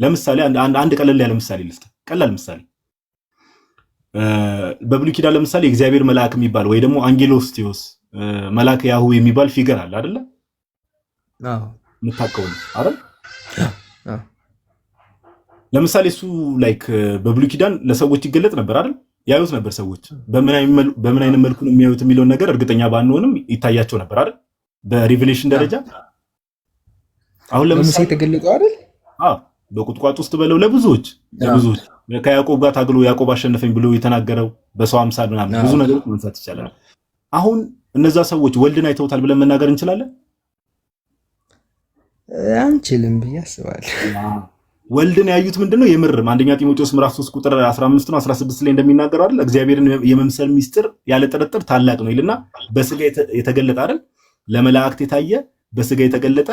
ለምሳሌ አንድ ቀለል ያለ ምሳሌ ልስጥ። ቀላል ምሳሌ በብሉይ ኪዳን ለምሳሌ እግዚአብሔር መልአክ የሚባል ወይ ደግሞ አንጌሎስቲዮስ መልአክ ያሁ የሚባል ፊገር አለ አይደለ? አዎ የምታውቀው አይደል? ለምሳሌ እሱ ላይክ በብሉይ ኪዳን ለሰዎች ይገለጥ ነበር አይደል? ያዩት ነበር ሰዎች። በምን አይነት መልኩ ነው የሚያዩት የሚለውን ነገር እርግጠኛ ባንሆንም ይታያቸው ነበር አይደል? በሪቪሌሽን ደረጃ አሁን ለምሳሌ ተገለጠው አይደል? አዎ በቁጥቋጦ ውስጥ በለው ለብዙዎች ከያዕቆብ ጋር ታግሎ ያዕቆብ አሸነፈኝ ብሎ የተናገረው በሰው አምሳል ምናምን ብዙ ነገሮች ማንሳት ይቻላል። አሁን እነዛ ሰዎች ወልድን አይተውታል ብለን መናገር እንችላለን? አንችልም ብዬ አስባለሁ። ወልድን ያዩት ምንድነው? የምርም አንደኛ ጢሞቴዎስ ምዕራፍ 3 ቁጥር 15 ነው 16 ላይ እንደሚናገረው አይደል? እግዚአብሔርን የመምሰል ሚስጥር ያለ ጥርጥር ታላቅ ነው ይልና በስጋ የተገለጠ አይደል? ለመላእክት የታየ በስጋ የተገለጠ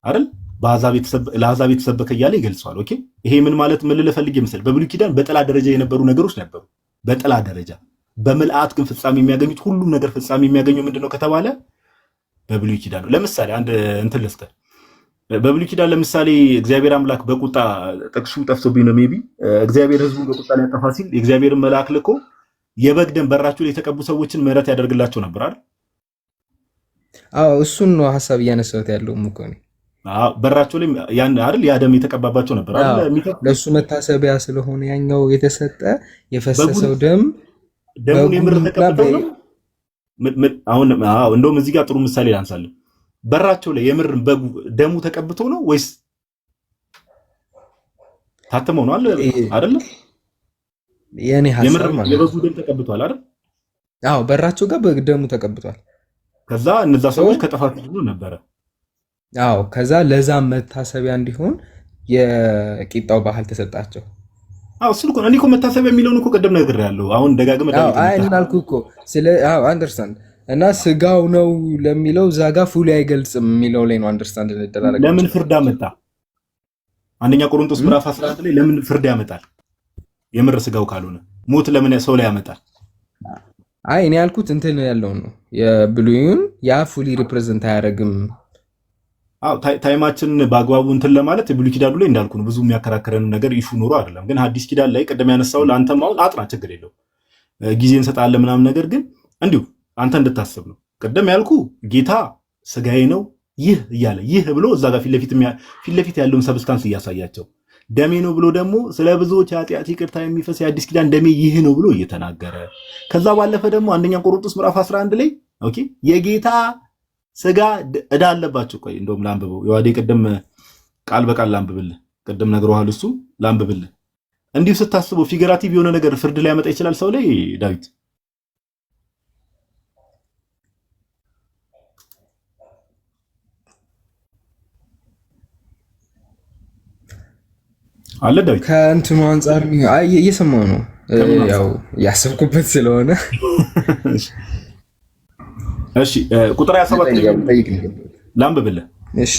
አይደል? ለአሕዛብ የተሰበከ እያለ ይገልጸዋል። ኦኬ ይሄ ምን ማለት ምን ልፈልግ ይመስል በብሉይ ኪዳን በጥላ ደረጃ የነበሩ ነገሮች ነበሩ። በጥላ ደረጃ በምልአት ግን ፍጻሜ የሚያገኙት ሁሉም ነገር ፍጻሜ የሚያገኘው ምንድነው ከተባለ በብሉይ ኪዳን ነው። ለምሳሌ አንድ እንትን ልስተ በብሉይ ኪዳን ለምሳሌ እግዚአብሔር አምላክ በቁጣ ጥቅሱ ጠፍቶብኝ ነው ሜቢ እግዚአብሔር ሕዝቡን በቁጣ ሊያጠፋ ሲል የእግዚአብሔርን መልአክ ልኮ የበግ ደም በራቸው ላይ የተቀቡ ሰዎችን ምሕረት ያደርግላቸው ነበር አይደል? አዎ እሱን ነው ሐሳብ እያነሳሁት ያለው እኮ ነው። በራቸው ላይ ያን አይደል ያ ደም የተቀባባቸው ነበር አይደል? ለሱ መታሰቢያ ስለሆነ ያኛው የተሰጠ የፈሰሰው ደሙን የምር ተቀብተው ነው። አሁን እንደውም እዚህ ጋር ጥሩ ምሳሌ ላንሳለን። በራቸው ላይ የምር በጉ ደሙ ተቀብቶ ነው ወይስ ታተመው ነው አይደል? የኔ ሐሳብ ማለት የበጉ ደም ተቀብቷል አይደል? አዎ በራቸው ጋር ደሙ ተቀብቷል። ከዛ እነዛ ሰዎች ከጥፋት ይድኑ ነበረ። አዎ ከዛ ለዛም መታሰቢያ እንዲሆን የቂጣው ባህል ተሰጣቸው። አዎ ስልኩ እኔ እኮ መታሰቢያ የሚለውን እኮ ቀደም ነገር ያለው አሁን ደጋግመህ እናልኩህ እኮ ስለ አንደርስታንድ እና ስጋው ነው ለሚለው እዛ ጋር ፉሊ አይገልጽም የሚለው ላይ ነው አንደርስታንድ እንደደረገ። ለምን ፍርድ አመጣ? አንደኛ ቆሮንቶስ ምዕራፍ 11 ላይ ለምን ፍርድ ያመጣል? የምር ስጋው ካልሆነ ሞት ለምን ሰው ላይ ያመጣል? እኔ ያልኩት እንትን ያለው ነው የብሉይን ያ ፉሊ ሪፕሬዘንት አያደርግም። ታይማችን በአግባቡ እንትን ለማለት የብሉይ ኪዳኑ ላይ እንዳልኩ ነው ብዙ የሚያከራክረን ነገር ኢሹ ኖሮ አይደለም። ግን ሐዲስ ኪዳን ላይ ቀደም ያነሳው ለአንተም አሁን አጥና ችግር የለው ጊዜ እንሰጣለን ምናምን ነገር ግን እንዲሁ አንተ እንድታስብ ነው። ቀደም ያልኩ ጌታ ስጋዬ ነው ይህ እያለ ይህ ብሎ እዛ ጋር ፊት ለፊት ያለውን ሰብስታንስ እያሳያቸው ደሜ ነው ብሎ ደግሞ ስለ ብዙዎች ኃጢአት ይቅርታ የሚፈስ የአዲስ ኪዳን ደሜ ይህ ነው ብሎ እየተናገረ ከዛ ባለፈ ደግሞ አንደኛ ቆሮንቶስ ምዕራፍ 11 ላይ ኦኬ የጌታ ስጋ ዕዳ አለባቸው። ቆይ እንደውም ላንብበው የዋዴ ቀደም ቃል በቃል ላንብብልህ። ቀደም ነግሮሃል እሱ ላንብብልህ። እንዲሁ ስታስበው ፊገራቲቭ የሆነ ነገር ፍርድ ላይ ያመጣ ይችላል ሰው ላይ ዳዊት አለ ዳዊት ከእንትኑ አንጻር እየሰማሁ ነው ያው ያሰብኩበት ስለሆነ እሺ ቁጥር 27 ላንብብልህ። እሺ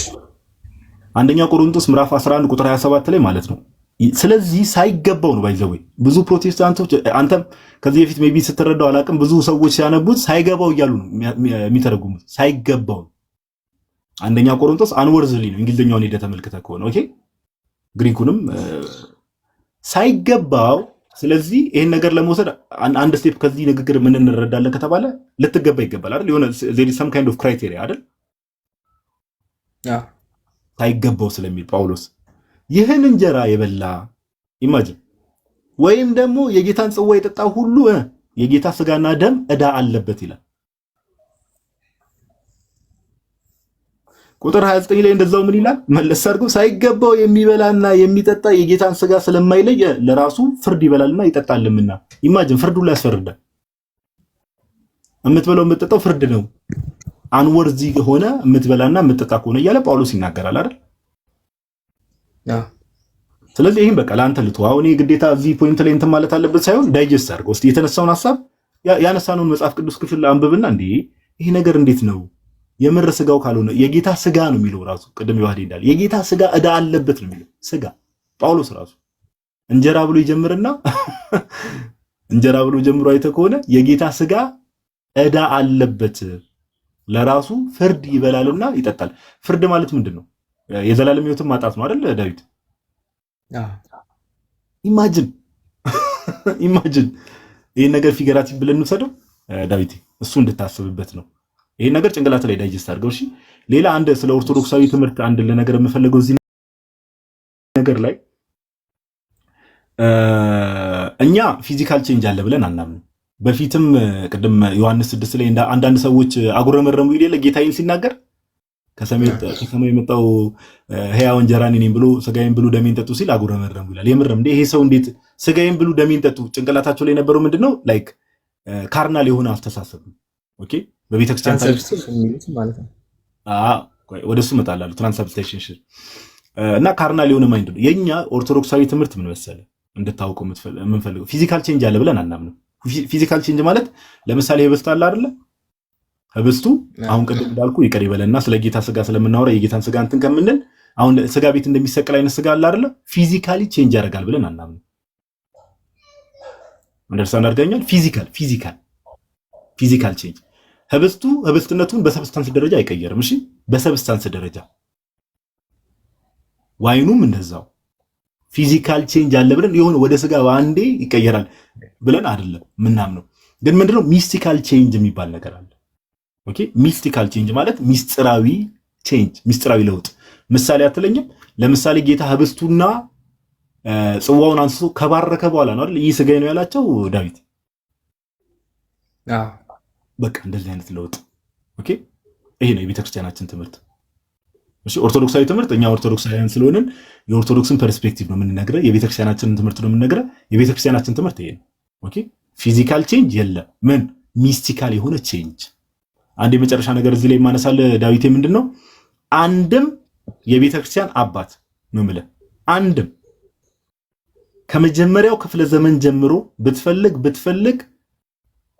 አንደኛ ቆሮንቶስ ምዕራፍ 11 ቁጥር 27 ላይ ማለት ነው። ስለዚህ ሳይገባው ነው ባይዘው ብዙ ፕሮቴስታንቶች አንተም ከዚህ በፊት ሜቢ ስትረዳው አላቅም ብዙ ሰዎች ሲያነቡት ሳይገባው እያሉ ነው የሚተረጉሙት። ሳይገባው አንደኛ ቆሮንቶስ አንወርዝሊ ነው እንግሊዝኛውን ሄደህ ተመልክተህ ከሆነ ኦኬ ግሪኩንም ሳይገባው። ስለዚህ ይሄን ነገር ለመውሰድ አንድ ስቴፕ ከዚህ ንግግር ምን እንረዳለን ከተባለ ልትገባ ይገባል አይደል? የሆነ there is some kind of criteria አይደል? ሳይገባው ስለሚል ጳውሎስ ይህን እንጀራ የበላ ኢማጂን ወይም ደግሞ የጌታን ጽዋ የጠጣ ሁሉ የጌታ ስጋና ደም ዕዳ አለበት ይላል። ቁጥር 29 ላይ እንደዛው ምን ይላል? መለስ አድርጎ ሳይገባው የሚበላና የሚጠጣ የጌታን ስጋ ስለማይለይ ለራሱ ፍርድ ይበላልና ይጠጣልምና። ኢማጂን ፍርዱ ላይ ያስፈርዳል። የምትበላው የምትጠጣው ፍርድ ነው። አንወርዚ ሆነ የምትበላና የምትጠጣ ከሆነ እያለ ጳውሎስ ይናገራል አይደል? ስለዚህ ይሄን በቃ ለአንተ ልትዋው እኔ ግዴታ እዚህ ፖይንት ላይ እንትን ማለት አለበት ሳይሆን ዳይጀስት አድርገው እስቲ የተነሳውን ሐሳብ ያነሳነውን መጽሐፍ ቅዱስ ክፍል አንብብና እንዴ ይሄ ነገር እንዴት ነው የምር ስጋው ካልሆነ የጌታ ስጋ ነው የሚለው ራሱ ቅድም ይዋህድ እንዳለ የጌታ ስጋ ዕዳ አለበት ነው የሚለው ስጋ ጳውሎስ ራሱ እንጀራ ብሎ ይጀምርና እንጀራ ብሎ ጀምሮ አይተ ከሆነ የጌታ ስጋ ዕዳ አለበት ለራሱ ፍርድ ይበላልና ይጠጣል። ፍርድ ማለት ምንድነው? የዘላለም ሕይወትን ማጣት ነው አይደል ዳዊት? ኢማጂን ኢማጂን ይሄን ነገር ፊገራቲቭ ብለን እንውሰደው ዳዊት፣ እሱ እንድታስብበት ነው። ይሄን ነገር ጭንቅላት ላይ ዳይጀስት አድርገው። እሺ ሌላ አንድ ስለ ኦርቶዶክሳዊ ትምህርት አንድ ለነገር የምፈልገው እዚህ ነገር ላይ እኛ ፊዚካል ቼንጅ አለ ብለን አናምንም። በፊትም ቅድም ዮሐንስ 6 ላይ አንዳንድ ሰዎች አጉረመረሙ ይደለ ጌታዬን ሲናገር ከሰማይ የመጣው ሕያው እንጀራ እኔ ነኝ ብሎ ስጋዬን ብሉ ደሜን ጠጡ ሲል አጉረመረሙ ይላል። የምርም እንዴ ይሄ ሰው እንዴት ስጋዬን ብሉ ደሜን ጠጡ? ጭንቅላታቸው ላይ የነበረው ምንድነው? ላይክ ካርናል የሆነ አስተሳሰብ ነው። ኦኬ በቤተክርስቲያን ማለት ነው። ወደሱ እመጣለሁ። ትራንስብስቴሽን እና ካርናል የሆነ ማይንድ ነው። የኛ ኦርቶዶክሳዊ ትምህርት ምን መሰለ እንድታውቁ የምንፈልገው ፊዚካል ቼንጅ አለ ብለን አናምንም። ፊዚካል ቼንጅ ማለት ለምሳሌ ህብስት አለ አይደለ? ህብስቱ አሁን ቅድም እንዳልኩ ይቅር ይበለና ስለ ጌታ ስጋ ስለምናወራ የጌታን ስጋ እንትን ከምንል አሁን ስጋ ቤት እንደሚሰቀል አይነት ስጋ አለ አይደለ? ፊዚካሊ ቼንጅ ያደርጋል ብለን አናምንም። አንደርስታንድ አድርገኛል? ፊዚካል ቼንጅ ህብስቱ ህብስትነቱን በሰብስታንስ ደረጃ አይቀየርም። እሺ በሰብስታንስ ደረጃ ዋይኑም እንደዛው ፊዚካል ቼንጅ አለ ብለን የሆነ ወደ ስጋ በአንዴ ይቀየራል ብለን አይደለም ምናምነው። ግን ምንድነው ሚስቲካል ቼንጅ የሚባል ነገር አለ። ኦኬ ሚስቲካል ቼንጅ ማለት ሚስጥራዊ ቼንጅ፣ ሚስጥራዊ ለውጥ። ምሳሌ አትለኝም? ለምሳሌ ጌታ ህብስቱና ጽዋውን አንስቶ ከባረከ በኋላ ነው አይደል ይህ ስጋዬ ነው ያላቸው ዳዊት። በቃ እንደዚህ አይነት ለውጥ። ኦኬ ይሄ ነው የቤተክርስቲያናችን ትምህርት። እሺ ኦርቶዶክሳዊ ትምህርት እኛ ኦርቶዶክሳውያን ስለሆንን የኦርቶዶክስን ፐርስፔክቲቭ ነው የምንነግረው፣ የቤተክርስቲያናችንን ትምህርት ነው የምንነግረው። የቤተክርስቲያናችን ትምህርት ይሄ ነው። ኦኬ ፊዚካል ቼንጅ የለም፣ ምን ሚስቲካል የሆነ ቼንጅ። አንድ የመጨረሻ ነገር እዚህ ላይ ማነሳለ ዳዊቴ ምንድነው አንድም የቤተክርስቲያን አባት ነው የምልህ አንድም ከመጀመሪያው ክፍለ ዘመን ጀምሮ ብትፈልግ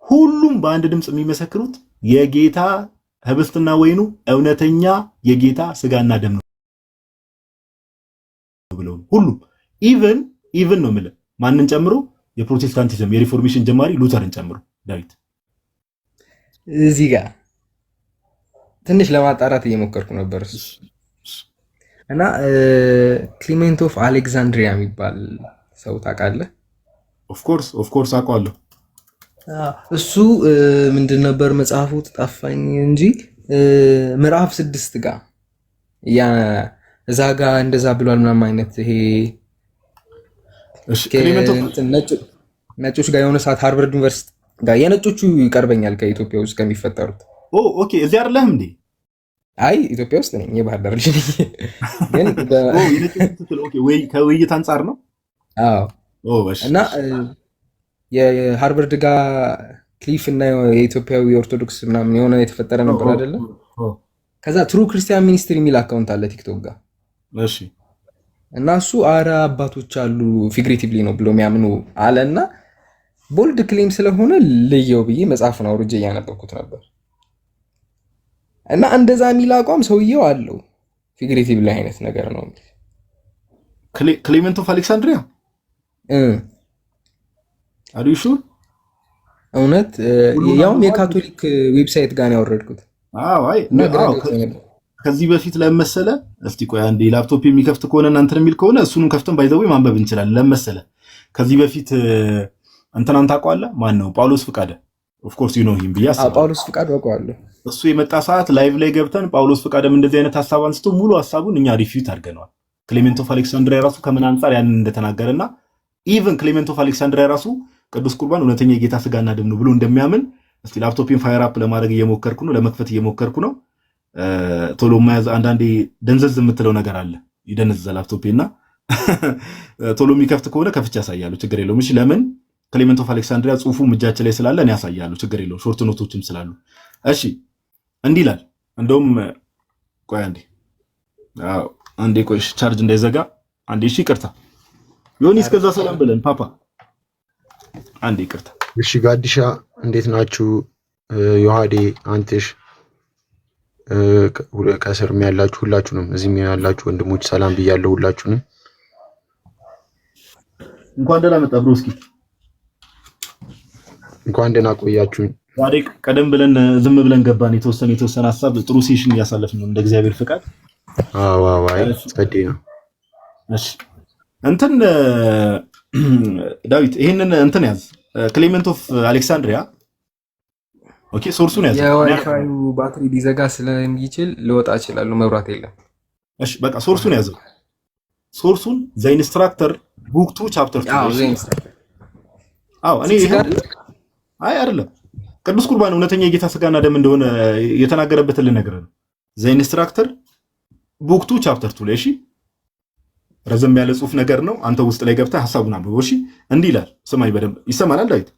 ሁሉም በአንድ ድምፅ የሚመሰክሩት የጌታ ህብስትና ወይኑ እውነተኛ የጌታ ስጋና ደም ነው ብለው ሁሉም ኢቭን ነው የምልህ ማንን ጨምሮ የፕሮቴስታንቲዝም የሪፎርሜሽን ጀማሪ ሉተርን ጨምሮ ዳዊት እዚህ ጋር ትንሽ ለማጣራት እየሞከርኩ ነበር እና ክሊሜንት ኦፍ አሌክዛንድሪያ የሚባል ሰው ታውቃለህ? ኦፍ ኮርስ አውቀዋለሁ። እሱ ምንድን ነበር መጽሐፉ ጠፋኝ እንጂ ምዕራፍ 6 ጋር እዛ ጋር እንደዛ ብሏል ምናምን አይነት ይሄ ነጮች ጋር የሆነ ሰዓት ሃርቨርድ ዩኒቨርሲቲ ጋር የነጮቹ ይቀርበኛል ከኢትዮጵያ ውስጥ ከሚፈጠሩት። ኦኬ እዚህ አይደለህም እንዴ? አይ ኢትዮጵያ ውስጥ ነኝ፣ የባህር ዳር ልጅ ነኝ። ግን ወይ ከውይይት አንጻር ነው። አዎ እና የሃርቨርድ ጋር ክሊፍ እና የኢትዮጵያዊ ኦርቶዶክስ ምናምን የሆነ የተፈጠረ ነበር አይደለ? ከዛ ትሩ ክርስቲያን ሚኒስትሪ የሚል አካውንት አለ ቲክቶክ ጋር። እሺ እና እሱ አረ አባቶች አሉ ፊግሬቲቭሊ ነው ብሎ የሚያምኑ አለና ቦልድ ክሌም ስለሆነ ልየው ብዬ መጽሐፉን አውርጄ እያነበብኩት ነበር። እና እንደዛ የሚል አቋም ሰውየው አለው ፊግሬቲቭ ላይ አይነት ነገር ነው። ክሌመንት ኦፍ አሌክሳንድሪያ አሪሹ እውነት ያውም የካቶሊክ ዌብሳይት ጋር ነው ያወረድኩት። አይ ከዚህ በፊት ለመሰለ እስቲ ቆይ አንዴ ላፕቶፕ የሚከፍት ከሆነ እናንተን የሚል ከሆነ እሱንም ከፍተን ባይዘው ማንበብ እንችላለን። ለመሰለ ከዚህ በፊት እንትናን ታውቀዋለህ? ማን ነው? ጳውሎስ ፍቃደ ኦፍ ኮርስ ዩ ኖ ሂም ቢያስ ጳውሎስ ፍቃደ አውቀዋለሁ። እሱ የመጣ ሰዓት ላይቭ ላይ ገብተን ጳውሎስ ፍቃደም እንደዚህ አይነት ሐሳብ አንስቶ ሙሉ ሐሳቡን እኛ ሪፊዩት አድርገናል። ክሌሜንት ኦፍ አሌክሳንድሪያ ራሱ ከምን አንፃር ያንን እንደተናገረና ኢቭን ክሌሜንት ኦፍ አሌክሳንድሪያ ራሱ ቅዱስ ቁርባን እውነተኛ የጌታ ስጋና ደም ነው ብሎ እንደሚያምን እስቲ ላፕቶፕን ፋየር አፕ ለማድረግ እየሞከርኩ ነው፣ ለመክፈት እየሞከርኩ ነው። ቶሎ ማያዝ አንዳንዴ ደንዘዝ የምትለው ነገር አለ፣ ይደነዝዛል ላፕቶፕና ቶሎ የሚከፍት ከሆነ ከፍቻ ያሳያለሁ፣ ችግር የለውም። እሺ ለምን ክሌሜንት ኦፍ አሌክሳንድሪያ ጽሁፉ እጃችን ላይ ስላለ እኔ ያሳያለሁ፣ ችግር የለውም። ሾርት ኖቶችም ስላሉ እሺ እንዲህ ይላል። እንደውም ቆይ አንዴ ቆይ ቻርጅ እንዳይዘጋ አንዴ። እሺ ይቅርታ ዮኒ፣ እስከዛ ሰላም ብለን ፓፓ አንዴ ይቅርታ። እሺ ጋዲሻ እንዴት ናችሁ? ዮሐዴ አንተሽ ከስርም ያላችሁ ሁላችሁንም እዚህም ያላችሁ ወንድሞች ሰላም ብያለሁ ሁላችሁንም። እንኳን ደህና መጣ ብሮ። እስኪ እንኳን ደህና ቆያችሁኝ። ዛሬ ቀደም ብለን ዝም ብለን ገባን። የተወሰነ ሐሳብ ጥሩ ሴሽን እያሳለፍን ነው እንደ እግዚአብሔር ፍቃድ። አዎ ጸዴ ነው። እሺ እንትን ዳዊት ይሄንን እንትን ያዝ ክሌመንት ኦፍ አሌክሳንድሪያ ኦኬ ሶርሱን ያዝ የዋይፋዩ ባትሪ ሊዘጋ ስለሚችል ልወጣ እችላለሁ መብራት የለም እሺ በቃ ሶርሱን ያዝ ሶርሱን ዘ ኢንስትራክተር ቡክ 2 ቻፕተር 2 አዎ እኔ አይ አይደለም ቅዱስ ቁርባን እውነተኛ የጌታ ስጋና ደም እንደሆነ የተናገረበትን ልነግርህ ነው ዘ ኢንስትራክተር ቡክ 2 ቻፕተር 2 እሺ ረዘም ያለ ጽሁፍ ነገር ነው አንተ ውስጥ ላይ ገብተህ ሐሳቡን አንብበው እሺ እንዲህ ይላል ስማኝ በደንብ ይሰማል ዳዊት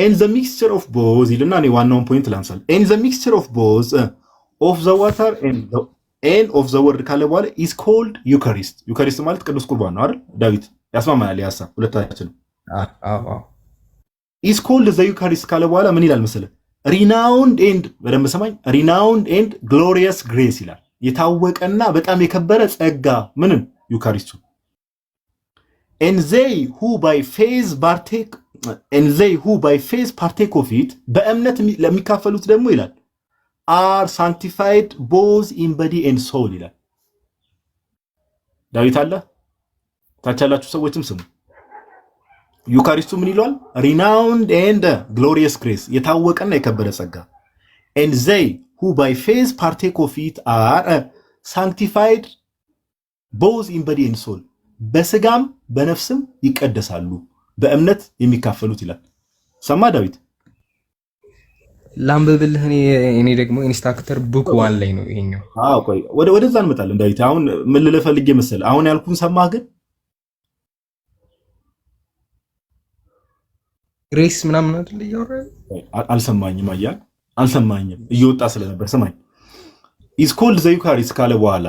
and the mixture of both ይልና እኔ ዋናውን ፖይንት ላንሳል and the mixture of both of the water and of the word ካለ በኋላ is called eucharist ማለት ቅዱስ ቁርባን ነው አይደል ዳዊት ያስማማናል ያሳ ሁለታችን አዎ is called the eucharist ካለ በኋላ ምን ይላል መሰለህ renowned and በደንብ ሰማኝ renowned and glorious grace ይላል የታወቀና በጣም የከበረ ጸጋ ምንን ዩካሪስቱ and they who by faith partake of it በእምነት ለሚካፈሉት ደግሞ ይላል are sanctified both in body and soul ይላል ዳዊት አለ ታቻላችሁ ሰዎችም ስሙ ዩካሪስቱ ምን ይሏል renowned and glorious grace የታወቀና የከበረ ጸጋ and they who by faith partake of it are sanctified both in body and soul በስጋም በነፍስም ይቀደሳሉ በእምነት የሚካፈሉት ይላል ሰማ ዳዊት ላምብብልህ እኔ ደግሞ ኢንስትራክተር ቡክ 1 ላይ ነው ይሄኛው ቆይ ወደዛ እንመጣለን ዳዊት አሁን ምን ልፈልግ መሰለህ አሁን ያልኩን ሰማህ ግን ግሬስ ምናምን አይደል ያወራው አልሰማኝም አያ አልሰማኝም እየወጣ ስለነበር ሰማኝ is called the eucharist ካለ በኋላ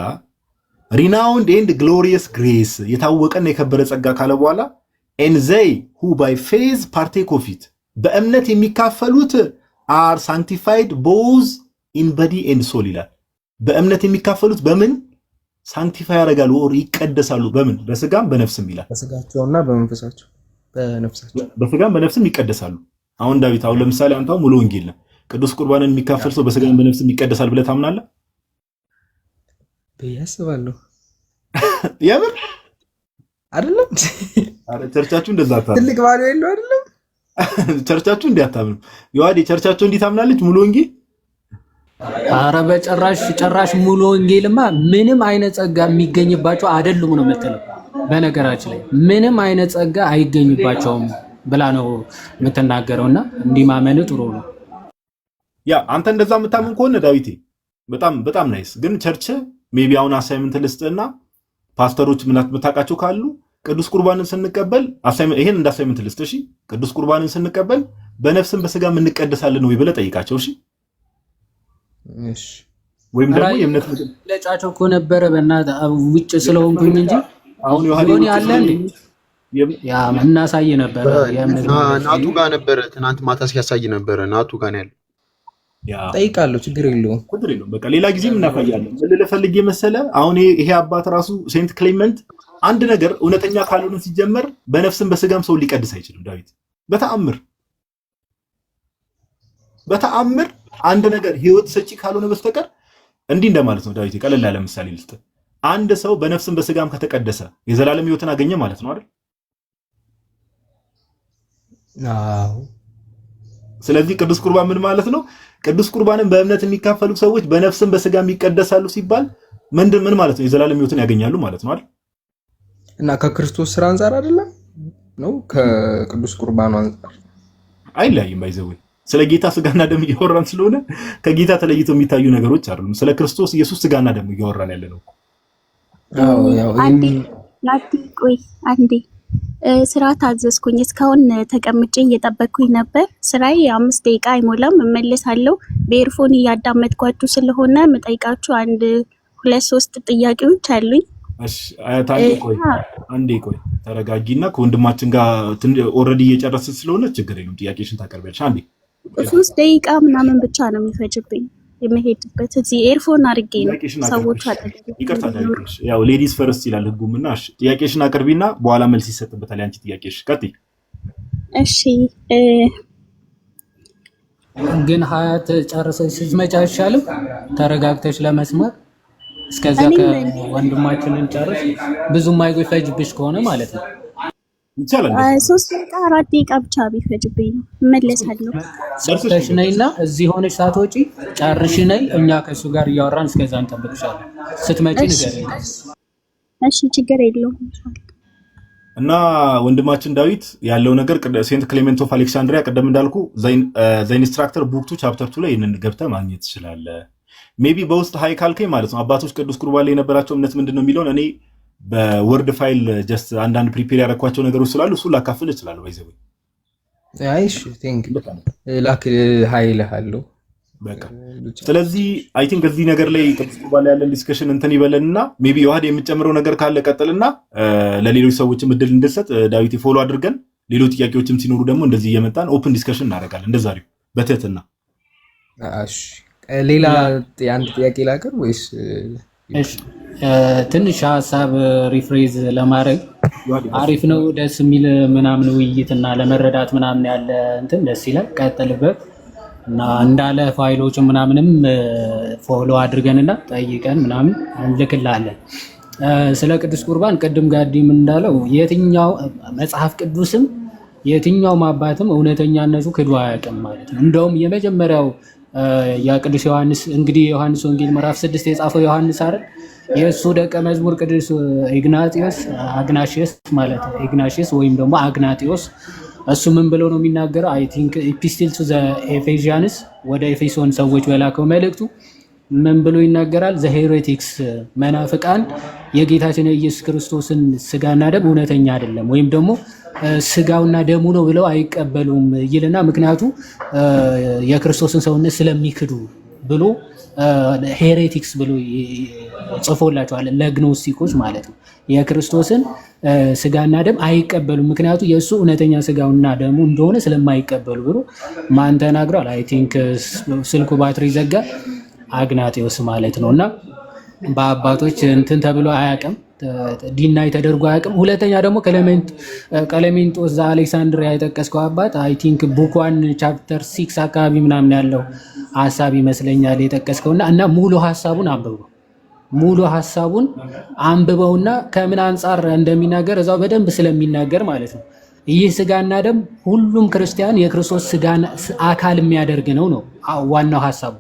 renowned and glorious grace የታወቀና የከበረ ጸጋ ካለ በኋላ and they who by faith partake of it በእምነት የሚካፈሉት are sanctified both in body and soul ይላል በእምነት የሚካፈሉት በምን ሳንክቲፋይ ያደርጋሉ or ይቀደሳሉ በምን በስጋም በነፍስም ይላል በስጋቸውና በመንፈሳቸው በነፍሳቸው በስጋም በነፍስም ይቀደሳሉ አሁን ዳዊት አሁን ለምሳሌ አንተው ሙሉ ወንጌል ነው ቅዱስ ቁርባንን የሚካፈል ሰው በስጋም በነፍስም ይቀደሳል ብለህ ታምናለህ በያስባለሁ ያምር አይደለም አረ ቸርቻችሁ እንደዛ ታምኑ ትልቅ ባሉ የለው አይደለም ቸርቻችሁ እንዲያታምኑ ይዋዲ ቸርቻችሁ እንዲታምናለች ሙሉ ወንጌል አረ በጭራሽ ሙሉ ወንጌልማ ምንም አይነት ጸጋ የሚገኝባቸው አይደሉም ነው የምትለው በነገራችን ላይ ምንም አይነት ጸጋ አይገኝባቸውም ብላ ነው የምትናገረውና እንዲማመን ጥሩ ነው ያ አንተ እንደዛ የምታምን ከሆነ ዳዊቴ በጣም ናይስ ግን ቸርች ሜቢ አሁን አሳይመንት ልስጥና ፓስተሮች ምናት መታቃቸው ካሉ ቅዱስ ቁርባንን ስንቀበል አሳይመንት ይሄን እንደ አሳይመንት ልስጥ እሺ ቅዱስ ቁርባንን ስንቀበል በነፍስም በስጋም እንቀደሳለን ወይ ብለህ ጠይቃቸው እሺ ወይም ደግሞ የእምነት ለጫቸው እኮ ነበረ በእናትህ ውጭ ስለሆንኩኝ እንጂ አሁን ይሆን ያለ እንዴ ያ እናሳይ ነበር ናቱ ጋር ነበር ትናንት ማታ ሲያሳይ ነበር ናቱ ጋር ነው ያለው ያ ጠይቃለሁ ችግር የለውም በቃ ሌላ ጊዜም እናፋያለን ለፈልግ የመሰለ አሁን ይሄ አባት ራሱ ሴንት ክሌመንት አንድ ነገር እውነተኛ ካልሆነ ሲጀመር በነፍስም በስጋም ሰው ሊቀድስ አይችልም ዳዊት በተአምር አንድ ነገር ህይወት ሰጪ ካልሆነ በስተቀር እንዲህ እንደማለት ነው ዳዊት ቀለል ያለ ምሳሌ ልስጥ አንድ ሰው በነፍስም በስጋም ከተቀደሰ የዘላለም ህይወትን አገኘ ማለት ነው አይደል አዎ ስለዚህ ቅዱስ ቁርባን ምን ማለት ነው ቅዱስ ቁርባንን በእምነት የሚካፈሉ ሰዎች በነፍስም በስጋም ይቀደሳሉ ሲባል ምን ማለት ነው የዘላለም ህይወትን ያገኛሉ ማለት ነው አይደል እና ከክርስቶስ ስራ አንፃር አይደለም ነው ከቅዱስ ቁርባኑ አንፃር አይለያይም ባይዘው ስለ ጌታ ስጋና ደም እያወራን ስለሆነ ከጌታ ተለይተው የሚታዩ ነገሮች አይደሉም ስለ ክርስቶስ ኢየሱስ ስጋና ደም እያወራን ያለ ነው አንዴ አንዴ ስራ ታዘዝኩኝ እስካሁን ተቀምጬ እየጠበቅኩኝ ነበር ስራዬ 5 ደቂቃ አይሞላም እመለሳለሁ በኤርፎን እያዳመጥኳችሁ ስለሆነ መጠይቃችሁ 1-2-3 ጥያቄዎች አሉኝ እሺ አንዴ ቆይ ተረጋጊና ከወንድማችን ጋር ኦሬዲ እየጨረስን ስለሆነ ችግር የለም ጥያቄሽን ታቀርቢያለሽ አንዴ 3 ደቂቃ ምናምን ብቻ ነው የሚፈጅብኝ የመሄድበት እዚህ ኤርፎን አድርጌ ነው ሰዎች ይቅርታ ዳዊት ያው ሌዲስ ፈርስት ይላል ህጉምና እሺ ጥያቄሽን አቅርቢና በኋላ መልስ ይሰጥበታል አንቺ ጥያቄሽ ቀጥይ እሺ ግን ሀያት ጨርሰሽ ስትመጪ አይሻልም ተረጋግተሽ ለመስማት እስከዛ ከወንድማችንን ጨርስ ብዙም አይፈጅብሽ ከሆነ ማለት ነው ይቻላል። 3 ደቂቃ 4 ደቂቃ ብቻ ቢፈጅብኝ ነው እመለሳለሁ። ሰርተሽ ነይና እዚህ ሆነሽ ሳትወጪ ጨርሽ ነይ። እኛ ከሱ ጋር እያወራን እስከዛ እንጠብቅሻለን። ስትመጪ ንገሪኝ። እሺ ችግር የለውም። እና ወንድማችን ዳዊት ያለው ነገር ሴንት ክሌሜንት ኦፍ አሌክሳንድሪያ ቀደም እንዳልኩ ዘ ኢንስትራክተር ቡክ 2 ቻፕተር 2 ላይ ይህንን ገብተህ ማግኘት ትችላለህ። ሜቢ በውስጥ ሀይ ካልከኝ ማለት ነው አባቶች ቅዱስ ቁርባን ላይ የነበራቸው እምነት ምንድን ነው የሚለውን እኔ በወርድ ፋይል ጀስት አንዳንድ ፕሪፔር ያደረኳቸው ነገሮች ስላሉ እሱ ላካፍል እችላለሁ። ባይዘው አይሽ ቲንክ ላክ ሃይልሃለሁ በቃ። ስለዚህ አይ ቲንክ በዚህ ነገር ላይ ቅዱስ ቁርባን ላይ ያለን ዲስከሽን እንትን ይበለንና ሜቢ የዋህድ የምጨምረው ነገር ካለ ቀጥልና ለሌሎች ሰዎችም እድል እንድሰጥ ዳዊት ፎሎ አድርገን ሌሎች ጥያቄዎችም ሲኖሩ ደግሞ እንደዚህ እየመጣን ኦፕን ዲስከሽን እናደርጋለን። እንደዛሬው በትህትና። እሺ ሌላ አንድ ጥያቄ ላቀርብ ወይስ? እሺ ትንሽ ሀሳብ ሪፍሬዝ ለማድረግ አሪፍ ነው፣ ደስ የሚል ምናምን ውይይትና ለመረዳት ምናምን ያለ እንትን ደስ ይላል። ቀጥልበት እና እንዳለ ፋይሎች ምናምንም ፎሎ አድርገንና ጠይቀን ምናምን እንልክላለን። ስለ ቅዱስ ቁርባን ቅድም ጋዲም እንዳለው የትኛው መጽሐፍ ቅዱስም የትኛው አባትም እውነተኛነቱ ክዶ አያውቅም ማለት ነው። እንደውም የመጀመሪያው የቅዱስ ዮሐንስ እንግዲህ ዮሐንስ ወንጌል ምዕራፍ 6 የጻፈው ዮሐንስ አይደል? የእሱ ደቀ መዝሙር ቅዱስ አግናሺየስ ማለት ነው። ኢግናሺየስ ወይም ደግሞ አግናጢዮስ እሱ ምን ብሎ ነው የሚናገረው? አይ ቲንክ ኢፒስቲል ቱ ዘ ኤፌሲያንስ ወደ ኤፌሶን ሰዎች በላከው መልእክቱ ምን ብሎ ይናገራል? ዘ ሄሬቲክስ መናፍቃን የጌታችን የኢየሱስ ክርስቶስን ስጋና ደም እውነተኛ አይደለም ወይም ደግሞ ስጋውና ደሙ ነው ብለው አይቀበሉም ይልና ምክንያቱ የክርስቶስን ሰውነት ስለሚክዱ ብሎ ሄሬቲክስ ብሎ ጽፎላቸዋል ለግኖስቲኮች ማለት ነው። የክርስቶስን ስጋና ደም አይቀበሉም ምክንያቱ የእሱ እውነተኛ ስጋውና ደሙ እንደሆነ ስለማይቀበሉ ብሎ ማን ተናግሯል? አይ ቲንክ ስልኩ ባትሪ ዘጋ። አግናጢዮስ ማለት ነው። እና በአባቶች እንትን ተብሎ አያውቅም፣ ዲናይ ተደርጎ አያውቅም። ሁለተኛ ደግሞ ቀሌሜንጦስ ዘ አሌክሳንድሪያ የጠቀስከው አባት አይ ቲንክ ቡክ 1 ቻፕተር 6 አካባቢ ምናምን ያለው ሀሳብ ይመስለኛል የጠቀስከውና እና ሙሉ ሀሳቡን አንብበውና ከምን አንጻር እንደሚናገር እዛው በደንብ ስለሚናገር ማለት ነው። ይህ ስጋና ደም ሁሉም ክርስቲያን የክርስቶስ ስጋና አካል የሚያደርግ ነው ዋናው ሀሳቡ።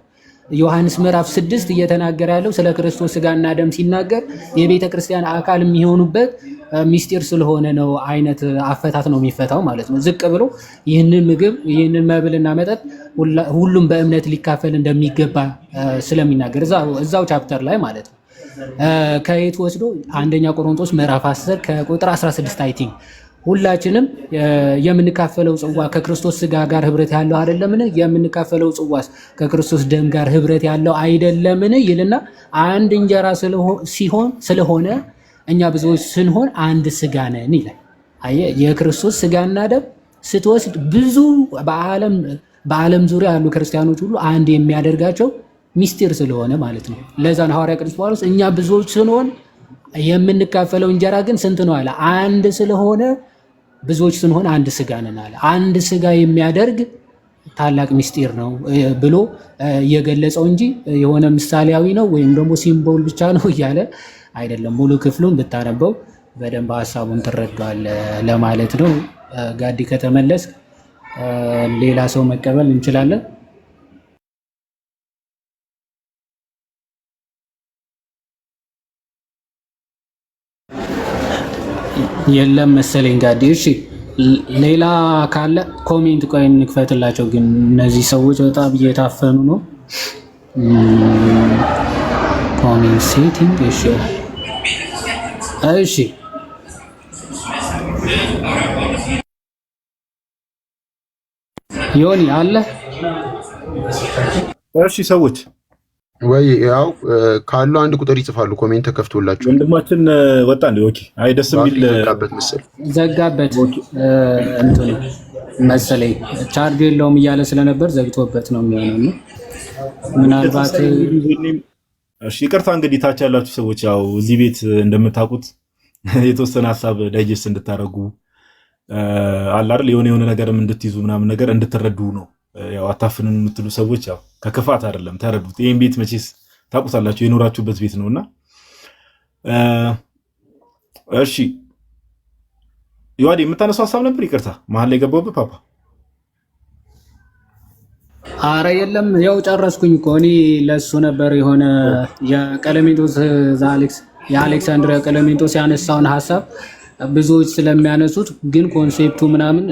ዮሐንስ ምዕራፍ 6 እየተናገረ ያለው ስለ ክርስቶስ ስጋና ደም ሲናገር የቤተ ክርስቲያን አካል የሚሆኑበት ሚስጢር ስለሆነ ነው አይነት አፈታት ነው የሚፈታው ማለት ነው። ዝቅ ብሎ ይህንን ምግብ ይህንን መብልና መጠጥ ሁሉም በእምነት ሊካፈል እንደሚገባ ስለሚናገር እዛው ቻፕተር ላይ ማለት ነው። ከየት ወስዶ አንደኛ ቆሮንቶስ ምዕራፍ 10 ከቁጥር 16 አይ ቲንክ ሁላችንም የምንካፈለው ጽዋ ከክርስቶስ ስጋ ጋር ህብረት ያለው አይደለምን? የምንካፈለው ጽዋስ ከክርስቶስ ደም ጋር ህብረት ያለው አይደለምን? ይልና አንድ እንጀራ ስለሆነ እኛ ብዙዎች ስንሆን አንድ ስጋ ነን ይላል። የክርስቶስ ስጋና ደም ስትወስድ ብዙ በዓለም ዙሪያ ያሉ ክርስቲያኖች ሁሉ አንድ የሚያደርጋቸው ሚስጢር ስለሆነ ማለት ነው። ለዛ ነው ሐዋርያ ቅዱስ ጳውሎስ እኛ ብዙዎች ስንሆን የምንካፈለው እንጀራ ግን ስንት ነው አለ? አንድ ስለሆነ ብዙዎች ስንሆን አንድ ስጋ ነን አለ። አንድ ስጋ የሚያደርግ ታላቅ ሚስጢር ነው ብሎ የገለጸው እንጂ የሆነ ምሳሌያዊ ነው ወይም ደግሞ ሲምቦል ብቻ ነው እያለ አይደለም። ሙሉ ክፍሉን ብታነበው በደንብ ሀሳቡን ትረዳዋለህ ለማለት ነው። ጋዲ ከተመለስ ሌላ ሰው መቀበል እንችላለን። የለም መሰለኝ ጋዲ። እሺ ሌላ ካለ ኮሜንት ቆይ እንክፈትላቸው። ግን እነዚህ ሰዎች በጣም እየታፈኑ ነው። ኮሜንት ሴቲንግ። እሺ ዮኒ አለ። እሺ ሰዎች ወይ ያው ካሉ አንድ ቁጥር ይጽፋሉ። ኮሜንት ተከፍቶላችሁ ወንድማችን ወጣ እንዴ? ኦኬ። አይ ደስ የሚል ዘጋበት እንትን መሰለኝ ቻርጅ የለውም እያለ ስለነበር ዘግቶበት ነው የሚሆነው። ምናልባት እሺ ይቅርታ እንግዲህ ታች ያላችሁ ሰዎች ያው እዚህ ቤት እንደምታውቁት የተወሰነ ሀሳብ ዳይጀስት እንድታረጉ አለ አይደል የሆነ ነገርም እንድትይዙ ምናምን ነገር እንድትረዱ ነው። ያው አታፍንን የምትሉ ሰዎች ያው ከክፋት አይደለም ተረዱት። ይሄን ቤት መቼስ ታውቁታላችሁ፣ የኖራችሁበት ቤት ነውና እሺ ዮሐዴ የምታነሳው ሐሳብ ነበር? ይቅርታ መሀል ላይ ገባሁብህ ፓፓ። አረ የለም ያው ጨረስኩኝ እኮ እኔ ለሱ ነበር የሆነ የቀለሜንጦስ የአሌክሳንድሪያ ቀለሜንጦስ ያነሳውን ሐሳብ ብዙዎች ስለሚያነሱት ግን ኮንሴፕቱ ምናምን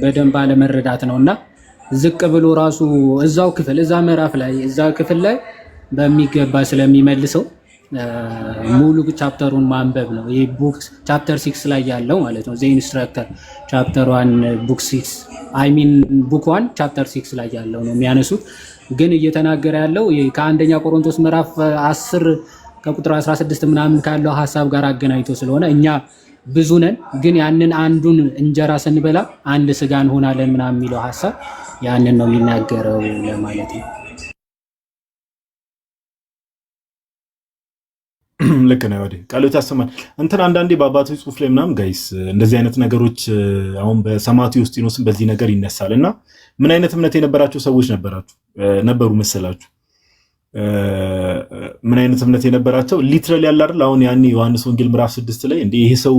በደንብ አለመረዳት ነውና ዝቅ ብሎ ራሱ እዛው ክፍል እዛ ምዕራፍ ላይ እዛ ክፍል ላይ በሚገባ ስለሚመልሰው ሙሉ ቻፕተሩን ማንበብ ነው። ይሄ ቡክ ቻፕተር 6 ላይ ያለው ማለት ነው። ዘ ኢንስትራክተር ቻፕተር 1 ቡክ 6 አይ ሚን ቡክ 1 ቻፕተር 6 ላይ ያለው ነው የሚያነሱት። ግን እየተናገረ ያለው ከአንደኛ ቆሮንቶስ ምዕራፍ 10 ከቁጥር 16 ምናምን ካለው ሐሳብ ጋር አገናኝቶ ስለሆነ እኛ ብዙ ነን፣ ግን ያንን አንዱን እንጀራ ስንበላ አንድ ስጋ እንሆናለን ምናምን የሚለው ሐሳብ ያንን ነው የሚናገረው ለማለት ነው። ልክ ነው ወዴ ቃሎት ያሰማል እንትን አንዳንዴ በአባቶች ጽሑፍ ላይ ምናምን ጋይስ እንደዚህ አይነት ነገሮች አሁን በሰማዕቱ ዩስጢኖስም በዚህ ነገር ይነሳልና ምን አይነት እምነት የነበራቸው ሰዎች ነበሩ መሰላችሁ? ምን አይነት እምነት የነበራቸው ሊትራሊ ያለ አይደል? አሁን ያኔ ዮሐንስ ወንጌል ምዕራፍ 6 ላይ እንደ ይሄ ሰው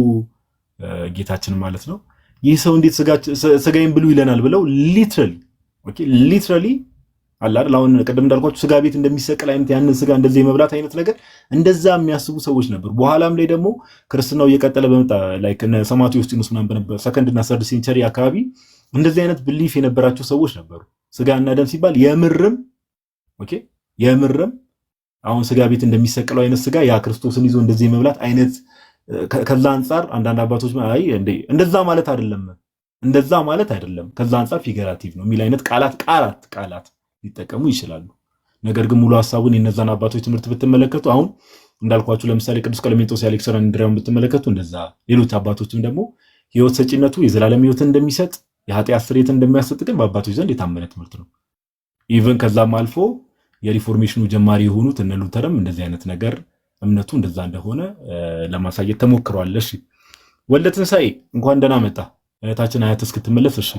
ጌታችን ማለት ነው ይህ ሰው እንዴት ስጋዬን ብሉ ይለናል ብለው ሊትራሊ አለ አይደል? አሁን ቀደም እንዳልኳችሁ ስጋ ቤት እንደሚሰቀል አይነት ያንን ስጋ እንደዚህ የመብላት አይነት ነገር እንደዛ የሚያስቡ ሰዎች ነበሩ። በኋላም ላይ ደግሞ ክርስትናው እየቀጠለ በመጣ ላይክ እነ ሰማዕቱ ዩስጢኖስ ምናምን በነበረ ሰከንድ እና ሰርድ ሴንቸሪ አካባቢ እንደዚህ አይነት ብሊፍ የነበራቸው ሰዎች ነበሩ። ስጋና ደም ሲባል የምርም አሁን ስጋ ቤት እንደሚሰቀለው አይነት ስጋ ያ ክርስቶስን ይዞ እንደዚህ የመብላት አይነት ከዛ አንፃር አንዳንድ አባቶች አይ እንደዛ ማለት አይደለም ከዛ አንፃር ፊገራቲቭ ነው የሚል አይነት ቃላት ሊጠቀሙ ይችላሉ። ነገር ግን ሙሉ ሐሳቡን የነዛን አባቶች ትምህርት ብትመለከቱ አሁን እንዳልኳችሁ ለምሳሌ ቅዱስ ቀለሜንጦስ የአሌክሳንድሪያውን ብትመለከቱ እንደዛ፣ ሌሎች አባቶችም ደግሞ ሕይወት ሰጪነቱ የዘላለም ሕይወትን እንደሚሰጥ የኃጢአት ስርየትን እንደሚያሰጥ ግን በአባቶች ዘንድ የታመነ ትምህርት ነው። ኢቭን ከዛም አልፎ የሪፎርሜሽኑ ጀማሪ የሆኑት እነ ሉተርም እንደዚህ አይነት ነገር እምነቱ እንደዛ እንደሆነ ለማሳየት ተሞክሯል። እሺ ወልደ ትንሣኤ እንኳን ደህና መጣ እህታችን አያት እስክትመለስ። እሺ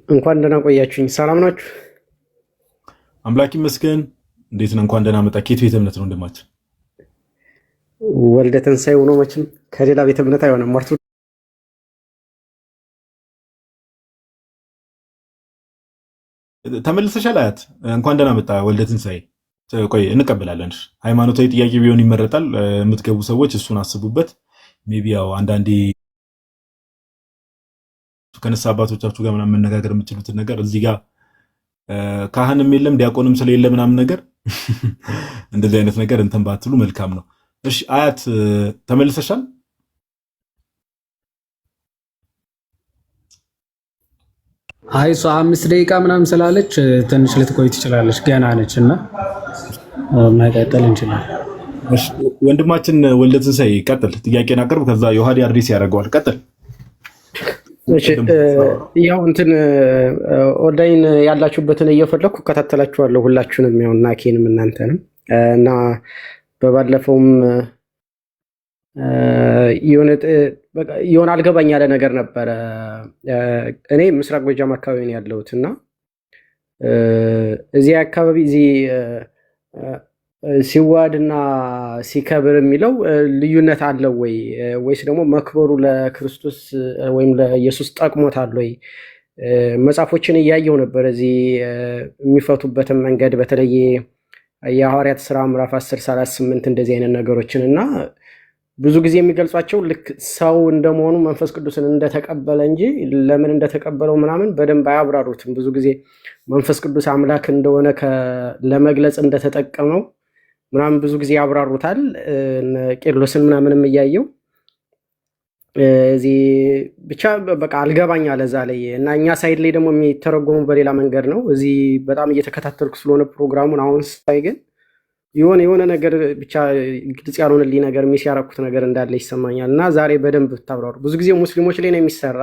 እንኳን ደህና ቆያችሁኝ። ሰላም ናችሁ? አምላክ ይመስገን። እንዴት ነው? እንኳን ደህና መጣ። ከየት ቤተ እምነት ነው ወንድማችን? ወልደ ትንሣኤ ሆኖ መቼም ከሌላ ቤተ እምነት አይሆንም። ሞርቱ ተመልሰሻል አያት? እንኳን ደህና መጣ ወልደ ትንሣኤ። ቆይ እንቀበላለን። ሃይማኖታዊ ጥያቄ ቢሆን ይመረጣል። የምትገቡ ሰዎች እሱን አስቡበት። ሜቢ ያው አንዳንዴ ከነሳ አባቶቻችሁ ጋር ምናምን መነጋገር የምትችሉትን ነገር እዚህ ጋር ካህንም የለም ዲያቆንም ስለሌለ ምናምን ነገር እንደዚህ አይነት ነገር እንትን ባትሉ መልካም ነው። እሺ አያት ተመልሰሻል? አይ እሷ 5 ደቂቃ ምናምን ስላለች ትንሽ ልትቆይ ትችላለች፣ ገና ነች እና መቀጠል እንችላለን። እሺ ወንድማችን ወልደ ትንሣኤ ቀጥል፣ ጥያቄን አቅርብ። ከዛ ዮሐዴ አርዲስ ያደርገዋል። ቀጥል። እሺ ያው እንትን ኦንላይን ያላችሁበትን እየፈለኩ እከታተላችኋለሁ ሁላችሁንም፣ ያው ናኬንም እናንተንም እና በባለፈውም የሆነ አልገባኝ ያለ ነገር ነበረ። እኔ ምስራቅ ጎጃም አካባቢ ነው ያለሁት እና እዚህ አካባቢ ሲዋድና ሲከብር የሚለው ልዩነት አለው ወይ ወይስ ደግሞ መክበሩ ለክርስቶስ ወይም ለኢየሱስ ጠቅሞታል ወይ? መጽሐፎችን እያየው ነበር እዚህ የሚፈቱበትን መንገድ በተለይ የሐዋርያት ሥራ ምዕራፍ 10:38 እንደዚህ አይነት ነገሮችን እና ብዙ ጊዜ የሚገልጿቸው ልክ ሰው እንደመሆኑ መንፈስ ቅዱስን እንደተቀበለ እንጂ ለምን እንደተቀበለው ምናምን በደንብ አያብራሩትም። ብዙ ጊዜ መንፈስ ቅዱስ አምላክ እንደሆነ ለመግለጽ እንደተጠቀመው ምናምን ብዙ ጊዜ ያብራሩታል። ቄርሎስን ምናምንም እያየው እዚህ ብቻ በቃ አልገባኝ አለ እዛ ላይ እና እኛ ሳይድ ላይ ደግሞ የሚተረጎሙ በሌላ መንገድ ነው። እዚህ በጣም እየተከታተልኩ ስለሆነ ፕሮግራሙን አሁን ሳይ ግን የሆነ ነገር ብቻ ግልጽ ያልሆነልኝ ነገር ሚስ ያደረኩት ነገር እንዳለ ይሰማኛል እና ዛሬ በደንብ ብታብራሩ። ብዙ ጊዜ ሙስሊሞች ላይ ነው የሚሰራ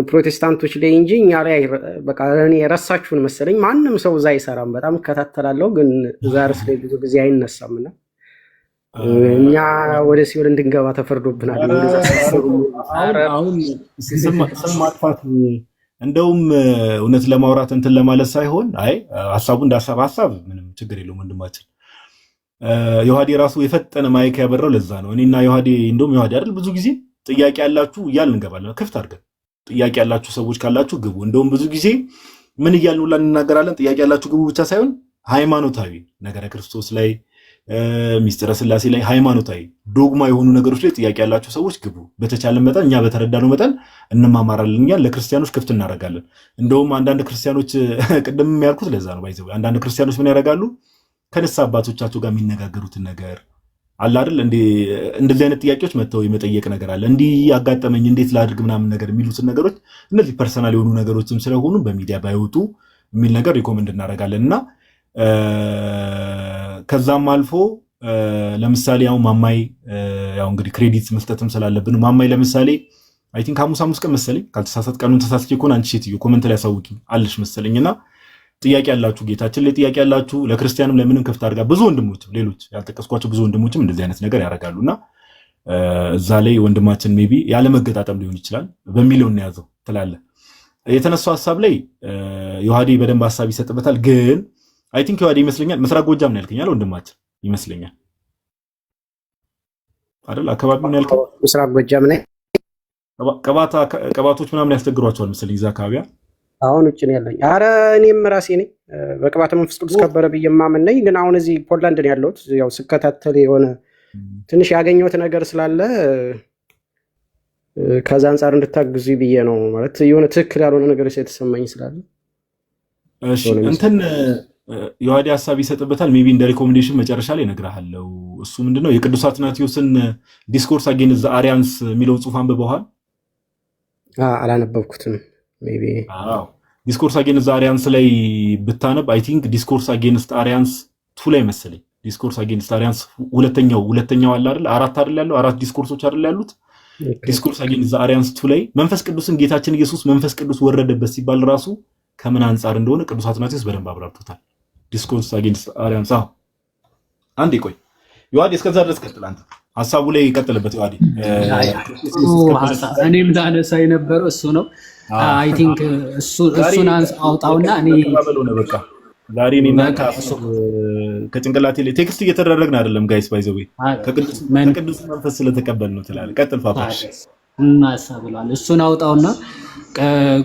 ፕሮቴስታንቶች ላይ እንጂ እኛ ላይ በቃ እኔ የረሳችሁን መሰለኝ። ማንም ሰው እዛ አይሰራም። በጣም እከታተላለሁ ግን እዛ ርዕስ ላይ ብዙ ጊዜ አይነሳምና እኛ ወደ ሲኦል እንድንገባ ተፈርዶብናል። አሁን ስም ማጥፋት እንደውም እውነት ለማውራት እንትን ለማለት ሳይሆን አይ ሐሳቡ ሐሳብ ምንም ችግር የለውም ወንድማችን ዮሐዴ ራሱ የፈጠነ ማይክ ያበራው ለዛ ነው። እኔና ዮሐዴ እንደውም ዮሐዴ አይደል ብዙ ጊዜ ጥያቄ ያላችሁ እያልን እንገባለን። ክፍት አድርገን ጥያቄ ያላችሁ ሰዎች ካላችሁ ግቡ። እንደውም ብዙ ጊዜ ምን እያልን ሁላ እንናገራለን። ጥያቄ ያላችሁ ግቡ ብቻ ሳይሆን ሃይማኖታዊ ነገረ ክርስቶስ ላይ ሚስጥረ ስላሴ ላይ ሃይማኖታዊ ዶግማ የሆኑ ነገሮች ላይ ጥያቄ ያላችሁ ሰዎች ግቡ። በተቻለ መጠን እኛ በተረዳነው መጠን እንማማራለን። እኛ ለክርስቲያኖች ክፍት እናደርጋለን። እንደውም አንዳንድ ክርስቲያኖች ቅድም ያልኩት ለዛ ነው ባይዘው አንዳንድ ክርስቲያኖች ምን ያደርጋሉ ከነሳ አባቶቻቸው ጋር የሚነጋገሩትን ነገር አለ አይደል እንደዚህ አይነት ጥያቄዎች መተው የመጠየቅ ነገር አለ። እንዲህ ያጋጠመኝ እንዴት ላድርግ ምናምን ነገር የሚሉትን ነገሮች እነዚህ ፐርሰናል የሆኑ ነገሮችም ስለሆኑ በሚዲያ ባይወጡ የሚል ነገር ሪኮመንድ እናደርጋለንና ከዛም አልፎ ለምሳሌ ያው ማማይ ያው እንግዲህ ክሬዲት መስጠትም ስላለብን ማማይ ለምሳሌ አይ ቲንክ ሐሙስ ቀን መሰለኝ ካልተሳሳት ቀኑን ተሳስቼ ከሆነ አንቺ ሴትዮ ኮሜንት ላይ አሳውቂ አለሽ መሰለኝና ጥያቄ ያላችሁ ጌታችን ላይ ጥያቄ ያላችሁ ለክርስቲያንም ለምንም ክፍት አድርጋ ብዙ ወንድሞችም ሌሎች ያልጠቀስኳቸው ብዙ ወንድሞችም እንደዚህ አይነት ነገር ያደርጋሉና እዛ ላይ ወንድማችን ሜቢ ያለ መገጣጠም ሊሆን ይችላል በሚለው እንያዘው ትላለህ። የተነሳው ሐሳብ ላይ ዮሐዴ በደንብ ሐሳብ ይሰጥበታል። ግን አይ ቲንክ ዮሐዴ ይመስለኛል ምስራቅ ጎጃም ነው ያልከኛል ወንድማችን ይመስለኛል አይደል? አካባቢው ነው ያልከኝ ምስራቅ ጎጃም ነኝ። ቅባቶች ምናምን ያስቸግሯቸዋል መሰለኝ እዛ አካባቢ አሁን ውጭ ነው ያለኝ። አረ እኔም ራሴ ነኝ በቅባተ መንፈስ ቅዱስ ከበረ ብዬ የማምን ነኝ። ግን አሁን እዚህ ፖላንድ ነው ያለሁት። ያው ስከታተል የሆነ ትንሽ ያገኘሁት ነገር ስላለ ከዛ አንጻር እንድታግዙ ብዬ ነው። ማለት የሆነ ትክክል ያልሆነ ነገር የተሰማኝ ስላለ እሺ እንትን ዮሐዴ ሐሳብ ይሰጥበታል። ሜቢ እንደ ሪኮሜንዴሽን መጨረሻ ላይ እነግርሃለሁ። እሱ ምንድነው የቅዱስ አትናቴዎስን ዲስኮርስ አጌንስት ዘ አሪያንስ የሚለውን ጽሑፍ አንብበዋል? አላነበብኩትም። ሜቢ ዲስኮርስ አጌንስት ዘ አሪያንስ ላይ ብታነብ አይ ቲንክ ዲስኮርስ አጌንስት አሪያንስ 2 ላይ መሰለኝ ዲስኮርስ አጌንስት አሪያንስ ሁለተኛው አለ አይደል? አራት አይደል ያለው? አራት ዲስኮርሶች አይደል ያሉት? ዲስኮርስ አጌንስት ዘ አሪያንስ 2 ላይ መንፈስ ቅዱስን ጌታችን ኢየሱስ መንፈስ ቅዱስ ወረደበት ሲባል ራሱ ከምን አንጻር እንደሆነ ቅዱስ አትናቴዎስ በደንብ አብራርቶታል። ዲስኮርስ አጌንስት አሪያንስ አንዴ ቆይ ዮሐዴ እስከዛ ድረስ ቀጥል። አንተ ሐሳቡ ላይ ቀጥልበት ዮሐዴ። እኔም ዳነሳ የነበረው እሱ ነው። አይ ቲንክ እሱን አውጣውና እኔ በቃ ዛሬ እኔና ከጭንቅላቴ ላይ ቴክስት እየተደረግን አይደለም ጋይስ ባይ ዘ ዌይ ከቅዱስ መንፈስ ስለተቀበል ነው ትላለህ። ቀጥል ፋፋሽ እናሳ ብሏል። እሱን አውጣውና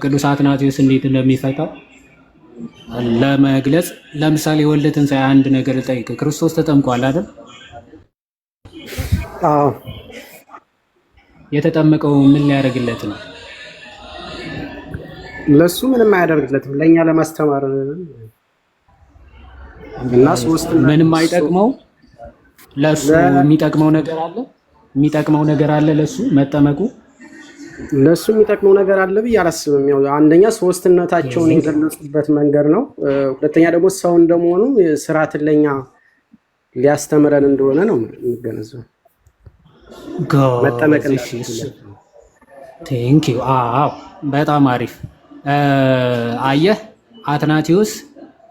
ቅዱስ አትናቴዎስ እንዴት እንደሚፈታው ለመግለጽ ለምሳሌ ወልደ ትንሣኤ አንድ ነገር ጠይቅ። ክርስቶስ ተጠምቋል አይደል? አዎ። የተጠመቀው ምን ሊያደርግለት ነው? ለሱ ምንም አያደርግለትም፣ ለኛ ለማስተማር እና ሶስት ምንም አይጠቅመው። ለሱ የሚጠቅመው ነገር አለ? የሚጠቅመው ነገር አለ ለሱ መጠመቁ? ለሱ የሚጠቅመው ነገር አለ ብዬ አላስብም። ያው አንደኛ ሶስትነታቸውን የገለጹበት መንገድ ነው። ሁለተኛ ደግሞ ሰው እንደመሆኑ ስርዓትን ለኛ ሊያስተምረን እንደሆነ ነው የምገነዘበው። መጠመቅ ቴንክ ዩ። አዎ በጣም አሪፍ። አየህ አትናቴዎስ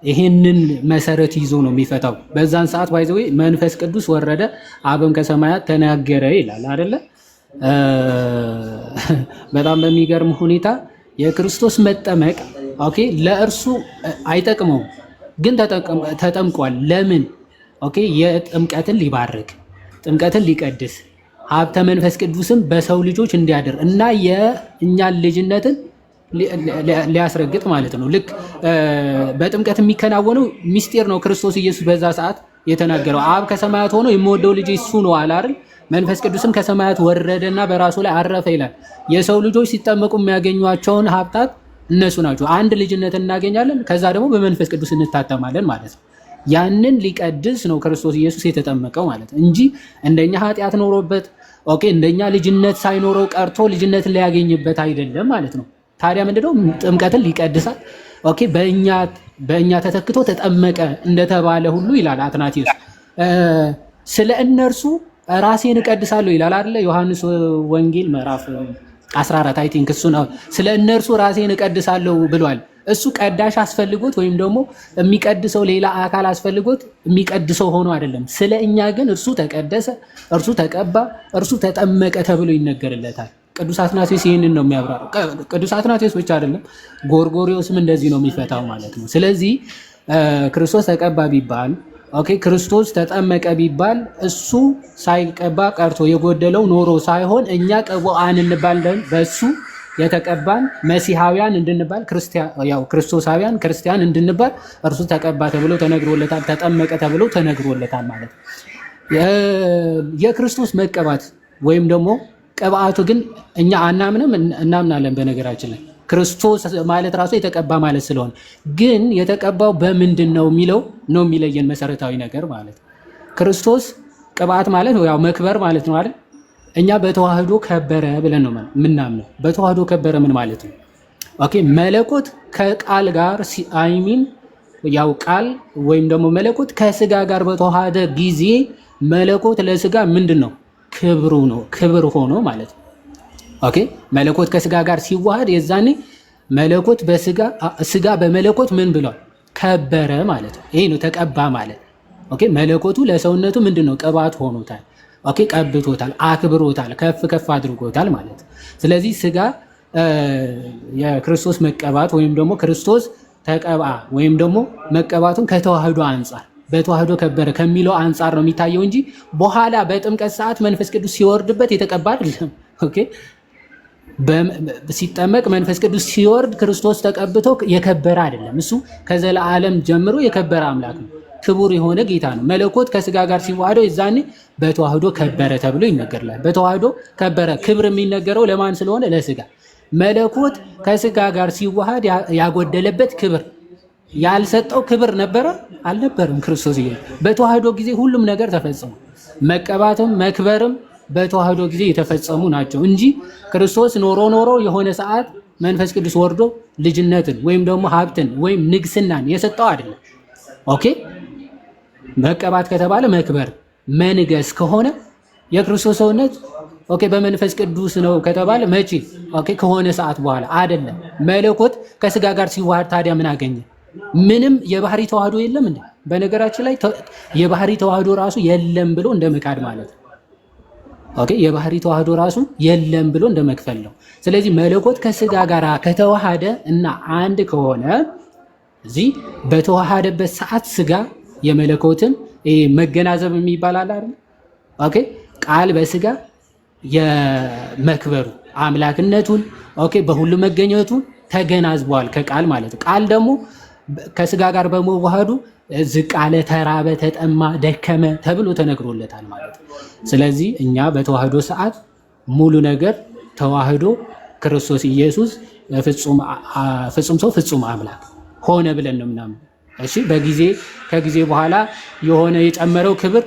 ይሄንን መሰረት ይዞ ነው የሚፈታው። በዛን ሰዓት ባይዘው መንፈስ ቅዱስ ወረደ አብም ከሰማያት ተናገረ ይላል አይደለ? በጣም በሚገርም ሁኔታ የክርስቶስ መጠመቅ ኦኬ ለእርሱ አይጠቅመው፣ ግን ተጠምቋል። ለምን? ኦኬ የጥምቀትን ሊባርክ ጥምቀትን ሊቀድስ ሀብተ መንፈስ ቅዱስም በሰው ልጆች እንዲያድር እና የእኛን ልጅነትን ሊያስረግጥ ማለት ነው። ልክ በጥምቀት የሚከናወነው ሚስጢር ነው። ክርስቶስ ኢየሱስ በዛ ሰዓት የተናገረው አብ ከሰማያት ሆኖ የምወደው ልጅ እሱ ነው አለ አይደል? መንፈስ ቅዱስም ከሰማያት ወረደና በራሱ ላይ አረፈ ይላል። የሰው ልጆች ሲጠመቁ የሚያገኟቸውን ሀብታት እነሱ ናቸው። አንድ ልጅነት እናገኛለን፣ ከዛ ደግሞ በመንፈስ ቅዱስ እንታተማለን ማለት ነው። ያንን ሊቀድስ ነው ክርስቶስ ኢየሱስ የተጠመቀው ማለት ነው እንጂ እንደኛ ኃጢአት ኖሮበት ኦኬ እንደኛ ልጅነት ሳይኖረው ቀርቶ ልጅነትን ሊያገኝበት አይደለም ማለት ነው። ታዲያ ምንድነው ጥምቀትን ሊቀድሳት ኦኬ በእኛ ተተክቶ ተጠመቀ እንደተባለ ሁሉ ይላል አትናቴዎስ። ስለ እነርሱ ራሴን እቀድሳለሁ ይላል አይደለ? ዮሐንስ ወንጌል ምዕራፍ 14 አይ ቲንክ እሱ ነው። ስለ እነርሱ ራሴን እቀድሳለሁ ብሏል። እሱ ቀዳሽ አስፈልጎት ወይም ደግሞ የሚቀድሰው ሌላ አካል አስፈልጎት የሚቀድሰው ሆኖ አይደለም። ስለ እኛ ግን እርሱ ተቀደሰ፣ እርሱ ተቀባ፣ እርሱ ተጠመቀ ተብሎ ይነገርለታል። ቅዱስ አትናቴዎስ ይህንን ነው የሚያብራራው። ቅዱስ አትናቴዎስ ብቻ አይደለም፣ ጎርጎሪዎስም እንደዚህ ነው የሚፈታው ማለት ነው። ስለዚህ ክርስቶስ ተቀባ ቢባል ኦኬ፣ ክርስቶስ ተጠመቀ ቢባል እሱ ሳይቀባ ቀርቶ የጎደለው ኖሮ ሳይሆን እኛ ቅቡዓን እንባለን በእሱ የተቀባን መሲሐውያን እንድንባል ክርስቶሳውያን ክርስቲያን እንድንባል እርሱ ተቀባ ተብሎ ተነግሮለታል፣ ተጠመቀ ተብሎ ተነግሮለታል ማለት ነው። የክርስቶስ መቀባት ወይም ደግሞ ቅብአቱ ግን እኛ አናምንም፣ እናምናለን። በነገራችን ላይ ክርስቶስ ማለት ራሱ የተቀባ ማለት ስለሆነ ግን የተቀባው በምንድን ነው የሚለው ነው የሚለየን መሰረታዊ ነገር ማለት ነው። ክርስቶስ ቅብአት ማለት ያው መክበር ማለት ነው አይደል? እኛ በተዋህዶ ከበረ ብለን ነው የምናምነው። በተዋህዶ ከበረ ምን ማለት ነው? ኦኬ መለኮት ከቃል ጋር አይሚን ያው ቃል ወይም ደግሞ መለኮት ከስጋ ጋር በተዋሃደ ጊዜ መለኮት ለስጋ ምንድን ነው? ክብሩ ነው፣ ክብር ሆኖ ማለት ነው። ኦኬ መለኮት ከስጋ ጋር ሲዋሃድ የዛኔ መለኮት ስጋ በመለኮት ምን ብሏል? ከበረ ማለት ነው። ይሄ ነው ተቀባ ማለት። ኦኬ መለኮቱ ለሰውነቱ ምንድን ነው? ቅባት ሆኖታል። ኦኬ ቀብቶታል፣ አክብሮታል፣ ከፍ ከፍ አድርጎታል ማለት። ስለዚህ ስጋ የክርስቶስ መቀባት ወይም ደግሞ ክርስቶስ ተቀባ ወይም ደግሞ መቀባቱን ከተዋህዶ አንጻር በተዋህዶ ከበረ ከሚለው አንጻር ነው የሚታየው እንጂ በኋላ በጥምቀት ሰዓት መንፈስ ቅዱስ ሲወርድበት የተቀባ አይደለም። ኦኬ ሲጠመቅ መንፈስ ቅዱስ ሲወርድ ክርስቶስ ተቀብቶ የከበረ አይደለም። እሱ ከዘላለም ጀምሮ የከበረ አምላክ ነው፣ ክቡር የሆነ ጌታ ነው። መለኮት ከስጋ ጋር ሲዋሃደው የዛኔ በተዋህዶ ከበረ ተብሎ ይነገራል። በተዋህዶ ከበረ ክብር የሚነገረው ለማን ስለሆነ? ለስጋ። መለኮት ከስጋ ጋር ሲዋሃድ ያጎደለበት ክብር ያልሰጠው ክብር ነበረ አልነበረም? ክርስቶስ በተዋህዶ ጊዜ ሁሉም ነገር ተፈጽሞ መቀባትም መክበርም በተዋህዶ ጊዜ የተፈጸሙ ናቸው እንጂ ክርስቶስ ኖሮ የሆነ ሰዓት መንፈስ ቅዱስ ወርዶ ልጅነትን ወይም ደግሞ ሀብትን ወይም ንግስናን የሰጠው አይደለም። ኦኬ መቀባት ከተባለ መክበር መንገስ ከሆነ የክርስቶስ ሰውነት ኦኬ በመንፈስ ቅዱስ ነው ከተባለ መቼ? ኦኬ ከሆነ ሰዓት በኋላ አይደለም። መለኮት ከስጋ ጋር ሲዋሃድ ታዲያ ምን አገኘ? ምንም የባህሪ ተዋህዶ የለም እንዴ? በነገራችን ላይ የባህሪ ተዋህዶ ራሱ የለም ብሎ እንደመካድ ማለት ነው። ኦኬ የባህሪ ተዋህዶ ራሱ የለም ብሎ እንደመክፈል ነው። ስለዚህ መለኮት ከስጋ ጋር ከተዋሃደ እና አንድ ከሆነ እዚህ በተዋሃደበት ሰዓት ስጋ የመለኮትን መገናዘብ የሚባል አለ አይደል? ኦኬ ቃል በስጋ የመክበሩ አምላክነቱን ኦኬ በሁሉ መገኘቱ ተገናዝቧል ከቃል ማለት ነው። ቃል ደግሞ ከስጋ ጋር በመዋሃዱ ዝቅ አለ፣ ተራበ፣ ተጠማ፣ ደከመ ተብሎ ተነግሮለታል ማለት ነው። ስለዚህ እኛ በተዋህዶ ሰዓት ሙሉ ነገር ተዋህዶ ክርስቶስ ኢየሱስ ፍጹም ሰው ፍጹም አምላክ ሆነ ብለን ነው ምናምን። እሺ ከጊዜ በኋላ የሆነ የጨመረው ክብር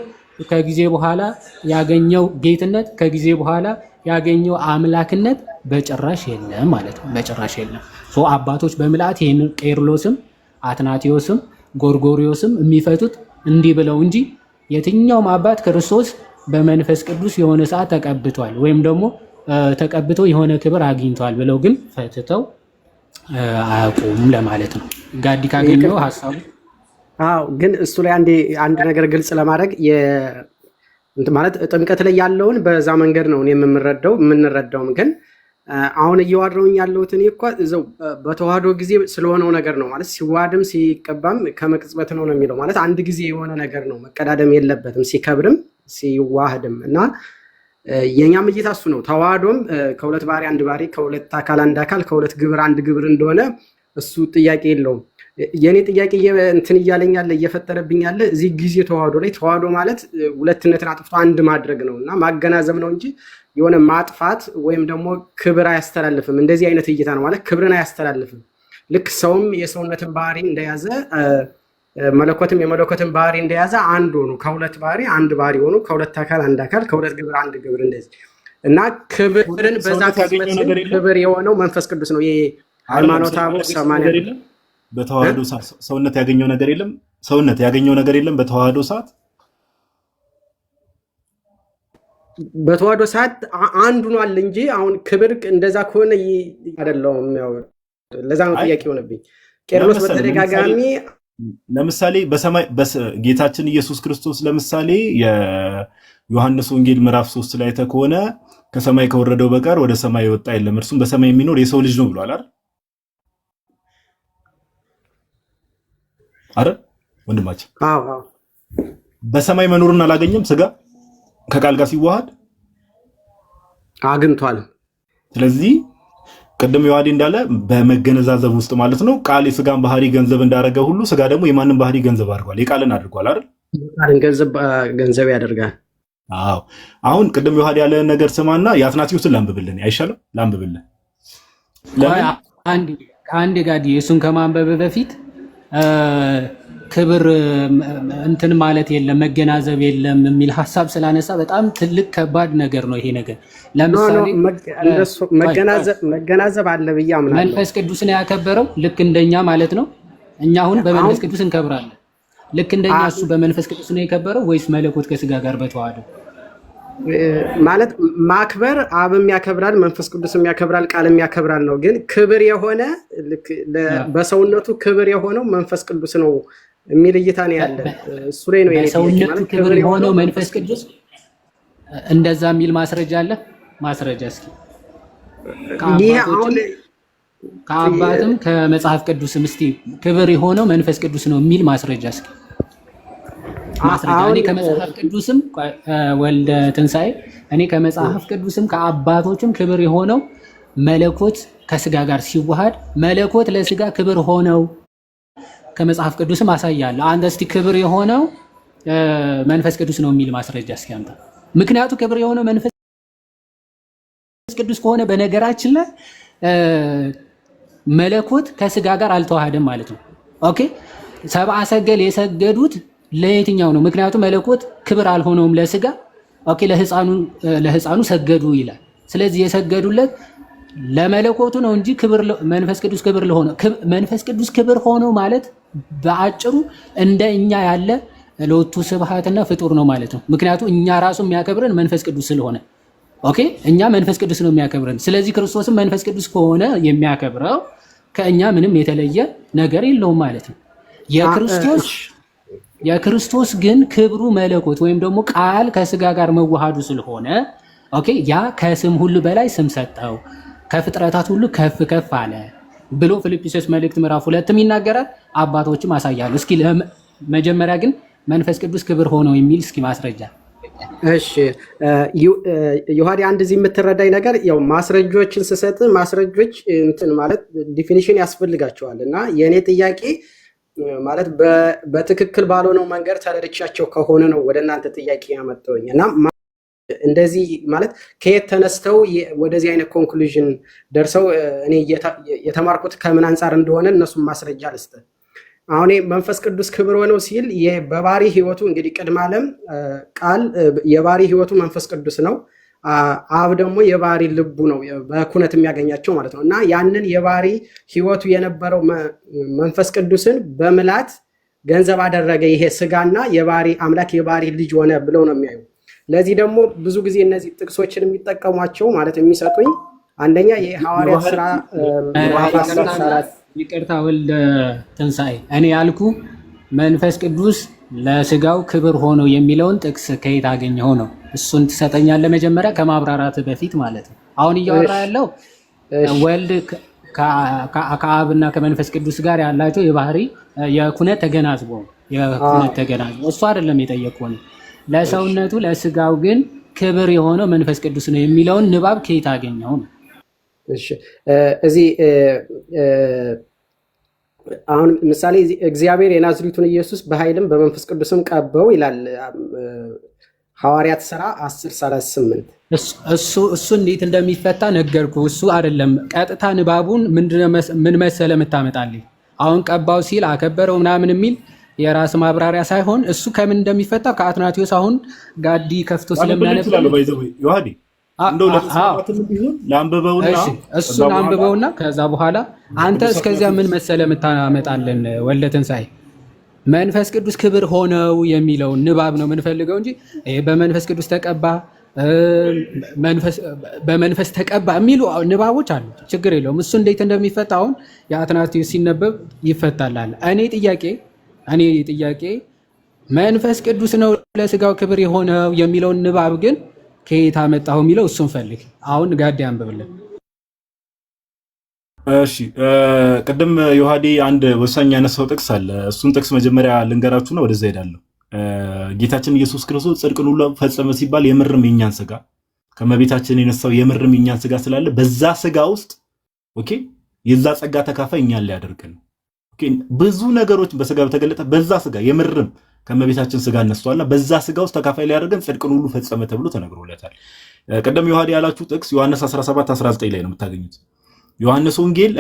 ከጊዜ በኋላ ያገኘው ጌትነት ከጊዜ በኋላ ያገኘው አምላክነት በጭራሽ የለም ማለት ነው። በጭራሽ የለም። አባቶች በምልአት ይህን ቄርሎስም አትናቴዎስም ጎርጎሪዮስም የሚፈቱት እንዲህ ብለው እንጂ የትኛውም አባት ክርስቶስ በመንፈስ ቅዱስ የሆነ ሰዓት ተቀብቷል ወይም ደግሞ ተቀብቶ የሆነ ክብር አግኝቷል ብለው ግን ፈትተው አያውቁም ለማለት ነው። ጋዲ ካገኘው ሀሳቡ አዎ። ግን እሱ ላይ አንድ ነገር ግልጽ ለማድረግ ማለት ጥምቀት ላይ ያለውን በዛ መንገድ ነው የምንረዳውም ግን አሁን እየዋድረውኝ ያለሁት እኔ እኮ እዛው በተዋህዶ ጊዜ ስለሆነው ነገር ነው ማለት ሲዋድም ሲቀባም ከመቅጽበት ነው የሚለው ማለት አንድ ጊዜ የሆነ ነገር ነው፣ መቀዳደም የለበትም ሲከብርም ሲዋህድም እና የኛም እይታ እሱ ነው። ተዋህዶም ከሁለት ባህሪ አንድ ባህሪ፣ ከሁለት አካል አንድ አካል፣ ከሁለት ግብር አንድ ግብር እንደሆነ እሱ ጥያቄ የለውም። የኔ ጥያቄ እንትን እያለኝ ያለ እየፈጠረብኝ ያለ እዚህ ጊዜ ተዋህዶ ላይ ተዋህዶ ማለት ሁለትነትን አጥፍቶ አንድ ማድረግ ነው እና ማገናዘብ ነው እንጂ የሆነ ማጥፋት ወይም ደግሞ ክብር አያስተላልፍም። እንደዚህ አይነት እይታ ነው ማለት ክብርን አያስተላልፍም። ልክ ሰውም የሰውነትን ባህሪ እንደያዘ መለኮትም የመለኮትን ባህሪ እንደያዘ አንድ ሆኑ፣ ከሁለት ባህሪ አንድ ባህሪ ሆኑ፣ ከሁለት አካል አንድ አካል፣ ከሁለት ግብር አንድ ግብር እንደዚህ እና ክብርን በዛ ክብር የሆነው መንፈስ ቅዱስ ነው። ይሄ ሃይማኖተ አበው ሰማንያ በተዋህዶ ሰውነት ያገኘው ነገር የለም። ሰውነት ያገኘው ነገር የለም በተዋህዶ ሰዓት በተዋህዶ ሰዓት አንዱ ነው አለ እንጂ አሁን ክብር እንደዛ ከሆነ አይደለም። ያው ለዛ ነው ጥያቄ ሆነብኝ። ቄርሎስ በተደጋጋሚ ለምሳሌ በሰማይ ጌታችን ኢየሱስ ክርስቶስ ለምሳሌ የዮሐንስ ወንጌል ምዕራፍ 3 ላይ ተከሆነ ከሰማይ ከወረደው በቀር ወደ ሰማይ የወጣ የለም፣ እርሱም በሰማይ የሚኖር የሰው ልጅ ነው ብሏል አይደል ወንድማችን? አዎ በሰማይ መኖርን አላገኘም ስጋ ከቃል ጋር ሲዋሃድ አግኝቷል። ስለዚህ ቅድም ዮሐዴ እንዳለ በመገነዛዘብ ውስጥ ማለት ነው ቃል የስጋን ባህሪ ገንዘብ እንዳደረገ ሁሉ ስጋ ደግሞ የማንን ባህሪ ገንዘብ አድርጓል? የቃልን አድርጓል አይደል? ቃልን ገንዘብ ያደርጋል። አዎ አሁን ቅድም ዮሐዴ ያለ ነገር ስማና የአትናቴዎስን ላንብብልን አይሻልም? ላንብብልን። አንድ ጋዲ እሱን ከማንበብ በፊት ክብር እንትን ማለት የለም መገናዘብ የለም የሚል ሐሳብ ስላነሳ በጣም ትልቅ ከባድ ነገር ነው ይሄ ነገር። ለምሳሌ መገናዘብ አለ ብዬ አምናለሁ። መንፈስ ቅዱስን ያከበረው ልክ እንደኛ ማለት ነው። እኛ አሁን በመንፈስ ቅዱስ እንከብራለን። ልክ እንደኛ እሱ በመንፈስ ቅዱስ ነው የከበረው ወይስ መለኮት ከስጋ ጋር በተዋህዶ? ማለት ማክበር አብም ያከብራል፣ መንፈስ ቅዱስም ያከብራል፣ ቃልም ያከብራል ነው። ግን ክብር የሆነ በሰውነቱ ክብር የሆነው መንፈስ ቅዱስ ነው የሚል እይታ ነው ያለ። እሱ ላይ ነው የሰውነቱ ክብር የሆነው መንፈስ ቅዱስ እንደዛ የሚል ማስረጃ አለ። ማስረጃ እስኪ ከአባትም ከመጽሐፍ ቅዱስም እስቲ ክብር የሆነው መንፈስ ቅዱስ ነው የሚል ማስረጃ እስኪ ማስረጃ። እኔ ከመጽሐፍ ቅዱስም ወልደ ትንሣኤ እኔ ከመጽሐፍ ቅዱስም ከአባቶችም ክብር የሆነው መለኮት ከስጋ ጋር ሲዋሃድ መለኮት ለስጋ ክብር ሆነው ከመጽሐፍ ቅዱስም አሳያለሁ። አንተ እስቲ ክብር የሆነው መንፈስ ቅዱስ ነው የሚል ማስረጃ እስኪ አምጣ። ምክንያቱ ክብር የሆነው መንፈስ ቅዱስ ከሆነ በነገራችን ላይ መለኮት ከስጋ ጋር አልተዋሃደም ማለት ነው። ኦኬ ሰብአ ሰገል የሰገዱት ለየትኛው ነው? ምክንያቱም መለኮት ክብር አልሆነውም ለስጋ። ኦኬ ለህፃኑ ሰገዱ ይላል። ስለዚህ የሰገዱለት ለመለኮቱ ነው እንጂ ክብር መንፈስ ቅዱስ ክብር ለሆነ መንፈስ ቅዱስ ክብር ሆኖ ማለት በአጭሩ እንደ እኛ ያለ ለወቱ ስብሐትና ፍጡር ነው ማለት ነው። ምክንያቱም እኛ ራሱ የሚያከብረን መንፈስ ቅዱስ ስለሆነ ኦኬ እኛ መንፈስ ቅዱስ ነው የሚያከብረን። ስለዚህ ክርስቶስም መንፈስ ቅዱስ ከሆነ የሚያከብረው ከእኛ ምንም የተለየ ነገር የለውም ማለት ነው። የክርስቶስ ግን ክብሩ መለኮት ወይም ደግሞ ቃል ከስጋ ጋር መዋሃዱ ስለሆነ ኦኬ ያ ከስም ሁሉ በላይ ስም ሰጠው፣ ከፍጥረታት ሁሉ ከፍ ከፍ አለ ብሎ ፊልጵስዩስ መልእክት ምዕራፍ 2 ይናገራል። አባቶችም አሳያሉ። እስኪ መጀመሪያ ግን መንፈስ ቅዱስ ክብር ሆነው የሚል እስኪ ማስረጃ። እሺ ዮሐዴ አንድ እዚህ የምትረዳኝ ነገር ያው ማስረጃዎችን ስሰጥ ማስረጃዎች እንትን ማለት ዲፊኒሽን ያስፈልጋቸዋል እና የኔ ጥያቄ ማለት በትክክል ባልሆነው መንገድ ተረድቻቸው ከሆነ ነው ወደ እናንተ ጥያቄ ያመጣሁኝ እና እንደዚህ ማለት ከየት ተነስተው ወደዚህ አይነት ኮንክሉዥን ደርሰው እኔ የተማርኩት ከምን አንጻር እንደሆነ እነሱም ማስረጃ ልስጥ። አሁን መንፈስ ቅዱስ ክብር ሆነው ሲል በባህሪ ህይወቱ እንግዲህ ቅድመ ዓለም ቃል የባህሪ ህይወቱ መንፈስ ቅዱስ ነው። አብ ደግሞ የባህሪ ልቡ ነው በኩነት የሚያገኛቸው ማለት ነው እና ያንን የባህሪ ህይወቱ የነበረው መንፈስ ቅዱስን በምላት ገንዘብ አደረገ። ይሄ ስጋና የባህሪ አምላክ የባህሪ ልጅ ሆነ ብለው ነው የሚያዩ። ለዚህ ደግሞ ብዙ ጊዜ እነዚህ ጥቅሶችን የሚጠቀሟቸው ማለት የሚሰጡኝ አንደኛ የሐዋርያት ሥራ ይቅርታ ወልደ ትንሣኤ እኔ ያልኩ መንፈስ ቅዱስ ለስጋው ክብር ሆኖ የሚለውን ጥቅስ ከየት አገኘው ነው። እሱን ትሰጠኛለህ መጀመሪያ ከማብራራት በፊት ማለት ነው። አሁን እያወራ ያለው ወልድ ከአብና ከመንፈስ ቅዱስ ጋር ያላቸው የባህሪ የኩነት ተገናዝቦ እሱ አይደለም የጠየቁን። ለሰውነቱ ለስጋው ግን ክብር የሆነው መንፈስ ቅዱስ ነው የሚለውን ንባብ ከየት አገኘው ነው። እሺ እዚህ አሁን ምሳሌ እግዚአብሔር የናዝሬቱን ኢየሱስ በኃይልም በመንፈስ ቅዱስም ቀበው ይላል ሐዋርያት ሥራ 10:38 እሱ እንዴት እንደሚፈታ ነገርኩ። እሱ አይደለም ቀጥታ ንባቡን ምን መሰለ የምታመጣልኝ አሁን ቀባው ሲል አከበረው ምናምን የሚል የራስ ማብራሪያ ሳይሆን እሱ ከምን እንደሚፈታ ከአትናቴዎስ አሁን ጋዲ ከፍቶ ስለሚያነብ እሱን አንብበውና ከዛ በኋላ አንተ እስከዚያ ምን መሰለ የምታመጣልን ወልደ ትንሣኤ መንፈስ ቅዱስ ክብር ሆነው የሚለውን ንባብ ነው የምንፈልገው እንጂ በመንፈስ ቅዱስ ተቀባ በመንፈስ ተቀባ የሚሉ ንባቦች አሉ። ችግር የለውም። እሱ እንዴት እንደሚፈታ አሁን የአትናቴዎስ ሲነበብ ይፈታላል። እኔ ጥያቄ መንፈስ ቅዱስ ነው ለስጋው ክብር የሆነው የሚለውን ንባብ ግን ከየት አመጣኸው የሚለው እሱን ፈልግ። አሁን ጋዲ አንብብልን። እሺ ቅድም ዮሐዴ አንድ ወሳኝ ያነሳው ጥቅስ አለ። እሱን ጥቅስ መጀመሪያ ልንገራችሁና ወደዛ ሄዳለሁ። ጌታችን ኢየሱስ ክርስቶስ ጽድቅን ሁሉ ፈጸመ ሲባል የምርም የኛን ስጋ ከመቤታችን የነሳው የምርም የኛን ስጋ ስላለ በዛ ስጋ ውስጥ ኦኬ የዛ ጸጋ ተካፋይ እኛን ሊያደርገን ኦኬ ብዙ ነገሮች በስጋ በተገለጠ በዛ ስጋ የምርም ከመቤታችን ስጋ ነስቷልና በዛ ስጋ ውስጥ ተካፋይ ሊያደርገን ጽድቅን ሁሉ ፈጸመ ተብሎ ተነግሮለታል። ቅድም ዮሐዴ ያላችሁ ጥቅስ ዮሐንስ 17:19 ላይ ነው የምታገኙት። ዮሐንስ ወንጌል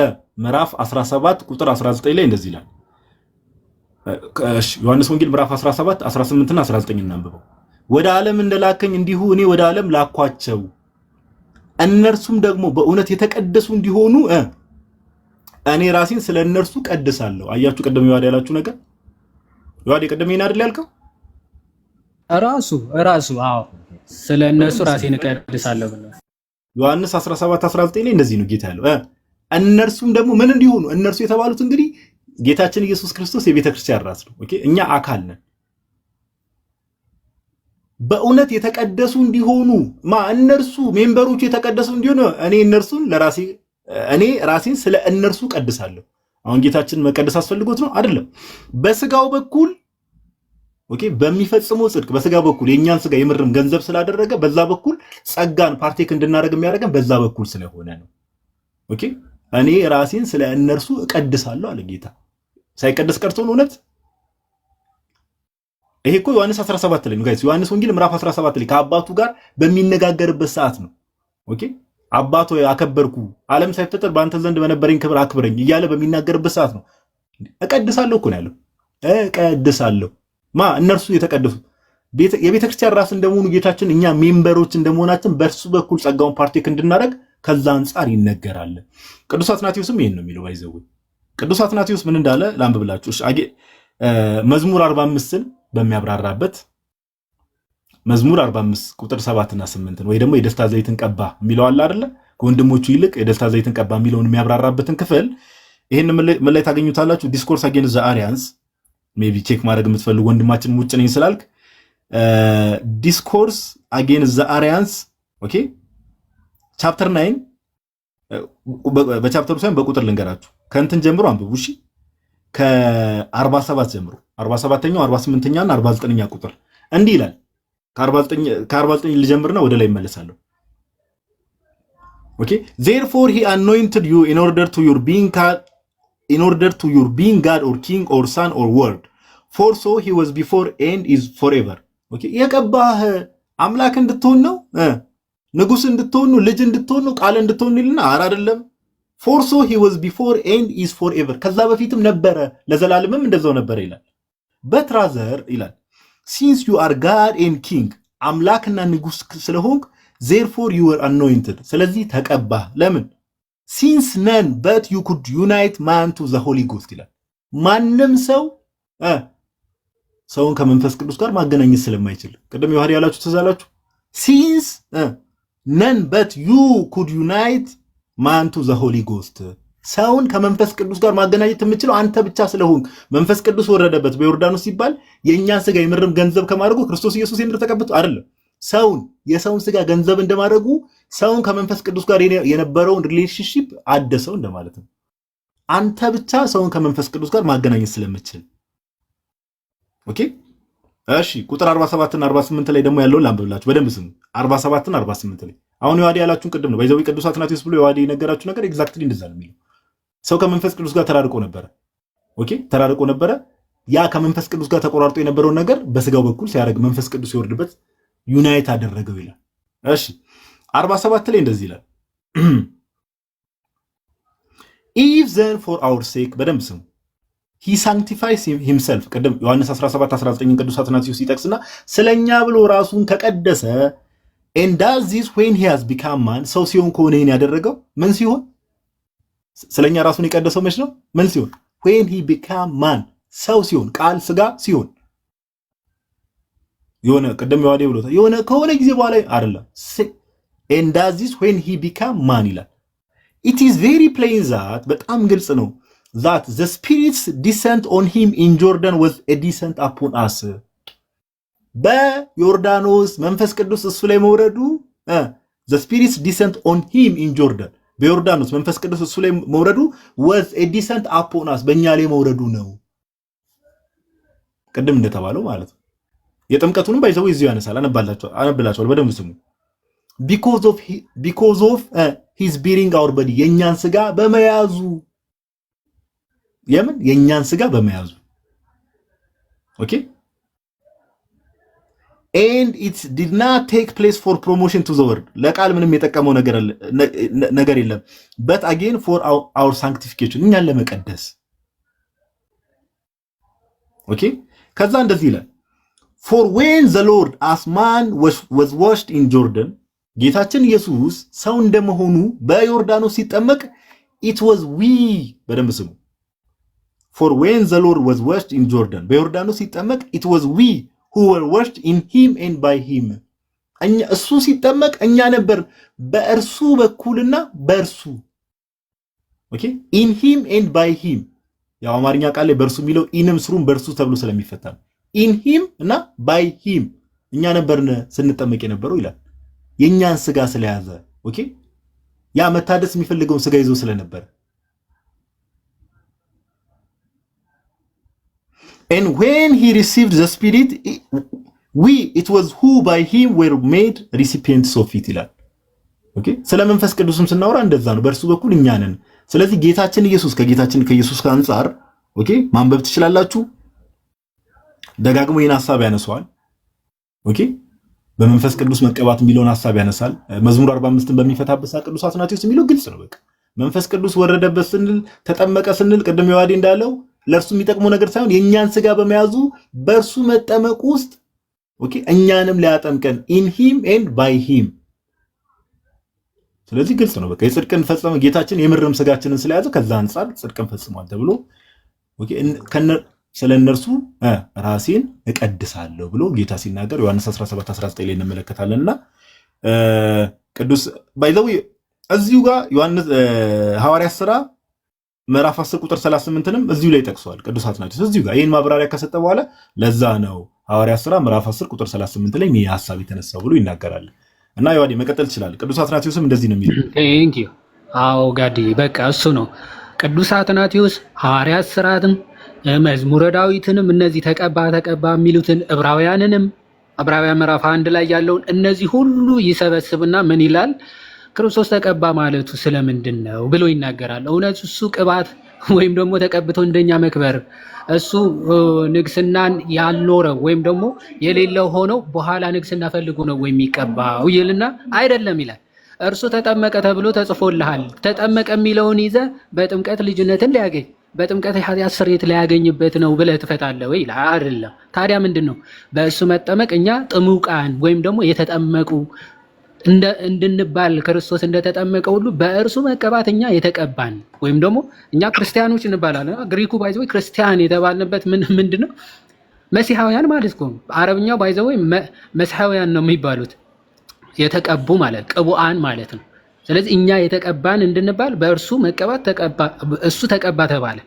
ምዕራፍ 17 ቁጥር 19 ላይ እንደዚህ ይላል። ዮሐንስ ወንጌል ምዕራፍ 17 18 እና 19 እናንብበው። ወደ ዓለም እንደላከኝ እንዲሁ እኔ ወደ ዓለም ላኳቸው፣ እነርሱም ደግሞ በእውነት የተቀደሱ እንዲሆኑ እኔ ራሴን ስለ እነርሱ ቀድሳለሁ። አያችሁ ቅድም ዮሐዴ ያላችሁ ነገር ዮሐዴ ቅድም ይሄን አይደል ያልከው? ራሱ አዎ ስለ እነሱ ራሴን ቀድሳለሁ ብሎ ዮሐንስ 17:19 ላይ እንደዚህ ነው ጌታ ያለው። እነርሱም ደግሞ ምን እንዲሆኑ እነርሱ የተባሉት እንግዲህ ጌታችን ኢየሱስ ክርስቶስ የቤተ ክርስቲያን ራስ ነው። ኦኬ እኛ አካል ነን። በእውነት የተቀደሱ እንዲሆኑ እነርሱ ሜምበሮቹ የተቀደሱ እንዲሆኑ እኔ ራሴን ስለ እነርሱ ቀድሳለሁ። አሁን ጌታችን መቀደስ አስፈልጎት ነው አይደለም። በስጋው በኩል ኦኬ በሚፈጽመው ጽድቅ በስጋ በኩል የኛን ስጋ የምርም ገንዘብ ስላደረገ በዛ በኩል ጸጋን ፓርቴክ እንድናደርግ የሚያደርገን በዛ በኩል ስለሆነ ነው። ኦኬ እኔ ራሴን ስለ እነርሱ እቀድሳለሁ አለ ጌታ። ሳይቀደስ ቀርቶ ነው እውነት? ይሄ እኮ ዮሐንስ 17 ላይ ነው ጋይስ። ዮሐንስ ወንጌል ምዕራፍ 17 ላይ ከአባቱ ጋር በሚነጋገርበት ሰዓት ነው። ኦኬ አባቶ አከበርኩ ዓለም ሳይፈጠር በአንተ ዘንድ በነበረኝ ክብር አክብረኝ እያለ በሚናገርበት ሰዓት ነው እቀድሳለሁ እኮ ነው ያለው። እቀድሳለሁ እነርሱ የተቀደሱ የቤተ ክርስቲያን ራስ እንደመሆኑ ጌታችን እኛ ሜምበሮች እንደመሆናችን በእርሱ በኩል ጸጋውን ፓርቴክ እንድናደርግ ከዛ አንጻር ይነገራል። ቅዱስ አትናቴዎስም ይሄን ነው የሚለው። ባይዘው ቅዱስ አትናቴዎስ ምን እንዳለ ላንብብላችሁ። መዝሙር 45ን በሚያብራራበት መዝሙር 45 ቁጥር 7 እና 8 ወይ ደግሞ የደስታ ዘይትን ቀባ የሚለው አለ አይደለ? ከወንድሞቹ ይልቅ የደስታ ዘይትን ቀባ የሚለውን የሚያብራራበትን ክፍል ይሄን ምን ላይ ታገኙታላችሁ? ዲስኮርስ አጌንስት ዘ አሪያንስ ሜቢ ቼክ ማድረግ የምትፈልጉ ወንድማችን ውጭ ነኝ ስላልክ ዲስኮርስ አጌንስት ዘ አሪያንስ ኦኬ ቻፕተር 9 በቻፕተሩ ሳይሆን በቁጥር ልንገራችሁ። ከእንትን ጀምሮ አንብቡ እሺ። ከ47 ጀምሮ 47ኛው 48ኛ እና 49ኛ ቁጥር እንዲህ ይላል። ከ49 ልጀምርና ወደ ላይ እመለሳለሁ። ኦኬ therefore he anointed you in order to your being God or king or son or word for so he was before and is forever ኦኬ የቀባህ አምላክ እንድትሆን ነው ንጉስ እንድትሆን ነው ልጅ እንድትሆን ነው ቃል እንድትሆን ይልና አይደለም for so he was before and is forever ከዛ በፊትም ነበረ ለዘላለምም እንደዛው ነበረ ይላል። but rather ይላል since you are God and king አምላክና ንጉስ ስለሆንክ therefore you were anointed ስለዚህ ተቀባህ። ለምን since none but you could unite man to the Holy Ghost ይላል። ማንም ሰው ሰውን ከመንፈስ ቅዱስ ጋር ማገናኘት ስለማይችል ቅድም ዮሐዴ ያላችሁ ተዛላችሁ since none but you could unite man to the Holy Ghost ሰውን ከመንፈስ ቅዱስ ጋር ማገናኘት የምችለው አንተ ብቻ ስለሆንክ መንፈስ ቅዱስ ወረደበት በዮርዳኖስ ሲባል የእኛን ስጋ የምርም ገንዘብ ከማድረጉ ክርስቶስ ኢየሱስ የምር ተቀብቶ አይደለም የሰውን ስጋ ገንዘብ እንደማድረጉ ሰውን ከመንፈስ ቅዱስ ጋር የነበረውን ሪሌሽንሺፕ አደሰው እንደማለት ነው። አንተ ብቻ ሰውን ከመንፈስ ቅዱስ ጋር ማገናኘት ስለምችል ኦኬ እሺ ቁጥር 47 እና 48 ላይ ደግሞ ያለውን ላንብብላችሁ በደንብ ስሙ። 47 እና 48 ላይ አሁን ዮሐዴ ያላችሁን ቅድም ነው ባይዘው ቅዱስ አትናቴዎስ ብሎ ዮሐዴ የነገራችሁ ነገር ኤግዛክትሊ እንደዛ ነው የሚለው። ሰው ከመንፈስ ቅዱስ ጋር ተራርቆ ነበረ። ኦኬ ተራርቆ ነበረ። ያ ከመንፈስ ቅዱስ ጋር ተቆራርጦ የነበረውን ነገር በስጋው በኩል ሲያደርግ መንፈስ ቅዱስ ይወርድበት ዩናይት አደረገው ይላል። እሺ 47 ላይ እንደዚህ ይላል if then for our sake በደንብ ስሙ he sanctifies himself ቅድም ዮሐንስ 17:19 ቅዱስ አትናቴዎስ ይጠቅስና ስለኛ ብሎ ራሱን ከቀደሰ and does this when he has become man ሰው ሲሆን ከሆነ ይሄን ያደረገው ምን ሲሆን ስለኛ ራሱን የቀደሰው መች ነው? ምን ሲሆን when he became man ሰው ሲሆን ቃል ስጋ ሲሆን የሆነ ቅድም ዮሐዴ ብሎታል የሆነ ከሆነ ጊዜ በኋላ አይደለም and does this when he became man ይላል። it is very plain that በጣም ግልጽ ነው that the spirit's descent on him in Jordan was a descent upon us በዮርዳኖስ መንፈስ ቅዱስ እሱ ላይ መውረዱ the spirit's descent on him in Jordan በዮርዳኖስ መንፈስ ቅዱስ እሱ ላይ መውረዱ was a descent upon us በእኛ ላይ መውረዱ ነው። ቅድም እንደተባለው ማለት ነው። የጥምቀቱንም ባይዘው እዚሁ ያነሳል። አነብላችኋል በደንብ ስሙ። because of his bearing our body የኛን ስጋ በመያዙ የኛን ስጋ በመያዙ ኦኬ and it did not take place for promotion to the word ለቃል ምንም የጠቀመው ነገር የለም but again for our sanctification እኛን ለመቀደስ ኦኬ ከዛ እንደዚህ ይላል for when the Lord as man was washed in Jordan ጌታችን ኢየሱስ ሰው እንደመሆኑ በዮርዳኖስ ሲጠመቅ it was we በደንብ ስሙ for when the Lord was washed in Jordan በዮርዳኖስ ሲጠመቅ it was we who were washed in him and by him እሱ ሲጠመቅ እኛ ነበር በእርሱ በኩልና በእርሱ ኦኬ in him and by him ያው አማርኛ ቃል ላይ በእርሱ የሚለው ኢንም ስሩም በእርሱ ተብሎ ስለሚፈታ in him እና by him እኛ ነበርን ስንጠመቅ የነበረው ይላል የኛን ስጋ ስለያዘ ኦኬ ያ መታደስ የሚፈልገውን ስጋ ይዞ ስለነበር and when he received the spirit it was who by him were made recipients of it ይላል ኦኬ ስለ መንፈስ ቅዱስም ስናወራ እንደዛ ነው በእርሱ በኩል እኛ ነን ስለዚህ ጌታችን ኢየሱስ ከኢየሱስ አንፃር ኦኬ ማንበብ ትችላላችሁ ደጋግሞ ይህን ሐሳብ ያነሳዋል ኦኬ በመንፈስ ቅዱስ መቀባት የሚለውን ሐሳብ ያነሳል መዝሙር 45ን በሚፈታበት ቅዱስ አትናቴዎስ የሚለው ግልጽ ነው በቃ መንፈስ ቅዱስ ወረደበት ስንል ተጠመቀ ስንል ቅድም ይዋዲ እንዳለው ለርሱ የሚጠቅመው ነገር ሳይሆን የኛን ስጋ በመያዙ በርሱ መጠመቅ ውስጥ ኦኬ እኛንም ሊያጠምቀን in him and by him ስለዚህ ግልጽ ነው በቃ የጽድቅን ፈጸመ ጌታችን የምርም ስጋችንን ስለያዘ ከዛ አንፃር ጽድቅን ፈጽሟል ተብሎ ኦኬ ስለነርሱ ራሴን እቀድሳለሁ ብሎ ጌታ ሲናገር ዮሐንስ 17:19 ላይ እንመለከታለንና ቅዱስ ባይዘው እዚሁ ጋር ዮሐንስ ሐዋርያት ሥራ ምዕራፍ 10 ቁጥር 38ንም እዚሁ ላይ ጠቅሷል ቅዱስ አትናቴዎስ እዚሁ ጋር ይሄን ማብራሪያ ከሰጠ በኋላ ለዛ ነው ሐዋርያት ሥራ ምዕራፍ 10 ቁጥር 38 ላይ ይሄ ሐሳብ የተነሳው ብሎ ይናገራል እና ይዋዲ መቀጠል ይችላል ቅዱስ አትናቴዎስም እንደዚህ ነው የሚለው ቴንክ ዩ አዎ ጋዲ በቃ እሱ ነው ቅዱስ አትናቴዎስ ሐዋርያት ሥራትም መዝሙረ ዳዊትንም እነዚህ ተቀባ የሚሉትን ዕብራውያን ምዕራፍ 1 ላይ ያለውን እነዚህ ሁሉ ይሰበስብና ምን ይላል ክርስቶስ ተቀባ ማለቱ ስለምንድን ነው ብሎ ይናገራል እውነት እሱ ቅባት ወይም ደግሞ ተቀብቶ እንደኛ መክበር እሱ ንግስናን ያልኖረው ወይም ደግሞ የሌለው ሆኖ በኋላ ንግስና ፈልጎ ነው ወይ የሚቀባው ይልና አይደለም ይላል እርሱ ተጠመቀ ተብሎ ተጽፎልሃል ተጠመቀ የሚለውን ይዘ በጥምቀት ልጅነትን ሊያገኝ በጥምቀት ኃጢአት ስርየት ሊያገኝበት ነው ብለህ ትፈታለህ ወይ አይደለም ታዲያ ምንድነው በእሱ መጠመቅ እኛ ጥሙቃን ወይም ደግሞ የተጠመቁ እንድንባል ክርስቶስ እንደተጠመቀ ሁሉ በእርሱ መቀባት እኛ የተቀባን ወይም ደግሞ እኛ ክርስቲያኖች እንባላለን ግሪኩ ባይዘው ክርስቲያን የተባልንበት ምንድነው መሲሐውያን ማለት ነው አረብኛው ባይዘው መሲሐውያን ነው የሚባሉት የተቀቡ ማለት ቅቡአን ማለት ነው ስለዚህ እኛ የተቀባን እንድንባል በእርሱ መቀባት እሱ ተቀባ ተባለ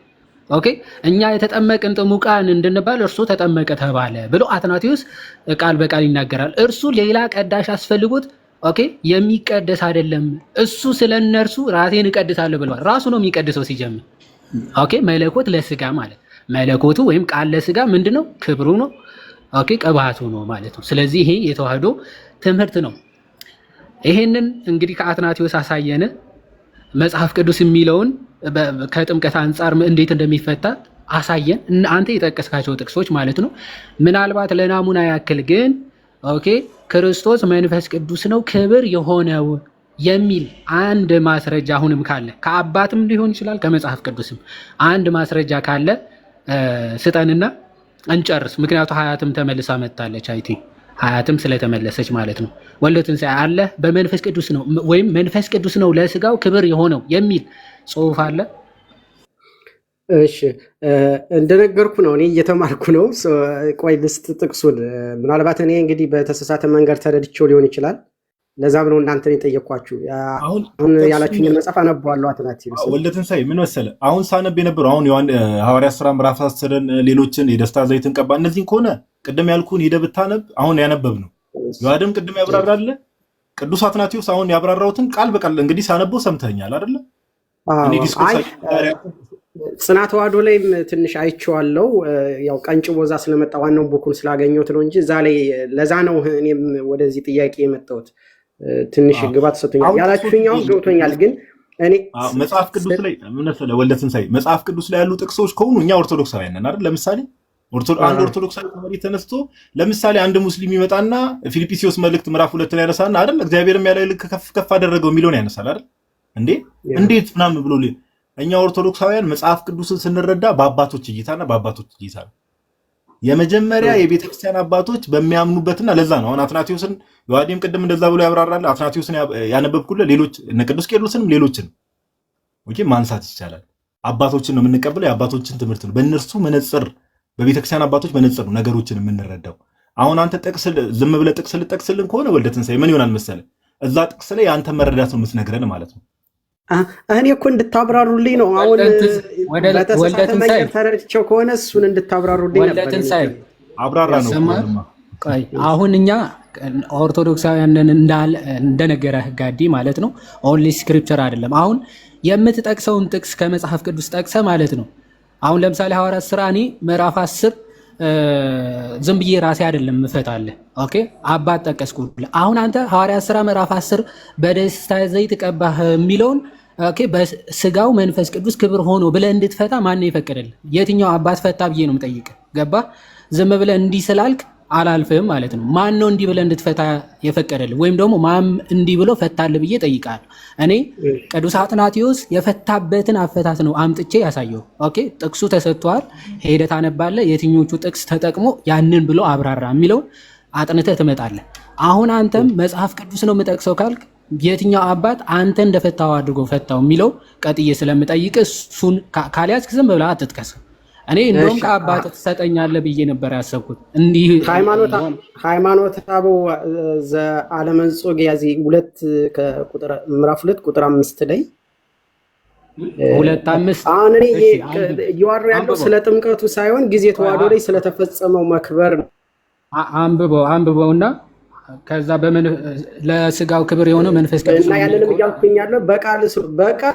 ኦኬ እኛ የተጠመቅን ጥሙቃን እንድንባል እርሱ ተጠመቀ ተባለ ብሎ አትናቴዎስ ቃል በቃል ይናገራል እርሱ ሌላ ቀዳሽ አስፈልጉት ኦኬ የሚቀደስ አይደለም እሱ ስለነርሱ ራሴን እቀድሳለሁ ብሏል ራሱ ነው የሚቀድሰው ሲጀምር ኦኬ መለኮት ለስጋ ማለት መለኮቱ ወይም ቃል ለስጋ ምንድነው ክብሩ ነው ኦኬ ቅባቱ ነው ማለት ነው ስለዚህ ይሄ የተዋህዶ ትምህርት ነው ይሄንን እንግዲህ ከአትናቴዎስ አሳየነ መጽሐፍ ቅዱስ የሚለውን ከጥምቀት አንፃር እንዴት እንደሚፈታ አሳየን አንተ የጠቀስካቸው ጥቅሶች ማለት ነው ምናልባት ለናሙና ያክል ግን ኦኬ ክርስቶስ መንፈስ ቅዱስ ነው ክብር የሆነው የሚል አንድ ማስረጃ አሁንም ካለ ከአባትም ሊሆን ይችላል ከመጽሐፍ ቅዱስም አንድ ማስረጃ ካለ ስጠንና እንጨርስ ምክንያቱም ሀያትም ተመልሳ መጣለች አይቲ ሀያትም ስለተመለሰች ማለት ነው ወለትን አለ በመንፈስ ቅዱስ ነው ወይም መንፈስ ቅዱስ ነው ለስጋው ክብር የሆነው የሚል ጽሑፍ አለ እሺ እንደነገርኩ ነው እኔ እየተማርኩ ነው ቆይ ልስጥ ጥቅሱን ምናልባት እኔ እንግዲህ በተሳሳተ መንገድ ተረድቼው ሊሆን ይችላል ለዛም ነው እናንተን የጠየኳችሁ አሁን ያላችሁኝ መጽሐፍ አነባዋለሁ አትናቴዎስ ወለትን ምን መሰለ አሁን ሳነብ የነበረው አሁን ሐዋርያት ሥራ ምዕራፍ 10 ሌሎችን የደስታ ዘይትን ቀባ እነዚህን ከሆነ ቅድም ያልኩን ሄደህ ብታነብ አሁን ያነበብ ነው ዮሐድም ቅድም ያብራራል። ቅዱስ አትናቴዎስ አሁን ያብራራውትን ቃል በቃል እንግዲህ ሳነበው ሰምተኛል አይደለ? እኔ ዲስኮርስ ጽናተ ተዋሕዶ ላይም ትንሽ አይቼዋለሁ። ያው ቀንጭቦ እዛ ስለመጣ ዋናው ቡኩን ስላገኘሁት ነው እንጂ እዛ ላይ ለዛ ነው እኔም ወደዚህ ጥያቄ የመጣሁት። ትንሽ ግባት ሰጥቶኛል ያላችሁኛው ገብቶኛል። ግን እኔ መጽሐፍ ቅዱስ ላይ ምን መሰለህ ወልደ ትንሣኤ መጽሐፍ ቅዱስ ላይ ያሉ ጥቅሶች ከሆኑ እኛ ኦርቶዶክሳውያን ነን አይደል? ለምሳሌ አንድ ኦርቶዶክሳዊ ተማሪ ተነስቶ ለምሳሌ አንድ ሙስሊም ይመጣና ፊልጵስዩስ መልእክት ምዕራፍ 2 ላይ ያነሳና አይደል እግዚአብሔርም ያለ ልክ ከፍ ከፍ አደረገው የሚለውን ያነሳል አይደል? እንዴት ምናምን ብሎ እኛ ኦርቶዶክሳውያን መጽሐፍ ቅዱስን ስንረዳ በአባቶች እይታና በአባቶች እይታ ነው። የመጀመሪያ የቤተክርስቲያን አባቶች በሚያምኑበትና ለዛ ነው አሁን አትናቴዎስን ዮሐዴም ቅድም እንደዛ ብሎ ያብራራል። አትናቴዎስን ያነበብኩልህ ሌሎች እነ ቅዱስ ቄርሎስንም ሌሎችን ማንሳት ይቻላል። አባቶችን ነው የምንቀበለው፣ የአባቶችን ትምህርት ነው። በእነርሱ መነጽር በቤተክርስቲያን አባቶች መነጽር ነው ነገሮችን የምንረዳው። አሁን አንተ ጥቅስ ዝም ብለህ ጥቅስ ልጠቅስልን ከሆነ ወልደ ትንሣኤ ምን ይሆናል መሰለህ? እዛ ጥቅስ ላይ የአንተ መረዳት ነው የምትነግረን ማለት ነው። እኔ እኮ እንድታብራሩልኝ ነው። አሁን በተሳሳተ መንገድ ተረድቼው ከሆነ እሱን እንድታብራሩልኝ ነበር። አብራራ ነው። አሁን እኛ ኦርቶዶክሳውያን እንደነገረህ ጋዲ ማለት ነው። ኦንሊ ስክሪፕቸር አይደለም። አሁን የምትጠቅሰውን ጥቅስ ከመጽሐፍ ቅዱስ ጠቅሰ ማለት ነው። አሁን ለምሳሌ ሐዋርያት ሥራ እኔ ምዕራፍ 10 ዝም ብዬ ራሴ አይደለም ምፈታለህ። ኦኬ አባት ጠቀስኩልህ። አሁን አንተ ሐዋርያት ሥራ ምዕራፍ 10 በደስታ ዘይት ቀባህ የሚለውን ኦኬ በስጋው መንፈስ ቅዱስ ክብር ሆኖ ብለህ እንድትፈታ ማን ነው የፈቀደልህ? የትኛው አባት ፈታ ብዬ ነው የምጠይቅህ። ገባ? ዝም ብለህ እንዲህ ስላልክ አላልፍህም ማለት ነው። ማን ነው እንዲህ ብለህ እንድትፈታ የፈቀደልህ? ወይም ደግሞ ማን እንዲህ ብሎ ፈታልህ ብዬ ጠይቃለሁ። እኔ ቅዱስ አትናቴዎስ የፈታበትን አፈታት ነው አምጥቼ ያሳየው። ኦኬ ጥቅሱ ተሰጥቷል፣ ሄደህ ታነባለህ። የትኞቹ ጥቅስ ተጠቅሞ ያንን ብሎ አብራራ የሚለውን አጥንተህ ትመጣለህ። አሁን አንተም መጽሐፍ ቅዱስ ነው የምጠቅሰው ካልክ የትኛው አባት አንተ እንደፈታው አድርጎ ፈታው የሚለው ቀጥዬ ስለምጠይቅ እሱን ካልያዝክ ዝም ብለህ አትጥቀስ። እኔ እንደውም ከአባት ትሰጠኛለህ ብዬ ነበር ያሰብኩት። እንዲህ ሃይማኖት አበው ዘአለመንጾግ ያዚ 2 ምዕራፍ 2 ቁጥር 5 ላይ 2:5 አሁን እኔ እያወራሁ ያለው ስለ ጥምቀቱ ሳይሆን ጊዜ ተዋህዶ ላይ ስለተፈጸመው መክበር ነው። አንብበውና ከዛ ለስጋው ክብር የሆነው መንፈስ ቅዱስ እና ያንንም እያልኩኝ ያለው በቃል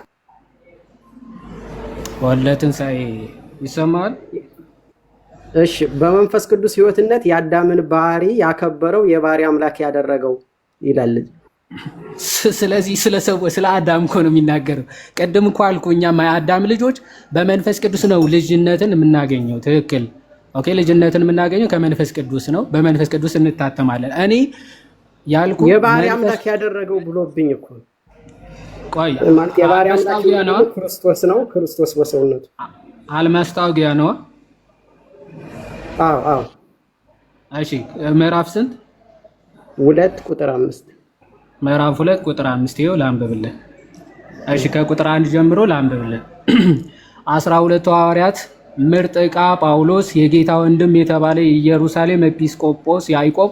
ወልደ ትንሣኤ ይሰማል። እሺ በመንፈስ ቅዱስ ሕይወትነት የአዳምን ባህሪ ያከበረው የባህሪ አምላክ ያደረገው ይላል። ስለዚህ ስለ አዳም እኮ ነው የሚናገረው። ቅድም እኮ አልኩህ እኛማ የአዳም ልጆች በመንፈስ ቅዱስ ነው ልጅነትን የምናገኘው። ትክክል። ኦኬ ልጅነትን የምናገኘው ከመንፈስ ቅዱስ ነው። በመንፈስ ቅዱስ እንታተማለን። እኔ ያልኩህ የባህሪ አምላክ ያደረገው ብሎብኝ እኮ ቆይ ማለት የባህሪ አምላክ ነው ክርስቶስ ነው። ክርስቶስ በሰውነቱ አልማስታወቂያ ነው። አዎ እሺ ምዕራፍ ስንት? 2 ቁጥር 5 ምዕራፍ 2 ቁጥር 5 ይኸው ላንብብልህ። እሺ ከቁጥር 1 ጀምሮ ላንብብልህ። 12 ሐዋርያት ምርጥ ዕቃ ጳውሎስ፣ የጌታ ወንድም የተባለ የኢየሩሳሌም ኤጲስቆጶስ ያዕቆብ፣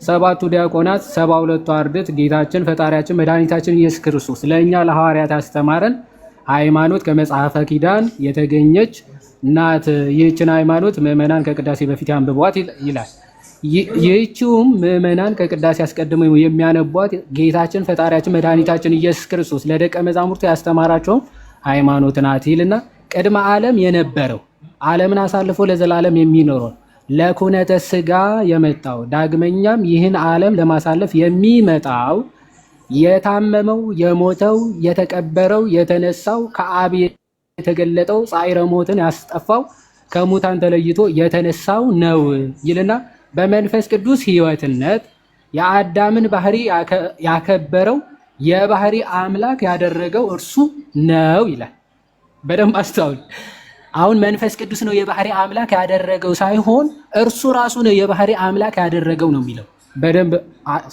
7ቱ ዲያቆናት፣ 72ቱ አርድእት ጌታችን ፈጣሪያችን መድኃኒታችን ኢየሱስ ክርስቶስ ለእኛ ለሐዋርያት ያስተማረን ሃይማኖት ከመጽሐፈ ኪዳን የተገኘች ናት። ይህችን ሃይማኖት ምዕመናን ከቅዳሴ በፊት ያንብቧት ይላል። ይህችውም ምዕመናን ከቅዳሴ አስቀድመው የሚያነቧት ጌታችን ፈጣሪያችን መድኃኒታችን ኢየሱስ ክርስቶስ ለደቀ መዛሙርቱ ያስተማራቸውን ሃይማኖት ናት ይልና ቅድመ ዓለም የነበረው ዓለምን አሳልፎ ለዘላለም የሚኖረው ለኩነተ ሥጋ የመጣው ዳግመኛም ይህን ዓለም ለማሳለፍ የሚመጣው የታመመው የሞተው የተቀበረው የተነሳው ከአብ የተገለጠው ጻዕረ ሞትን ያስጠፋው ከሙታን ተለይቶ የተነሳው ነው ይልና በመንፈስ ቅዱስ ሕይወትነት የአዳምን ባህሪ ያከበረው የባህሪ አምላክ ያደረገው እርሱ ነው ይላል። በደንብ አስተውል። አሁን መንፈስ ቅዱስ ነው የባህሪ አምላክ ያደረገው ሳይሆን እርሱ ራሱ ነው የባህሪ አምላክ ያደረገው ነው የሚለው። በደንብ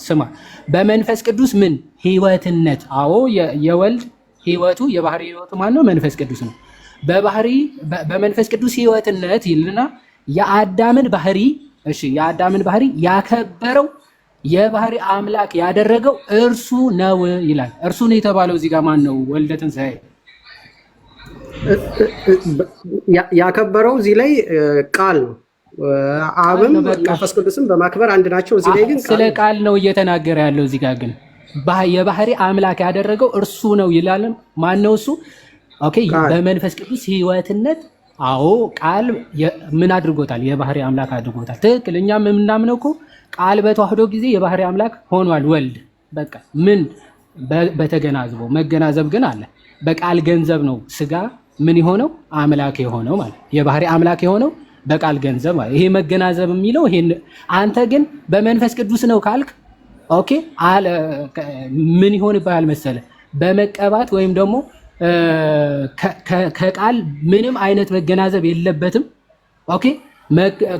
ስማ። በመንፈስ ቅዱስ ምን ሕይወትነት? አዎ የወልድ ሕይወቱ የባህሪ ሕይወቱ ማን ነው? መንፈስ ቅዱስ ነው። በመንፈስ ቅዱስ ሕይወትነት ይልና የአዳምን ባህሪ የአዳምን ባህሪ ያከበረው የባህሪ አምላክ ያደረገው እርሱ ነው ይላል። እርሱ ነው የተባለው እዚህ ጋር ማን ነው? ወልደ ትንሣኤ ያከበረው እዚህ ላይ ቃል ነው። አብም መንፈስ ቅዱስም በማክበር አንድ ናቸው። እዚህ ላይ ግን ስለ ቃል ነው እየተናገረ ያለው። እዚህ ጋር ግን የባህሪ አምላክ ያደረገው እርሱ ነው ይላል። ማን ነው እሱ? ኦኬ በመንፈስ ቅዱስ ህይወትነት አዎ ቃል ምን አድርጎታል? የባህሪ አምላክ አድርጎታል። ትክክል። እኛም የምናምነው እኮ ቃል በተዋህዶ ጊዜ የባህሪ አምላክ ሆኗል ወልድ። በቃ ምን በተገናዝቦ መገናዘብ ግን አለ። በቃል ገንዘብ ነው ስጋ ምን የሆነው አምላክ የሆነው ማለት የባህሪ አምላክ የሆነው በቃል ገንዘብ ማለት ይሄ መገናዘብ የሚለው ይሄን። አንተ ግን በመንፈስ ቅዱስ ነው ካልክ ኦኬ አለ ምን ይሆንብሃል መሰለ በመቀባት ወይም ደግሞ ከቃል ምንም አይነት መገናዘብ የለበትም። ኦኬ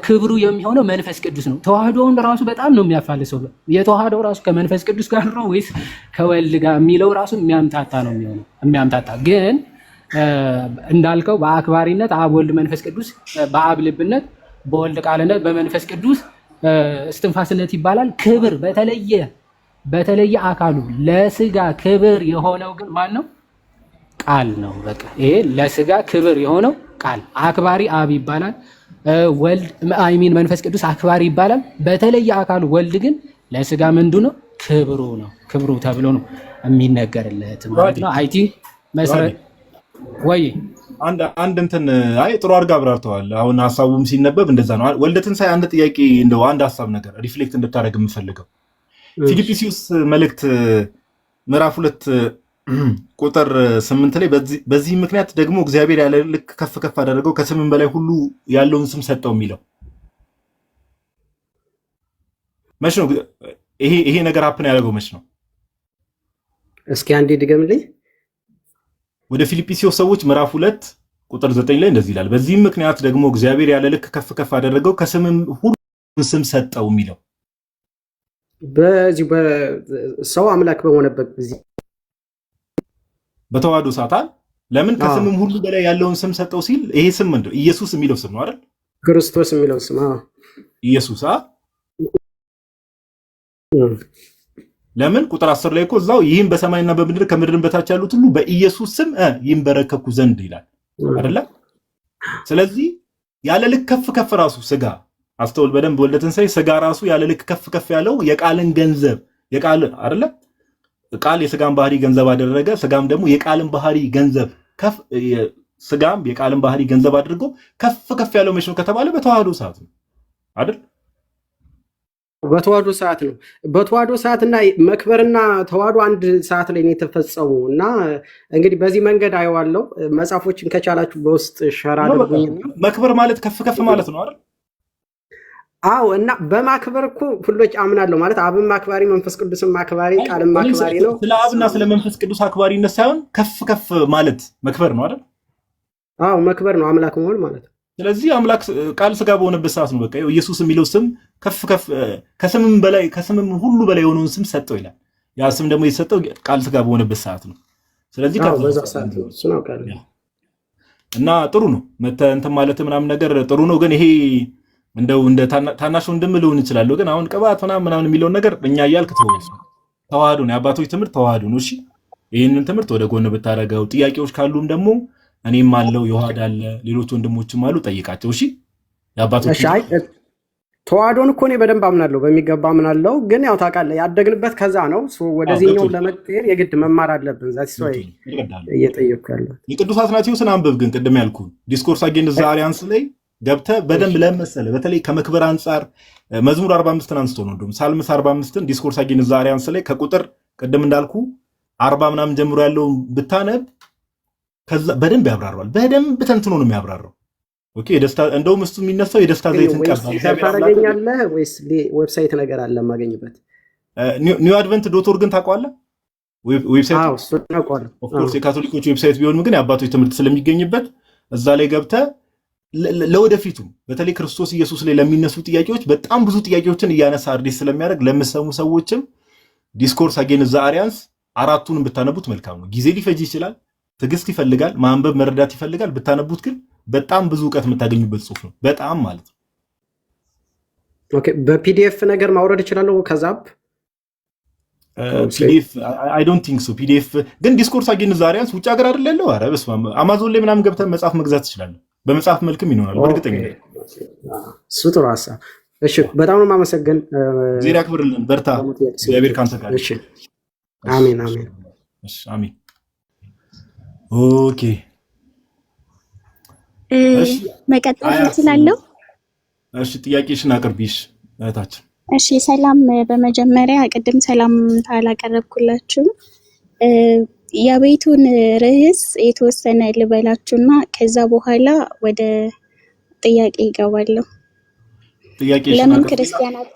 ክብሩ የሚሆነው መንፈስ ቅዱስ ነው። ተዋህዶውን ራሱ በጣም ነው የሚያፋልሰው። የተዋህዶው ራሱ ከመንፈስ ቅዱስ ጋር ነው ወይስ ከወልድ ጋር የሚለው ራሱ የሚያምታታ ነው የሚሆነው። የሚያምታታ ግን እንዳልከው በአክባሪነት አብ ወልድ መንፈስ ቅዱስ በአብ ልብነት በወልድ ቃልነት በመንፈስ ቅዱስ እስትንፋስነት ይባላል። ክብር በተለየ አካሉ ለስጋ ክብር የሆነው ግን ማን ነው? ቃል ነው። በቃ ይሄ ለስጋ ክብር የሆነው ቃል አክባሪ አብ ይባላል። ወልድ አይሚን መንፈስ ቅዱስ አክባሪ ይባላል። በተለየ አካሉ ወልድ ግን ለስጋ ምንዱ ነው? ክብሩ ነው። ክብሩ ተብሎ ነው የሚነገርለት ማለት ነው። አይ ቲንክ መሰረት ወይ አንድ እንትን አይ ጥሩ አድርጋ አብራርተዋል። አሁን ሐሳቡም ሲነበብ እንደዛ ነው። ወልደ ትንሣኤ አንድ ጥያቄ እንደው አንድ ሐሳብ ነገር ሪፍሌክት እንድታደርግ የምፈልገው ፊልጵስዩስ መልእክት ምዕራፍ 2 ቁጥር 8 ላይ በዚህ ምክንያት ደግሞ እግዚአብሔር ያለ ልክ ከፍ ከፍ አደረገው ከስምም በላይ ሁሉ ያለውን ስም ሰጠው የሚለው መች ነው? ይሄ ነገር ሀፕን ያደረገው መች ነው? እስኪ አንዴ ድገምልኝ። ወደ ፊልጵስዩስ ሰዎች ምዕራፍ 2 ቁጥር 9 ላይ እንደዚህ ይላል፣ በዚህም ምክንያት ደግሞ እግዚአብሔር ያለ ልክ ከፍ ከፍ አደረገው ከስምም ሁሉ ስም ሰጠው የሚለው በዚህ በሰው አምላክ በሆነበት ጊዜ በተዋህዶ ሰዓት ለምን ከስምም ሁሉ በላይ ያለውን ስም ሰጠው ሲል ይሄ ስም ምንድነው? ኢየሱስ የሚለው ስም ነው አይደል? ክርስቶስ የሚለው ስም ኢየሱስ ለምን ቁጥር 10 ላይ እኮ እዛው ይህም በሰማይና በምድር ከምድርን በታች ያሉት ሁሉ በኢየሱስ ስም ይንበረከኩ ዘንድ ይላል አይደለ? ስለዚህ ያለ ልክ ከፍ ከፍ ራሱ ስጋ አስተውል በደንብ ወልደ ትንሣኤ ስጋ ራሱ ያለ ልክ ከፍ ከፍ ያለው የቃልን ገንዘብ የቃል አይደለ? ቃል የስጋን ባህሪ ገንዘብ አደረገ፣ ስጋም ደግሞ የቃልን ባህሪ ገንዘብ ስጋም የቃልን ባህሪ ገንዘብ አድርጎ ከፍ ከፍ ያለው መቼ ነው ከተባለ በተዋህዶ ሰዓት ነው አይደል? በተዋህዶ ሰዓት ነው። በተዋህዶ ሰዓትና መክበርና ተዋህዶ አንድ ሰዓት ላይ ነው የተፈጸሙ እና እንግዲህ በዚህ መንገድ አየዋለሁ። መጽሐፎችን ከቻላችሁ በውስጥ ሸራ አድርጉኝና መክበር ማለት ከፍ ከፍ ማለት ነው አይደል? አዎ እና በማክበር እኮ ሁሎች አምናለሁ ማለት አብም አክባሪ መንፈስ ቅዱስም አክባሪ ቃልም አክባሪ ነው። ስለ አብና ስለ መንፈስ ቅዱስ አክባሪነት ሳይሆን ከፍ ከፍ ማለት መክበር ነው አይደል? አዎ መክበር ነው አምላክ መሆን ማለት ነው። ስለዚህ አምላክ ቃል ስጋ በሆነበት ሰዓት ነው በቃ ኢየሱስ የሚለው ስም ከፍ ከፍ ከስምም በላይ ከስምም ሁሉ በላይ የሆነውን ስም ሰጠው ይላል። ያ ስም ደግሞ የተሰጠው ቃል ስጋ በሆነበት ሰዓት ነው። ስለዚህ በዛ ሰዓት ነው እሱ ነው ቃል እና ጥሩ ነው እንትን ማለት ምናምን ነገር ጥሩ ነው። ግን ይሄ እንደው እንደ ታናሽ ወንድም ልሆን ይችላል። ግን አሁን ቅባት ምናምን የሚለውን ነገር እኛ እያልክ ተዋህዶ ነው የአባቶች ትምህርት ተዋህዶ ነው። እሺ ይህንን ትምህርት ወደ ጎን ብታደርገው ጥያቄዎች ካሉም ደግሞ እኔም አለው ይዋሃድ አለ ሌሎች ወንድሞችም አሉ ጠይቃቸው። እሺ የአባቶች ተዋህዶን እኮ እኔ በደንብ አምናለሁ በሚገባ አምናለሁ። ግን ያው ታውቃለህ ያደግንበት ከዛ ነው። ወደዚህኛው ለመቀየር የግድ መማር አለብን። ዛት ሰው እየጠየቅኩ ያለው የቅዱስ አትናቴዎስን አንብብ። ግን ቅድም ያልኩህ ዲስኮርስ አጌንስት ዘ አሪያንስ ላይ ገብተህ በደንብ ለመሰለ በተለይ ከመክበር አንጻር መዝሙር 45ን አንስቶ ነው እንደውም ሳልምስ 45ን ዲስኮርስ አጌንስት ዘ አሪያንስ ላይ ከቁጥር ቅድም እንዳልኩ 40 ምናምን ጀምሮ ያለውን ብታነብ ከዛ በደንብ ያብራራዋል። በደንብ ተንትኖ ነው የሚያብራራው። ኦኬ የደስታ እንደውም እሱ የሚነሳው የደስታ ዘይትን ቀርቷል። ታረጋኛለህ ወይስ ዌብሳይት ነገር አለ ማገኝበት? ኒው አድቨንት ዶት ኦርግን ታውቀዋለህ? ዌብሳይት እሱ ታውቀዋለህ? ኦፍ ኮርስ የካቶሊኮች ዌብሳይት ቢሆንም ግን የአባቶች ትምህርት ስለሚገኝበት እዛ ላይ ገብተህ ለወደፊቱ በተለይ ክርስቶስ ኢየሱስ ላይ ለሚነሱ ጥያቄዎች በጣም ብዙ ጥያቄዎችን እያነሳ አዲስ ስለሚያደርግ ለምሰሙ ሰዎችም ዲስኮርስ አጌንስት ዘ አሪያንስ አራቱንም ብታነቡት መልካም ነው። ጊዜ ሊፈጅ ይችላል፣ ትዕግስት ይፈልጋል፣ ማንበብ መረዳት ይፈልጋል። ብታነቡት ግን በጣም ብዙ እውቀት የምታገኙበት ጽሑፍ ነው። በጣም ማለት ነው። ኦኬ በፒዲኤፍ ነገር ማውረድ እችላለሁ ከዛብ ፒዲኤፍ አይ ዶንት ቲንክ ሶ። ፒዲኤፍ ግን ዲስኮርስ አጌንስት ዘ አሪያንስ ውጭ ሀገር አይደል ያለው? ኧረ በስመ አብ አማዞን ላይ ምናምን ገብተህ መጽሐፍ መግዛት ትችላለህ። በመጽሐፍ መልክም ይኖራል በእርግጠኛ ነኝ። እሱ ጥሩ ሀሳብ። እሺ በጣም ነው የማመሰግን። ዜና ያክብርልን። በርታ። እግዚአብሔር ካንተ ጋር። እሺ አሜን አሜን። እሺ አሜን። ኦኬ እሺ መቀጠል እችላለሁ? እሺ ጥያቄሽን አቅርቢሽ እህታችን። እሺ ሰላም። በመጀመሪያ ቅድም ሰላምታ አላቀረብኩላችሁም። የቤቱን ርዕስ የተወሰነ ልበላችሁና ከዛ በኋላ ወደ ጥያቄ ይገባለሁ። ጥያቄሽን ለምን ክርስቲያናት?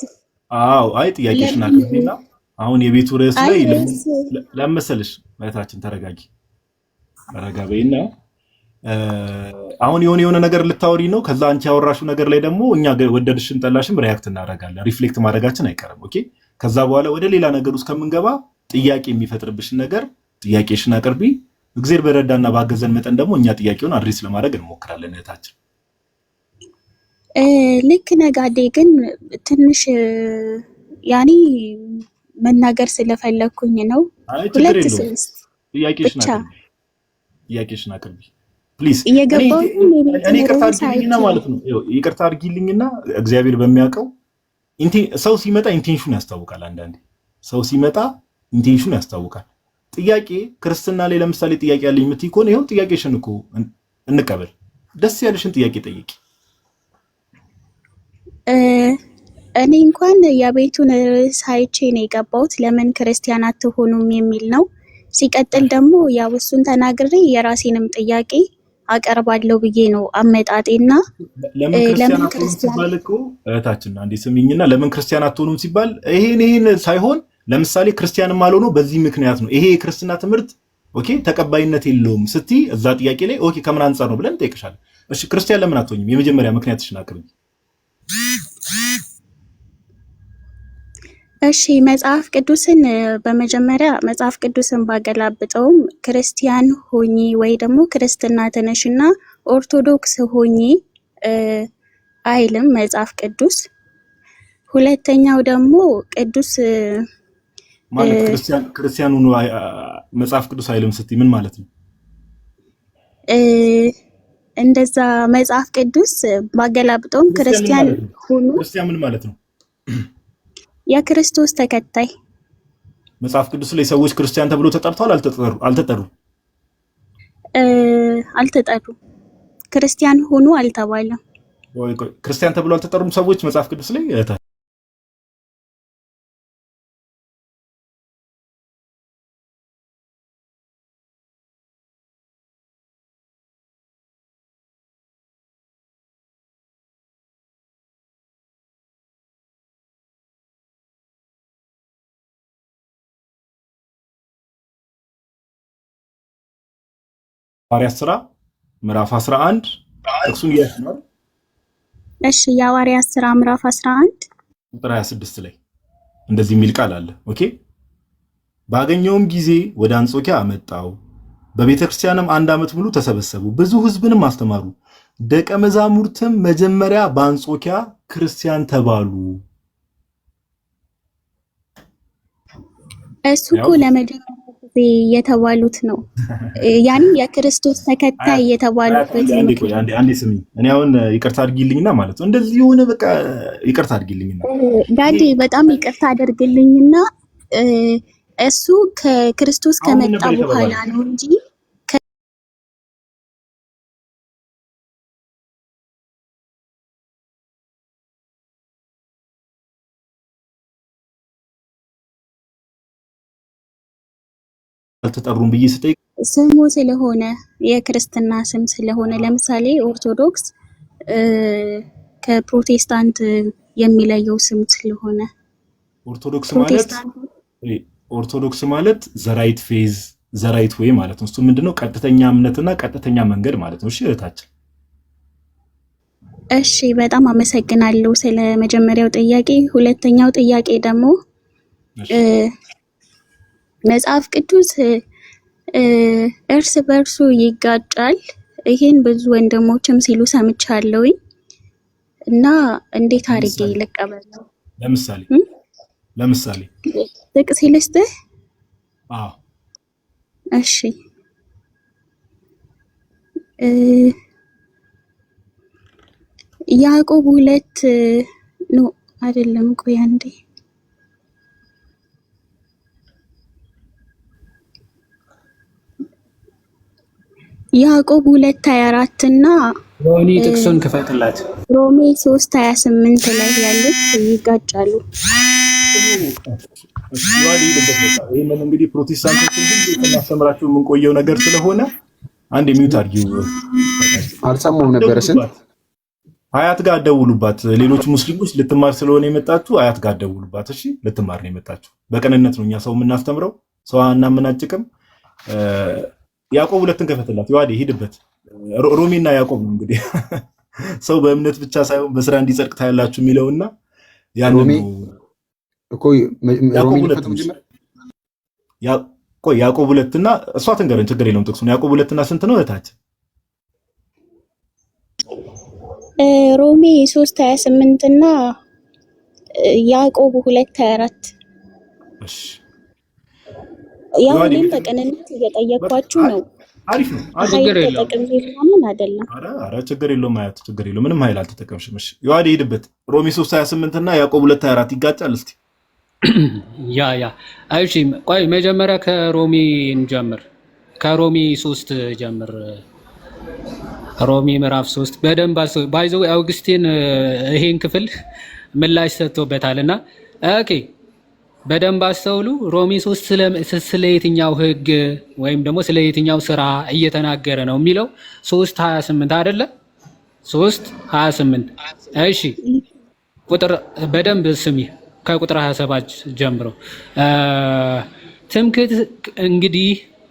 አዎ አይ ጥያቄሽን አቅርቢና አሁን የቤቱ ርዕስ ላይ ለመሰለሽ እህታችን ተረጋጊ። ተረጋ በይና አሁን የሆነ ነገር ልታወሪ ነው። ከዛ አንቺ ያወራሽው ነገር ላይ ደግሞ እኛ ወደድሽም ጠላሽም ሪያክት እናደርጋለን። ሪፍሌክት ማድረጋችን አይቀርም። ኦኬ ከዛ በኋላ ወደ ሌላ ነገር ውስጥ ከምንገባ ጥያቄ የሚፈጥርብሽን ነገር ጥያቄሽን አቅርቢ። እግዚአብሔር በረዳና ባገዘን መጠን ደግሞ እኛ ጥያቄውን አድሬስ ለማድረግ እንሞክራለን እህታችን። ልክ ነጋዴ ግን ትንሽ ያኔ መናገር ስለፈለኩኝ ነው። ሁለት ስልስት ጥያቄሽን አቅርቢ ፕሊዝ። እኔ ይቅርታ አድርጊልኝና እግዚአብሔር በሚያውቀው ሰው ሲመጣ ኢንቴንሽኑ ያስታውቃል። አንዳንዴ ሰው ሲመጣ ኢንቴንሽኑ ያስታውቃል። ጥያቄ ክርስትና ላይ ለምሳሌ ጥያቄ ያለኝ የምትይ ከሆነ ይኸው ጥያቄሽን እኮ እንቀበል። ደስ ያለሽን ጥያቄ ጠይቂ። እኔ እንኳን የቤቱን ርዕስ አይቼ ነው የገባሁት። ለምን ክርስቲያን አትሆኑም የሚል ነው። ሲቀጥል ደግሞ ያው እሱን ተናግሬ የራሴንም ጥያቄ አቀርባለሁ ብዬ ነው አመጣጤና ለምን ክርስቲያን ሲባል እኮ እህታችን አንዴ ስሚኝና ለምን ክርስቲያን አትሆኑም ሲባል ይሄን ሳይሆን ለምሳሌ ክርስቲያንም አልሆነው በዚህ ምክንያት ነው ይሄ የክርስትና ትምህርት ኦኬ ተቀባይነት የለውም ስትይ እዛ ጥያቄ ላይ ኦኬ ከምን አንፃር ነው ብለን ጠይቅሻለን። እሺ ክርስቲያን ለምን አትሆኝም? የመጀመሪያ ምክንያትሽን አቅርቢ። እሺ መጽሐፍ ቅዱስን በመጀመሪያ መጽሐፍ ቅዱስን ባገላብጠውም ክርስቲያን ሆኚ ወይ ደግሞ ክርስትና ተነሽና ኦርቶዶክስ ሆኚ አይልም መጽሐፍ ቅዱስ። ሁለተኛው ደግሞ ቅዱስ ማለት ክርስቲያን ሆኖ መጽሐፍ ቅዱስ አይልም ስትይ ምን ማለት ነው? እንደዛ መጽሐፍ ቅዱስ ባገላብጠውም ክርስቲያን ሆኖ ክርስቲያን ምን ማለት ነው? የክርስቶስ ተከታይ። መጽሐፍ ቅዱስ ላይ ሰዎች ክርስቲያን ተብሎ ተጠርተዋል? አልተጠሩም? አልተጠሩም። ክርስቲያን ሆኖ አልተባለም። ወይ ክርስቲያን ተብሎ አልተጠሩም ሰዎች መጽሐፍ ቅዱስ ላይ ሐዋርያት ሥራ ምዕራፍ 11 ጥቅሱን ያስናል። እሺ የሐዋርያት ሥራ ምዕራፍ 11 ቁጥር 26 ላይ እንደዚህ የሚል ቃል አለ። ኦኬ ባገኘውም ጊዜ ወደ አንጾኪያ አመጣው፣ በቤተክርስቲያንም 1 ዓመት ሙሉ ተሰበሰቡ፣ ብዙ ሕዝብንም አስተማሩ። ደቀ መዛሙርትም መጀመሪያ በአንጾኪያ ክርስቲያን ተባሉ። እሱ እኮ ለመጀመሪያ ጊዜ የተባሉት ነው። ያኔ የክርስቶስ ተከታይ የተባሉበት አንዴ ስሚ። እኔ አሁን ይቅርታ አድርጊልኝና ማለት ነው እንደዚህ የሆነ በቃ ይቅርታ አድርጊልኝና ዳዲ በጣም ይቅርታ አድርግልኝና እሱ ከክርስቶስ ከመጣ በኋላ ነው እንጂ አልተጠሩም ብዬ ስጠይቅ ስሙ ስለሆነ የክርስትና ስም ስለሆነ ለምሳሌ ኦርቶዶክስ ከፕሮቴስታንት የሚለየው ስም ስለሆነ ኦርቶዶክስ ማለት ዘራይት ፌዝ ዘራይት ወይ ማለት ነው። እሱ ምንድነው? ቀጥተኛ እምነትና ቀጥተኛ መንገድ ማለት ነው። እሺ እህታችን። እሺ በጣም አመሰግናለሁ ስለ መጀመሪያው ጥያቄ። ሁለተኛው ጥያቄ ደግሞ መጽሐፍ ቅዱስ እርስ በርሱ ይጋጫል። ይሄን ብዙ ወንድሞችም ሲሉ ሰምቻለሁ እና እንዴት አድርጌ ልቀበለው? ለምሳሌ ጥቅስ ልስጥህ? እሺ ያዕቆብ 2 ነው አይደለም? ቆይ አንዴ ያዕቆብ 2:24 እና ሮኒ ጥቅሱን ክፈትላት። ሮሜ 3:28 ላይ ያሉት ይጋጫሉ። ይህንን እንግዲህ ፕሮቴስታንቶችን ሁሉ ከማስተምራቸው የምንቆየው ነገር ስለሆነ አንድ የሚዩት አድርጊው። አልሰማሁም ነበረ ስል አያት ጋር አደውሉባት። ሌሎች ሙስሊሞች ልትማር ስለሆነ የመጣችሁ አያት ጋር አደውሉባት። እሺ ልትማር ነው የመጣችሁ። በቅንነት ነው እኛ ሰው የምናስተምረው፣ ሰው አናመናጭቅም። ያዕቆብ 2ን ከፈትላት። ይዋዴ ሂድበት። ሮሜና ያዕቆብ ነው እንግዲህ ሰው በእምነት ብቻ ሳይሆን በስራ እንዲጸድቅ ታያላችሁ የሚለውና ያንን እኮ ሮሜ ፈጥሩ ጀመረ። ያዕቆብ 2 እና እሷ ትንገረን፣ ችግር የለውም ጥቅሱን። ያዕቆብ 2 እና ስንት ነው እህታች? ሮሜ 3:28 እና ያዕቆብ 2:24። እሺ ያው እኔም በቅንነት እየጠየኳችሁ ነው። አሪፍ ነው። ችግር የለውም። ተጠቅሜ አይደለም። ኧረ ችግር የለውም። አያት ችግር የለውም። ምንም ኃይል አልተጠቀምሽም። እሺ ይዋዴ ሂድበት። ሮሜ 3:28 እና ያዕቆብ 2:24 ይጋጫል። እስቲ እሺ ቆይ መጀመሪያ ከሮሜ እንጀምር። ከሮሜ 3 ጀምር። ሮሜ ምዕራፍ 3 በደንብ ባይዘው አውግስቲን ይሄን ክፍል ምላሽ ሰጥቶበታልና ኦኬ በደንብ አስተውሉ። ሮሜ 3 ስለ የትኛው ህግ ወይም ደግሞ ስለ የትኛው ስራ እየተናገረ ነው የሚለው 3:28 አይደለ? 3:28 እሺ ቁጥር በደንብ ስሚ። ከቁጥር 27 ጀምሮ ትምክህት እንግዲህ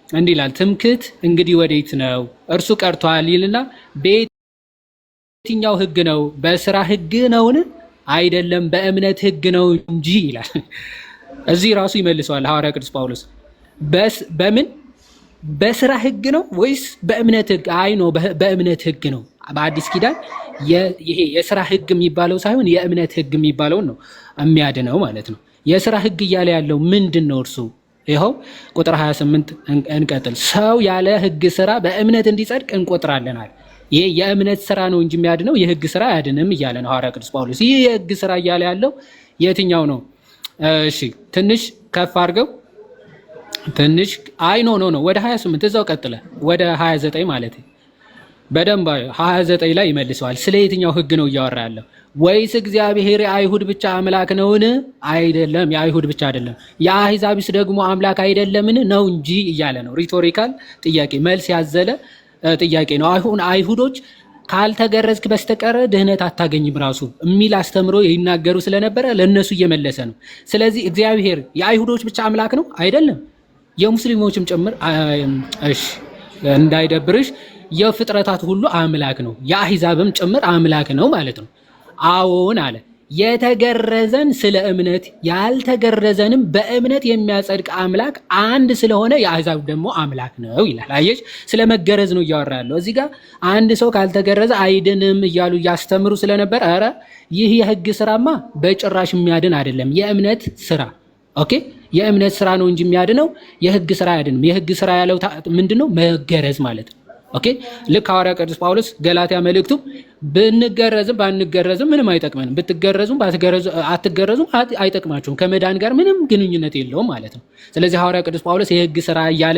እንዲህ ይላል። ትምክህት እንግዲህ ወዴት ነው? እርሱ ቀርቷል ይልና በየትኛው ህግ ነው? በስራ ህግ ነውን? አይደለም በእምነት ህግ ነው እንጂ ይላል። እዚህ ራሱ ይመልሰዋል ሐዋርያ ቅዱስ ጳውሎስ። በምን በስራ ህግ ነው ወይስ በእምነት ህግ? አይ ነው በእምነት ህግ ነው። በአዲስ ኪዳን ይሄ የስራ ህግ የሚባለው ሳይሆን የእምነት ህግ የሚባለውን ነው የሚያድነው ማለት ነው። የስራ ህግ እያለ ያለው ምንድን ነው? እርሱ ይኸው ቁጥር 28 እንቀጥል። ሰው ያለ ህግ ስራ በእምነት እንዲጸድቅ እንቆጥራለናል። ይሄ የእምነት ስራ ነው እንጂ የሚያድነው የህግ ስራ አያድንም እያለ ነው ሐዋርያ ቅዱስ ጳውሎስ። ይህ የህግ ስራ እያለ ያለው የትኛው ነው? እሺ ትንሽ ከፍ አድርገው። ትንሽ አይ ኖ ወደ 28 እዛው ቀጥለ ወደ 29 ማለት በደንብ 29 ላይ ይመልሰዋል። ስለ የትኛው ህግ ነው እያወራ ያለው? ወይስ እግዚአብሔር የአይሁድ ብቻ አምላክ ነውን? አይደለም፣ የአይሁድ ብቻ አይደለም። የአሕዛብስ ደግሞ አምላክ አይደለምን? ነው እንጂ እያለ ነው። ሪቶሪካል ጥያቄ፣ መልስ ያዘለ ጥያቄ ነው። አሁን አይሁዶች ካልተገረዝክ በስተቀር ድህነት አታገኝም ራሱ የሚል አስተምሮ ይናገሩ ስለነበረ ለነሱ እየመለሰ ነው። ስለዚህ እግዚአብሔር የአይሁዶች ብቻ አምላክ ነው? አይደለም፣ የሙስሊሞችም ጭምር። እሺ እንዳይደብርሽ የፍጥረታት ሁሉ አምላክ ነው፣ የአሕዛብም ጭምር አምላክ ነው ማለት ነው። አዎን አለ። የተገረዘን ስለ እምነት ያልተገረዘንም በእምነት የሚያጸድቅ አምላክ አንድ ስለሆነ የአሕዛብ ደግሞ አምላክ ነው ይላል። አየሽ፣ ስለ መገረዝ ነው እያወራ ያለው እዚህ ጋር። አንድ ሰው ካልተገረዘ አይድንም እያሉ እያስተምሩ ስለነበር፣ ኧረ ይህ የህግ ስራማ በጭራሽ የሚያድን አይደለም፣ የእምነት ስራ። ኦኬ፣ የእምነት ስራ ነው እንጂ የሚያድነው የህግ ስራ አያድንም። የህግ ስራ ያለው ምንድነው? መገረዝ ማለት ነው። ኦኬ፣ ልክ ሐዋርያ ቅዱስ ጳውሎስ ገላትያ መልእክቱ ብንገረዝም ባንገረዝም ምንም አይጠቅመንም፣ ብትገረዙም አትገረዙም አይጠቅማችሁም፣ ከመዳን ጋር ምንም ግንኙነት የለውም ማለት ነው። ስለዚህ ሐዋርያ ቅዱስ ጳውሎስ የህግ ስራ እያለ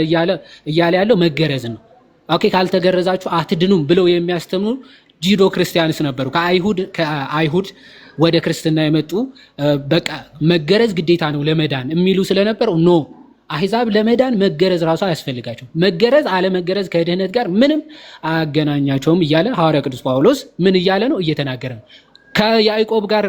ያለው መገረዝ ነው። ኦኬ፣ ካልተገረዛችሁ አትድኑም ብለው የሚያስተምሩ ጂዶ ክርስቲያንስ ነበሩ። ከአይሁድ ወደ ክርስትና የመጡ በቃ መገረዝ ግዴታ ነው ለመዳን የሚሉ ስለነበሩ ኖ አሕዛብ ለመዳን መገረዝ ራሱ አያስፈልጋቸው። መገረዝ አለመገረዝ ከድህነት ጋር ምንም አያገናኛቸውም እያለ ሐዋርያ ቅዱስ ጳውሎስ ምን እያለ ነው? እየተናገረ ነው። ከያዕቆብ ጋር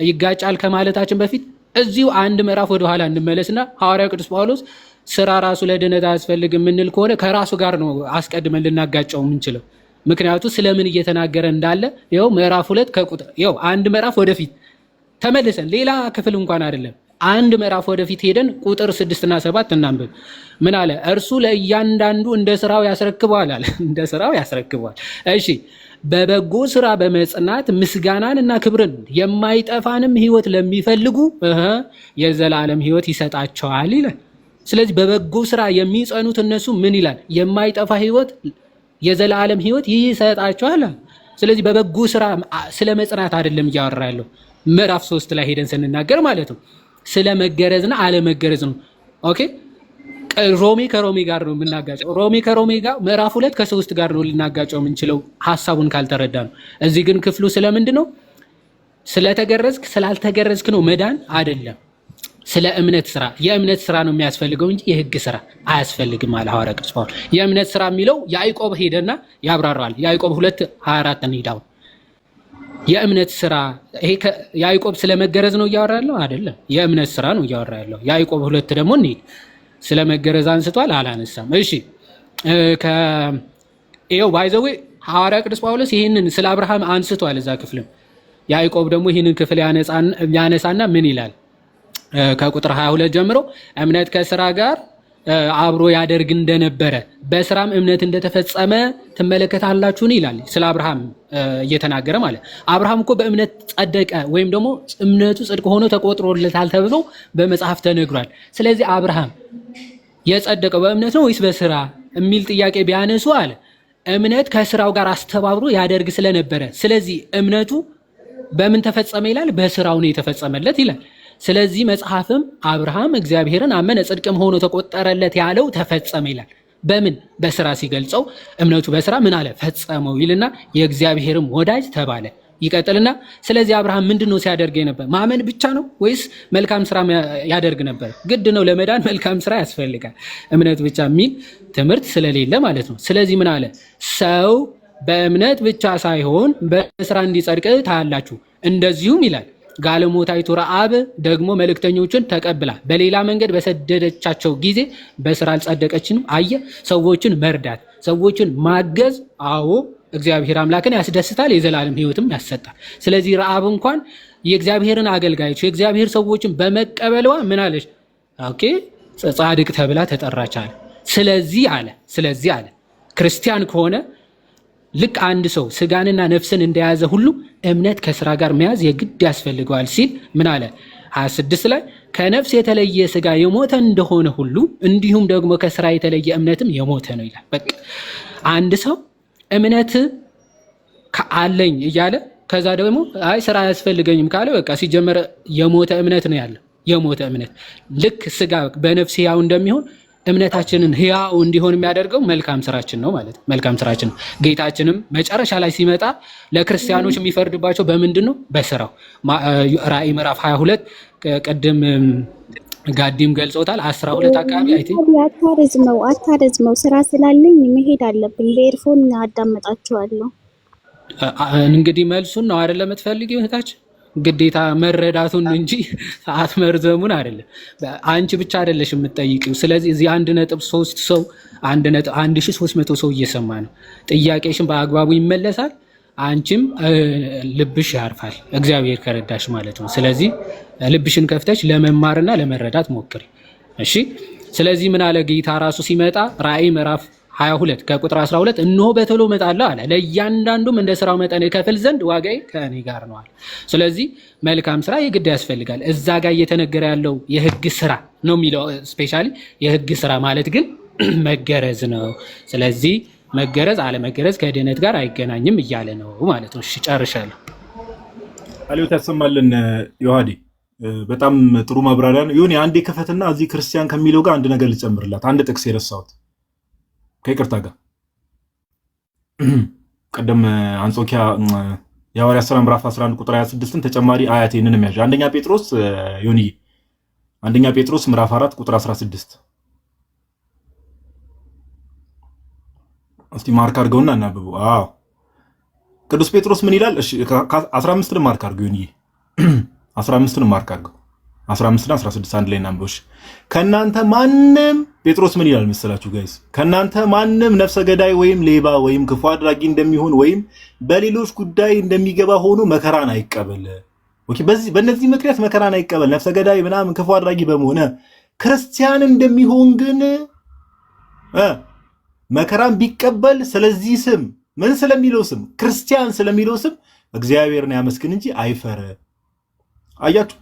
ይጋጫል ከማለታችን በፊት እዚሁ አንድ ምዕራፍ ወደኋላ እንመለስና ሐዋርያ ቅዱስ ጳውሎስ ስራ ራሱ ለድህነት አያስፈልግም የምንል ከሆነ ከራሱ ጋር ነው አስቀድመን ልናጋጨው የምንችለው። ምክንያቱ ስለምን እየተናገረ እንዳለ ይኸው ምዕራፍ 2 ከቁጥር ይኸው አንድ ምዕራፍ ወደፊት ተመልሰን ሌላ ክፍል እንኳን አይደለም አንድ ምዕራፍ ወደፊት ሄደን ቁጥር 6 እና 7 እናንብብ። ምን አለ? እርሱ ለእያንዳንዱ እንደ ስራው ያስረክበዋል አለ። እንደ ስራው ያስረክበዋል። እሺ፣ በበጎ ስራ በመጽናት ምስጋናን እና ክብርን የማይጠፋንም ህይወት ለሚፈልጉ የዘላለም ህይወት ይሰጣቸዋል ይላል። ስለዚህ በበጎ ስራ የሚጸኑት እነሱ ምን ይላል? የማይጠፋ ህይወት የዘላለም ህይወት ይሰጣቸዋል። ስለዚህ በበጎ ስራ ስለ መጽናት አይደለም እያወራ ያለው። ምዕራፍ 3 ላይ ሄደን ስንናገር ማለት ነው ስለ መገረዝና አለመገረዝ ነው። ኦኬ ሮሜ ከሮሜ ጋር ነው የምናጋጨው። ሮሜ ከሮሜ ጋር ምዕራፍ 2 ከ3 ጋር ነው ልናጋጨው የምንችለው ሐሳቡን ካልተረዳ ነው። እዚህ ግን ክፍሉ ስለምንድን ነው? ስለተገረዝክ ስላልተገረዝክ ነው መዳን አይደለም። ስለ እምነት ስራ የእምነት ስራ ነው የሚያስፈልገው እንጂ የህግ ስራ አያስፈልግም አለ ሐዋርያ ቅዱስ ጳውሎስ። የእምነት ስራ የሚለው ያዕቆብ ሄደና ያብራራል። ያዕቆብ 2:24 እንሂዳው። የእምነት ስራ ይሄ ያዕቆብ ስለመገረዝ ነው እያወራ ያለው አይደለም። የእምነት ስራ ነው እያወራ ያለው። ያዕቆብ 2 ደግሞ እንሂድ። ስለመገረዝ አንስቷል አላነሳም። እሺ ይኸው ባይዘዌ ሐዋርያ ቅዱስ ጳውሎስ ይህንን ስለ አብርሃም አንስቷል እዛ ክፍልም። ያዕቆብ ደግሞ ይህንን ክፍል ያነሳና ምን ይላል? ከቁጥር 22 ጀምሮ እምነት ከስራ ጋር አብሮ ያደርግ እንደነበረ በስራም እምነት እንደተፈጸመ ትመለከታላችሁን ይላል። ስለ አብርሃም እየተናገረ ማለት አብርሃም እኮ በእምነት ጸደቀ ወይም ደግሞ እምነቱ ጽድቅ ሆኖ ተቆጥሮለታል ተብሎ በመጽሐፍ ተነግሯል። ስለዚህ አብርሃም የጸደቀው በእምነት ነው ወይስ በስራ የሚል ጥያቄ ቢያነሱ አለ እምነት ከስራው ጋር አስተባብሮ ያደርግ ስለነበረ፣ ስለዚህ እምነቱ በምን ተፈጸመ ይላል? በስራው ነው የተፈጸመለት ይላል። ስለዚህ መጽሐፍም አብርሃም እግዚአብሔርን አመነ ጽድቅም ሆኖ ተቆጠረለት ያለው ተፈጸመ ይላል። በምን? በስራ ሲገልጸው እምነቱ በስራ ምን አለ? ፈጸመው ይልና የእግዚአብሔርም ወዳጅ ተባለ። ይቀጥልና ስለዚህ አብርሃም ምንድነው ሲያደርግ ነበር? ማመን ብቻ ነው ወይስ መልካም ስራ ያደርግ ነበር? ግድ ነው ለመዳን መልካም ስራ ያስፈልጋል። እምነት ብቻ የሚል ትምህርት ስለሌለ ማለት ነው። ስለዚህ ምን አለ? ሰው በእምነት ብቻ ሳይሆን በስራ እንዲጸድቅ ታያላችሁ። እንደዚሁም ይላል ጋለሞታይቱ ረዓብ ደግሞ መልእክተኞችን ተቀብላ በሌላ መንገድ በሰደደቻቸው ጊዜ በስራ አልጸደቀችንም። አየ ሰዎችን መርዳት፣ ሰዎችን ማገዝ፣ አዎ እግዚአብሔር አምላክን ያስደስታል፣ የዘላለም ሕይወትም ያሰጣል። ስለዚህ ረዓብ እንኳን የእግዚአብሔርን አገልጋዮች የእግዚአብሔር ሰዎችን በመቀበሏ ምን አለች? ኦኬ ጻድቅ ተብላ ተጠራች አለ። ስለዚህ አለ ክርስቲያን ከሆነ ልክ አንድ ሰው ስጋንና ነፍስን እንደያዘ ሁሉ እምነት ከስራ ጋር መያዝ የግድ ያስፈልገዋል ሲል ምን አለ? 26 ላይ ከነፍስ የተለየ ስጋ የሞተ እንደሆነ ሁሉ እንዲሁም ደግሞ ከስራ የተለየ እምነትም የሞተ ነው ይላል። በቃ አንድ ሰው እምነት አለኝ እያለ ከዛ ደግሞ አይ ስራ አያስፈልገኝም ካለ በቃ ሲጀመር የሞተ እምነት ነው ያለው። የሞተ እምነት ልክ ስጋ በነፍስ ሕያው እንደሚሆን እምነታችንን ሕያው እንዲሆን የሚያደርገው መልካም ስራችን ነው ማለት ነው። መልካም ስራችን ነው። ጌታችንም መጨረሻ ላይ ሲመጣ ለክርስቲያኖች የሚፈርድባቸው በምንድን ነው? በስራው። ራእይ ምዕራፍ 22 ቅድም ጋዲም ገልጾታል። 12 አካባቢ አታረዝመው ስራ ስላለኝ መሄድ አለብኝ። በኤርፎን አዳመጣቸዋለሁ። እንግዲህ መልሱን ነው አይደለም የምትፈልጊው እህታችን? ግዴታ መረዳቱን እንጂ ሰዓት መርዘሙን አይደለም። አንቺ ብቻ አይደለሽ የምትጠይቂው። ስለዚህ እዚህ 1.3 ሰው 1300 ሰው እየሰማ ነው። ጥያቄሽን በአግባቡ ይመለሳል። አንቺም ልብሽ ያርፋል፣ እግዚአብሔር ከረዳሽ ማለት ነው። ስለዚህ ልብሽን ከፍተሽ ለመማርና ለመረዳት ሞክሪ። እሺ። ስለዚህ ምን አለ ጌታ ራሱ ሲመጣ ራእይ ምዕራፍ 22 ከቁጥር 12 እነሆ በቶሎ እመጣለሁ አለ፣ ለእያንዳንዱም እንደ ስራው መጠን የከፍል ዘንድ ዋጋዬ ከእኔ ጋር ነው አለ። ስለዚህ መልካም ስራ የግድ ያስፈልጋል። እዛ ጋር እየተነገረ ያለው የህግ ስራ ነው የሚለው። ስፔሻሊ የህግ ስራ ማለት ግን መገረዝ ነው። ስለዚህ መገረዝ አለመገረዝ ከድህነት ጋር አይገናኝም እያለ ነው ማለት ነው። እሺ ጨርሻለሁ። አሊዮት ያሰማልን። ዮሐዴ በጣም ጥሩ ማብራሪያ ነው። ይሁን አንዴ ክፈትና እዚህ ክርስቲያን ከሚለው ጋር አንድ ነገር ልጨምርላት። አንድ ጥቅስ የረሳሁት ከይቅርታ ጋር ቀደም አንጾኪያ የሐዋርያት ሥራ ምዕራፍ 11 ቁጥር 26ን ተጨማሪ አያት ይህንን የሚያዥ አንደኛ ጴጥሮስ ዮኒ አንደኛ ጴጥሮስ ምዕራፍ 4 ቁጥር 16 እስቲ ማርክ አድርገውና እናብቡ። አዎ ቅዱስ ጴጥሮስ ምን ይላል? እሺ 15ን ማርክ አድርገው ዮኒ 15ን ማርክ አድርገው 15 እና 16 አንድ ላይ እናንብበው። ከናንተ ማንም ጴጥሮስ ምን ይላል መሰላችሁ ጋይስ? ከናንተ ማንም ነፍሰ ገዳይ ወይም ሌባ ወይም ክፉ አድራጊ እንደሚሆን ወይም በሌሎች ጉዳይ እንደሚገባ ሆኖ መከራን አይቀበል። ኦኬ፣ በእነዚህ ምክንያት መከራን አይቀበል። ነፍሰ ገዳይ ምናምን ክፉ አድራጊ በመሆነ ክርስቲያን እንደሚሆን ግን መከራን ቢቀበል ስለዚህ ስም ምን ስለሚለው ስም ክርስቲያን ስለሚለው ስም እግዚአብሔርን ያመስግን እንጂ አይፈር። አያችሁ፣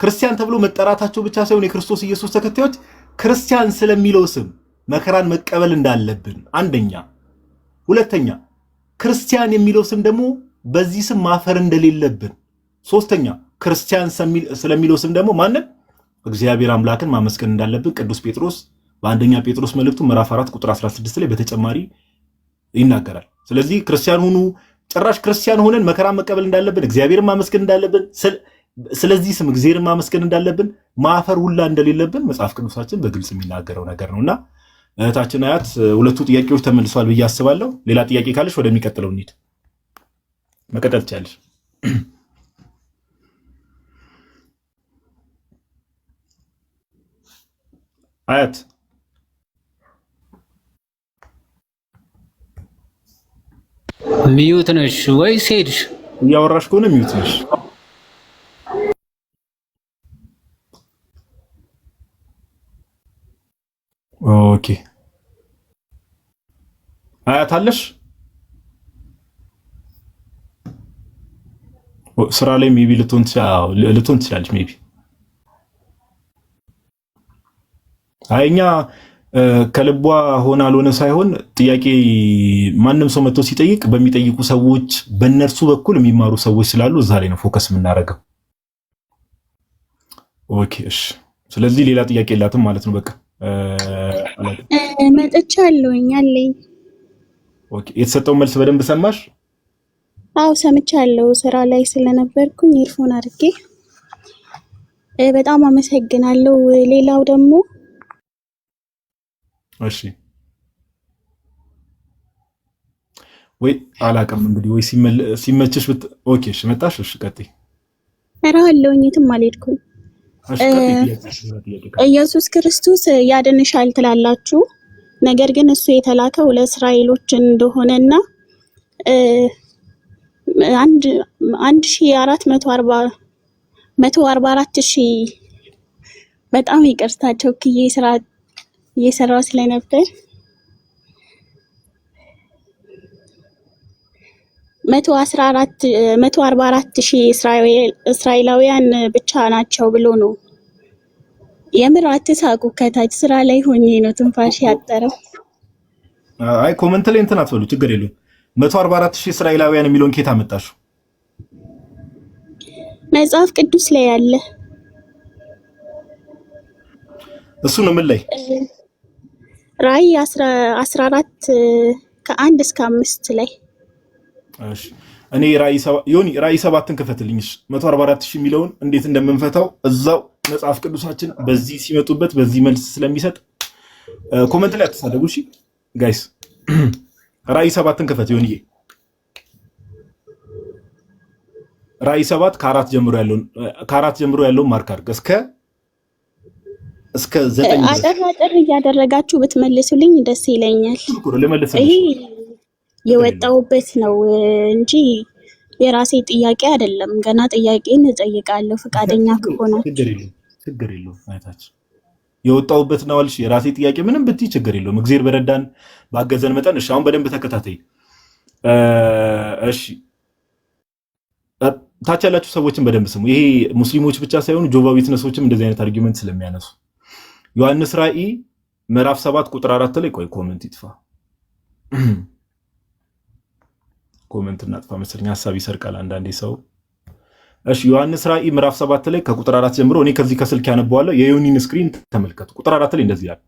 ክርስቲያን ተብሎ መጠራታቸው ብቻ ሳይሆን የክርስቶስ ኢየሱስ ተከታዮች ክርስቲያን ስለሚለው ስም መከራን መቀበል እንዳለብን አንደኛ። ሁለተኛ ክርስቲያን የሚለው ስም ደግሞ በዚህ ስም ማፈር እንደሌለብን። ሶስተኛ ክርስቲያን ስለሚለው ስም ደግሞ ማንን? እግዚአብሔር አምላክን ማመስገን እንዳለብን ቅዱስ ጴጥሮስ በአንደኛ ጴጥሮስ መልእክቱ ምዕራፍ 4 ቁጥር 16 ላይ በተጨማሪ ይናገራል። ስለዚህ ክርስቲያን ሁኑ፣ ጭራሽ ክርስቲያን ሆነን መከራ መቀበል እንዳለብን፣ እግዚአብሔርን ማመስገን እንዳለብን፣ ስለዚህ ስም እግዚአብሔርን ማመስገን እንዳለብን፣ ማፈር ሁላ እንደሌለብን መጽሐፍ ቅዱሳችን በግልጽ የሚናገረው ነገር ነውና እህታችን አያት ሁለቱ ጥያቄዎች ተመልሰዋል ብዬ አስባለሁ። ሌላ ጥያቄ ካለሽ ወደሚቀጥለው እንሂድ። መቀጠል ትችላለሽ። አያት ሚዩት ነሽ ወይስ ሄድሽ? እያወራሽ ከሆነ ሚዩት ነሽ። ኦኬ አያት አለሽ? ስራ ላይ ሜቢ ልትሆን ትችላለች። ሜቢ አይኛ ከልቧ ሆነ አልሆነ ሳይሆን ጥያቄ ማንም ሰው መጥቶ ሲጠይቅ በሚጠይቁ ሰዎች በእነርሱ በኩል የሚማሩ ሰዎች ስላሉ እዛ ላይ ነው ፎከስ የምናደርገው። ኦኬ እሺ። ስለዚህ ሌላ ጥያቄ የላትም ማለት ነው። በቃ መጥቻለሁኝ አለኝ። ኦኬ የተሰጠውን መልስ በደንብ ሰማሽ? አው ሰምቻለሁ። ስራ ላይ ስለነበርኩኝ ኢርፎን አድርጌ በጣም አመሰግናለሁ። ሌላው ደግሞ እሺ ወይ አላውቅም እንግዲህ ወይ ሲመችሽ ኦኬ እሺ መጣሽ። እሺ ቀጥይ። ኧረ አለሁኝ የትም አልሄድኩም። ኢየሱስ ክርስቶስ ያድንሻል ትላላችሁ፣ ነገር ግን እሱ የተላከው ለእስራኤሎች እንደሆነና 1440 በጣም ይቅርታቸው ክዬ ስራ እየሰራው ስለነበር 144,000 እስራኤላውያን ብቻ ናቸው ብሎ ነው። የምር አትሳቁ። ከታች ስራ ላይ ሆኜ ነው ትንፋሽ ያጠረው። አይ ኮሜንት ላይ እንትን አትበሉ፣ ችግር የለውም። 144,000 እስራኤላውያን የሚለውን ኬት አመጣሽው? መጽሐፍ ቅዱስ ላይ ያለ እሱ ነው። ምን ላይ? ራእይ 14 ከ1 እስከ 5 ላይ። እሺ እኔ ራእይ 7ን ክፈትልኝ። 144,000 የሚለውን እንዴት እንደምንፈታው እዛው መጽሐፍ ቅዱሳችን በዚህ ሲመጡበት በዚህ መልስ ስለሚሰጥ ኮሜንት ላይ አትሳደቡ። እሺ ጋይስ ራእይ 7ን ክፈት። ዮኒዬ ራእይ 7 ከአራት ጀምሮ ያለውን ማርክ አድርግ እስከ 9 አጠር እያደረጋችሁ ብትመልሱልኝ ደስ ይለኛል። ይሄ የወጣውበት ነው እንጂ የራሴ ጥያቄ አይደለም። ገና ጥያቄን እጠይቃለሁ ፈቃደኛ ከሆነ። ችግር የለውም አይታችሁ የወጣውበት ነው አልሽ። የራሴ ጥያቄ ምንም ብትይ ችግር የለውም። እግዚአብሔር በረዳን ባገዘን መጠን። እሺ አሁን በደንብ ተከታታይ። እሺ ታች ያላችሁ ሰዎችን በደንብ ስሙ። ይሄ ሙስሊሞች ብቻ ሳይሆኑ ጆቫ ዊትነሶችም እንደዚህ አይነት አርጊውመንት ስለሚያነሱ ዮሐንስ ራእይ ምዕራፍ 7 ቁጥር 4 ላይ ቆይ ኮሜንት ይጥፋ። ኮሜንት እናጥፋ መሰለኝ፣ ሐሳብ ይሰርቃል አንዳንዴ ሰው። እሺ ዮሐንስ ራእይ ምዕራፍ 7 ላይ ከቁጥር 4 ጀምሮ እኔ ከዚህ ከስልክ ያነበዋለሁ። የዮኒን ስክሪን ተመልከቱ። ቁጥር 4 ላይ እንደዚህ ይላል፣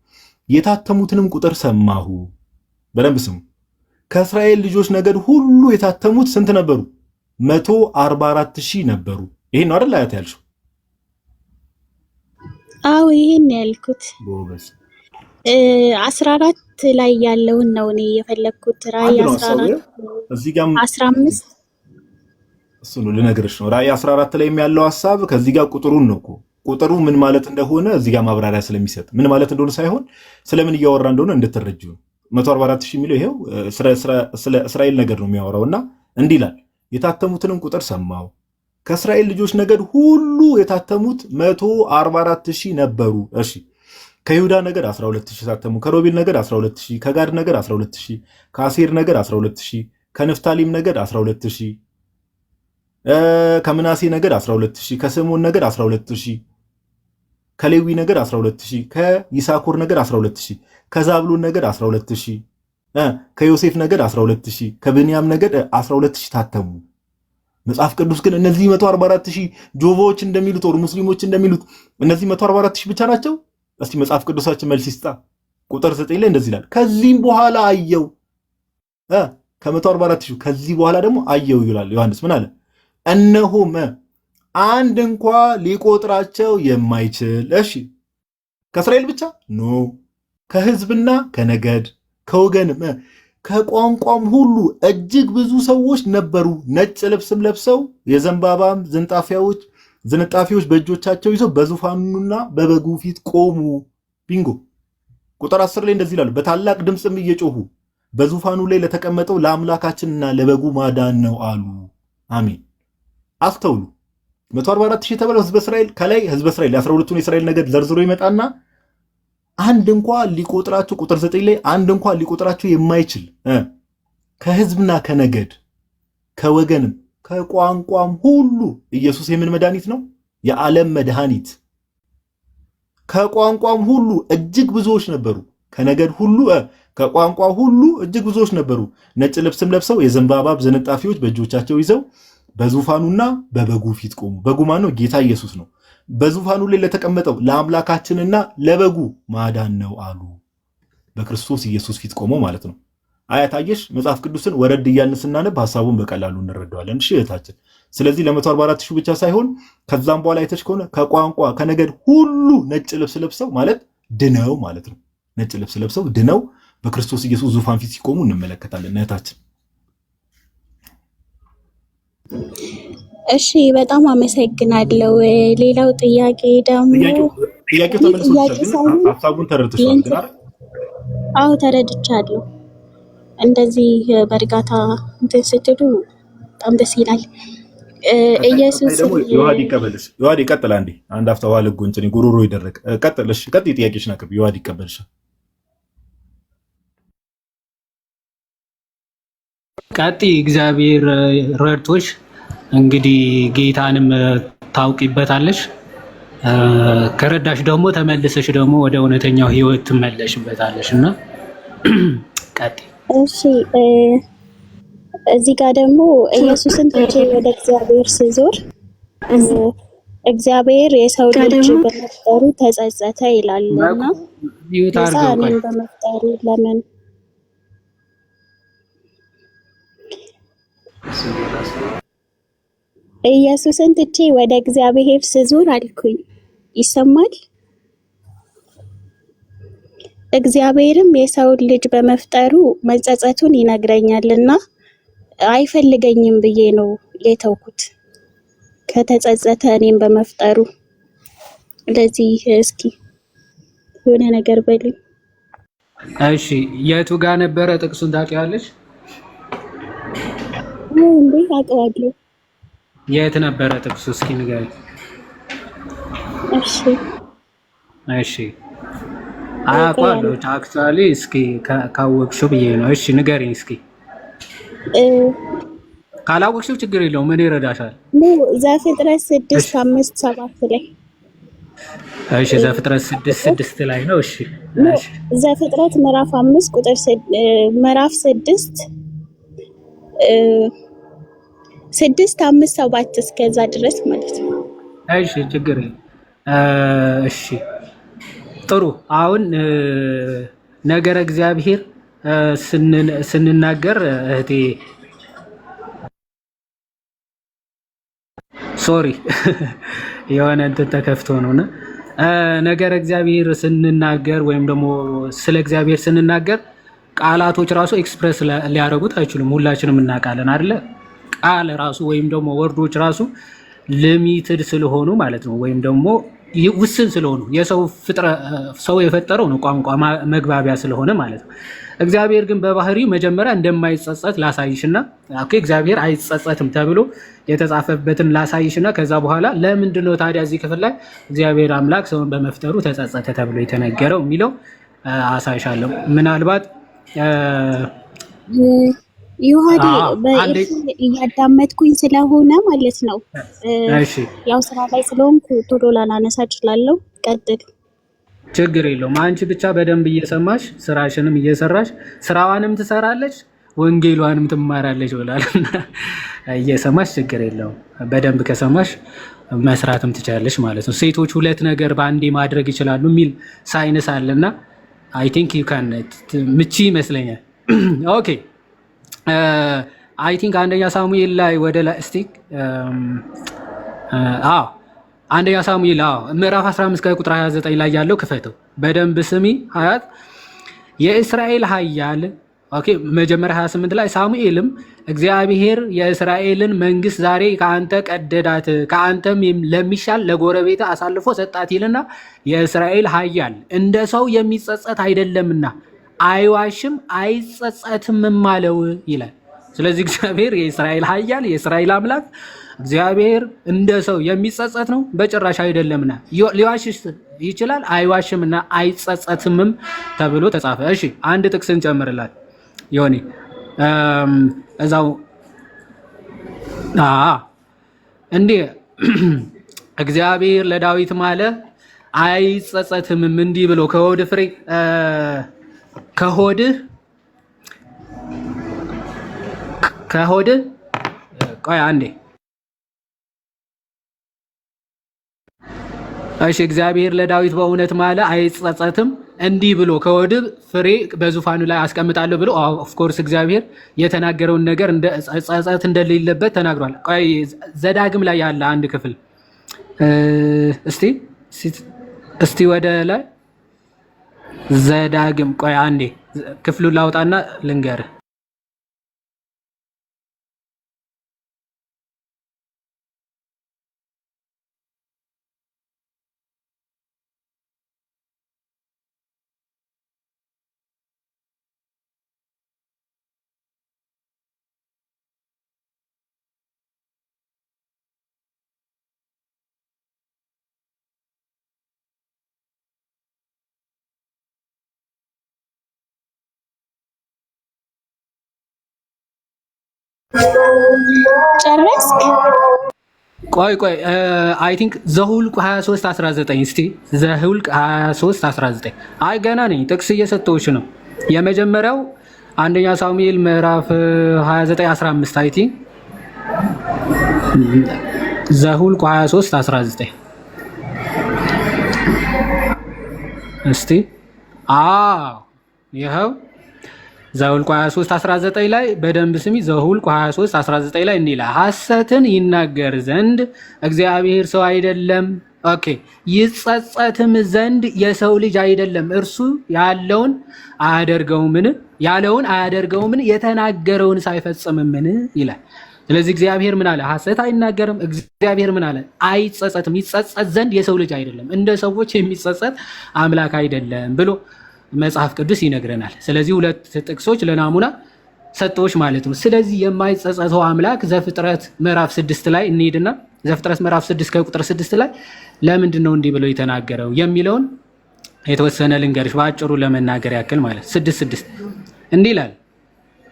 የታተሙትንም ቁጥር ሰማሁ። በደንብ ስሙ። ከእስራኤል ልጆች ነገድ ሁሉ የታተሙት ስንት ነበሩ? 144,000 ነበሩ። ይሄን ነው አይደል አያት ያልሽው? አዎ ይሄን ያልኩት። ጎበዝ 14 ላይ ያለውን ነው እኔ የፈለኩት። ራእይ 14 እዚህ ጋር 15 እሱ ነው ልነግርሽ ነው። ራእይ 14 ላይ ያለው ሐሳብ ከዚህ ጋር ቁጥሩን ነው እኮ ቁጥሩ ምን ማለት እንደሆነ እዚህ ጋር ማብራሪያ ስለሚሰጥ ምን ማለት እንደሆነ ሳይሆን ስለምን እያወራ እንደሆነ እንድትረጁ። 144,000 የሚለው ይሄው ስለ እስራኤል ነገድ ነው የሚያወራውና እንዲህ ይላል፣ የታተሙትንም ቁጥር ሰማው። ከእስራኤል ልጆች ነገድ ሁሉ የታተሙት 144,000 ነበሩ። እሺ ከይሁዳ ነገድ 12,000 ታተሙ። ከሮቤል ነገድ 12,000፣ ከጋድ ነገድ 12,000፣ ከአሴር ነገድ 12,000፣ ከንፍታሊም ነገድ 12,000፣ ከምናሴ ነገድ 12,000፣ ከስምዖን ነገድ 12,000፣ ከሌዊ ነገድ 12,000፣ ከይሳኮር ነገድ 12,000፣ ከዛብሎን ነገድ 12,000፣ ከዮሴፍ ነገድ 12000 ከብንያም ነገድ 12000 ታተሙ። መጽሐፍ ቅዱስ ግን እነዚህ 144000 ጆቫዎች እንደሚሉት ወር ሙስሊሞች እንደሚሉት እነዚህ 144000 ብቻ ናቸው? እስቲ መጽሐፍ ቅዱሳችን መልስ ይስጣ። ቁጥር 9 ላይ እንደዚህ ይላል፣ ከዚህም በኋላ አየው ከ144000 ከዚህ በኋላ ደግሞ አየው ይላል ዮሐንስ። ምን አለ? እነሆም አንድ እንኳ ሊቆጥራቸው የማይችል እሺ፣ ከእስራኤል ብቻ ኖ፣ ከህዝብና ከነገድ ከወገንም ከቋንቋም ሁሉ እጅግ ብዙ ሰዎች ነበሩ። ነጭ ልብስም ለብሰው የዘንባባም ዝንጣፊዎች በእጆቻቸው ይዘው በዙፋኑና በበጉ ፊት ቆሙ። ቢንጎ። ቁጥር 10 ላይ እንደዚህ ይላሉ፣ በታላቅ ድምፅም እየጮሁ በዙፋኑ ላይ ለተቀመጠው ለአምላካችንና ለበጉ ማዳን ነው አሉ። አሜን። አስተውሉ። 144000 የተባለው ህዝበ እስራኤል ከላይ ህዝበ እስራኤል የ12ቱን የእስራኤል ነገድ ዘርዝሮ ይመጣና አንድ እንኳ ሊቆጥራቸው ቁጥር 9 ላይ አንድ እንኳ ሊቆጥራቸው የማይችል ከህዝብና ከነገድ ከወገንም ከቋንቋም ሁሉ ኢየሱስ የምን መድኃኒት ነው? የዓለም መድኃኒት። ከቋንቋም ሁሉ እጅግ ብዙዎች ነበሩ። ከነገድ ሁሉ ከቋንቋ ሁሉ እጅግ ብዙዎች ነበሩ። ነጭ ልብስም ለብሰው የዘንባባ ዝንጣፊዎች በእጆቻቸው ይዘው በዙፋኑና በበጉ ፊት ቆሙ። በጉ ማን ነው? ጌታ ኢየሱስ ነው። በዙፋኑ ላይ ለተቀመጠው ለአምላካችንና ለበጉ ማዳን ነው አሉ። በክርስቶስ ኢየሱስ ፊት ቆሞ ማለት ነው። አያታየሽ መጽሐፍ ቅዱስን ወረድ እያልን ስናነብ ሐሳቡን በቀላሉ እንረዳዋለን። እሺ እህታችን። ስለዚህ ለ144000 ብቻ ሳይሆን ከዛም በኋላ አይተሽ ከሆነ ከቋንቋ ከነገድ ሁሉ ነጭ ልብስ ለብሰው ማለት ድነው ማለት ነው። ነጭ ልብስ ለብሰው ድነው በክርስቶስ ኢየሱስ ዙፋን ፊት ሲቆሙ እንመለከታለን እህታችን። እሺ በጣም አመሰግናለሁ። ሌላው ጥያቄ ደግሞ ጥያቄው ተመልሶልሻል፣ ሐሳቡን ተረድተሻል ግን አይደል? አዎ ተረድቻለሁ። እንደዚህ በእርጋታ እንትን ስትሉ በጣም ደስ ይላል። ኢየሱስ ዮሐድ ይቀበልሽ። ዮሐድ ይቀጥል። አንድ አፍታ ዋል ጉንጭኒ ጉሩሩ ይደረግ። ቀጥልሽ ቀጥይ፣ ጥያቄሽን አቅርቢ። ዮሐድ ይቀበልሻል። ቀጥይ። እግዚአብሔር ረድቶሽ እንግዲህ ጌታንም ታውቂበታለሽ። ከረዳሽ ደግሞ ተመልሰሽ ደግሞ ወደ እውነተኛው ህይወት ትመለሽበታለሽ እና ቀጥይ። እሺ እዚህ ጋር ደግሞ ኢየሱስን ትቼ ወደ እግዚአብሔር ስዞር እግዚአብሔር የሰው ልጅ በመፍጠሩ ተጸጸተ ይላልና እኔን በመፍጠሩ ለምን ኢየሱስን ትቼ ወደ እግዚአብሔር ስዞር አልኩኝ። ይሰማል? እግዚአብሔርም የሰው ልጅ በመፍጠሩ መጸጸቱን ይነግረኛልና አይፈልገኝም ብዬ ነው የተውኩት፣ ከተጸጸተ እኔም በመፍጠሩ። ለዚህ እስኪ የሆነ ነገር በሉኝ። እሺ የቱ ጋር ነበረ ጥቅሱን ታውቂዋለሽ? እንዴ አውቀዋለሁ። የት ነበረ ጥቅሱ? እስኪ ንገሪኝ። እሺ አውቀዋለሁ አክቹዋሊ። እስኪ ካወቅሽው ብዬ ነው። እሺ ንገሪኝ እስኪ። ካላወቅሽው ችግር የለውም፣ ምን ይረዳሻል? ዘፍጥረት 6:5-7 ላይ። እሺ ዘፍጥረት 6:6 ላይ ነው። እሺ ዘፍጥረት ምዕራፍ 5 ቁጥር ምዕራፍ 6:5-7 እስከዛ ድረስ ማለት ነው። እሺ ችግር የለም። እሺ ጥሩ። አሁን ነገረ እግዚአብሔር ስንናገር እህቴ ሶሪ የሆነ እንትን ተከፍቶ ነውና ነገረ እግዚአብሔር ስንናገር ወይም ደግሞ ስለ እግዚአብሔር ስንናገር ቃላቶች ራሱ ኤክስፕረስ ሊያደርጉት አይችሉም። ሁላችንም እናውቃለን አይደለ? ቃል ራሱ ወይም ደግሞ ወርዶች ራሱ ሊሚትድ ስለሆኑ ማለት ነው፣ ወይም ደግሞ ውስን ስለሆኑ ሰው የፈጠረው ነው ቋንቋ መግባቢያ ስለሆነ ማለት ነው። እግዚአብሔር ግን በባህሪው መጀመሪያ እንደማይጸጸት ላሳይሽና እግዚአብሔር አይጸጸትም ተብሎ የተጻፈበትን ላሳይሽና ከዛ በኋላ ለምንድን ነው ታዲያ እዚህ ክፍል ላይ እግዚአብሔር አምላክ ሰውን በመፍጠሩ ተጸጸተ ተብሎ የተነገረው የሚለው አሳይሻለሁ። ምናልባት ዮሐዴ እያዳመጥኩኝ ስለሆነ ማለት ነው። ያው ስራ ላይ ስለሆንኩ ቶሎ ላላነሳ እችላለሁ። ቀጥል። ችግር የለውም። አንቺ ብቻ በደንብ እየሰማሽ ስራሽንም እየሰራሽ ስራዋንም ትሰራለች ወንጌሏንም ትማራለች ብላል። እየሰማሽ ችግር የለውም። በደንብ ከሰማሽ መስራትም ትችላለች ማለት ነው። ሴቶች ሁለት ነገር በአንዴ ማድረግ ይችላሉ የሚል ሳይንስ አለና አይ ቲንክ ዩ ካን ምቺ ይመስለኛል። ኦኬ አይ ቲንክ አንደኛ ሳሙኤል ላይ ወደ ላይ እስቲ አንደኛ ሳሙኤል ምዕራፍ 15 ከቁጥር 29 ላይ ያለው ክፈተው በደንብ ስሚ። ሀያት የእስራኤል ኃያል ኦኬ መጀመሪያ 28 ላይ ሳሙኤልም እግዚአብሔር የእስራኤልን መንግስት ዛሬ ከአንተ ቀደዳት፣ ከአንተም ለሚሻል ለጎረቤት አሳልፎ ሰጣት ይልና የእስራኤል ኃያል እንደ ሰው የሚጸጸት አይደለምና አይዋሽም አይጸጸትም አለው ይላል። ስለዚህ እግዚአብሔር የእስራኤል ኃያል የእስራኤል አምላክ እግዚአብሔር እንደ ሰው የሚጸጸት ነው በጭራሽ አይደለምና ሊዋሽ ይችላል አይዋሽምና አይጸጸትምም ተብሎ ተጻፈ። እሺ አንድ ጥቅስ እንጨምርላት ዮኒ እዛው እንዴ እግዚአብሔር ለዳዊት ማለ አይጸጸትም እንዲህ ብሎ ከሆድ ፍሬ ከሆድ ቆይ አንዴ እሺ እግዚአብሔር ለዳዊት በእውነት ማለ አይጸጸትም እንዲህ ብሎ ከሆድ ፍሬ በዙፋኑ ላይ አስቀምጣለሁ ብሎ ኦፍ ኮርስ እግዚአብሔር የተናገረውን ነገር እንደ ጸጸት እንደሌለበት ተናግሯል። ቆይ ዘዳግም ላይ ያለ አንድ ክፍል እስቲ ወደ ላይ ዘዳግም ቆይ አንዴ ክፍሉን ላውጣና ልንገርህ። ጨረስክ? ቆይ አይ ቲንክ ዘሁልቅ 23:19 እስቲ ዘሁልቅ 23:19 አይ ገና ነኝ ጥቅስ እየሰጠሁሽ ነው። የመጀመሪያው አንደኛ ሳሙኤል ምዕራፍ 29:15 አይ ቲንክ ዘሁልቅ 23:19 እስቲ ይኸው ዘሁልቅ 23:19 ላይ በደንብ ስሚ። ዘሁልቅ 23:19 ላይ እንዲህ ይላል ሐሰትን ይናገር ዘንድ እግዚአብሔር ሰው አይደለም። ኦኬ ይጸጸትም ዘንድ የሰው ልጅ አይደለም። እርሱ ያለውን አያደርገውምን የተናገረውን ሳይፈጽምምን ይላል። ስለዚህ እግዚአብሔር ምን አለ? ሐሰት አይናገርም። እግዚአብሔር ምን አለ? አይጸጸትም። ይጸጸት ዘንድ የሰው ልጅ አይደለም፣ እንደ ሰዎች የሚጸጸት አምላክ አይደለም ብሎ መጽሐፍ ቅዱስ ይነግረናል። ስለዚህ ሁለት ጥቅሶች ለናሙና ሰጠዎች ማለት ነው። ስለዚህ የማይጸጸተው አምላክ ዘፍጥረት ምዕራፍ 6 ላይ እንሂድና ዘፍጥረት ምዕራፍ 6 ከቁጥር 6 ላይ ለምንድን ነው እንዲህ ብሎ የተናገረው የሚለውን የተወሰነ ልንገርሽ በአጭሩ ለመናገር ያክል ማለት 6:6 እንዲህ ይላል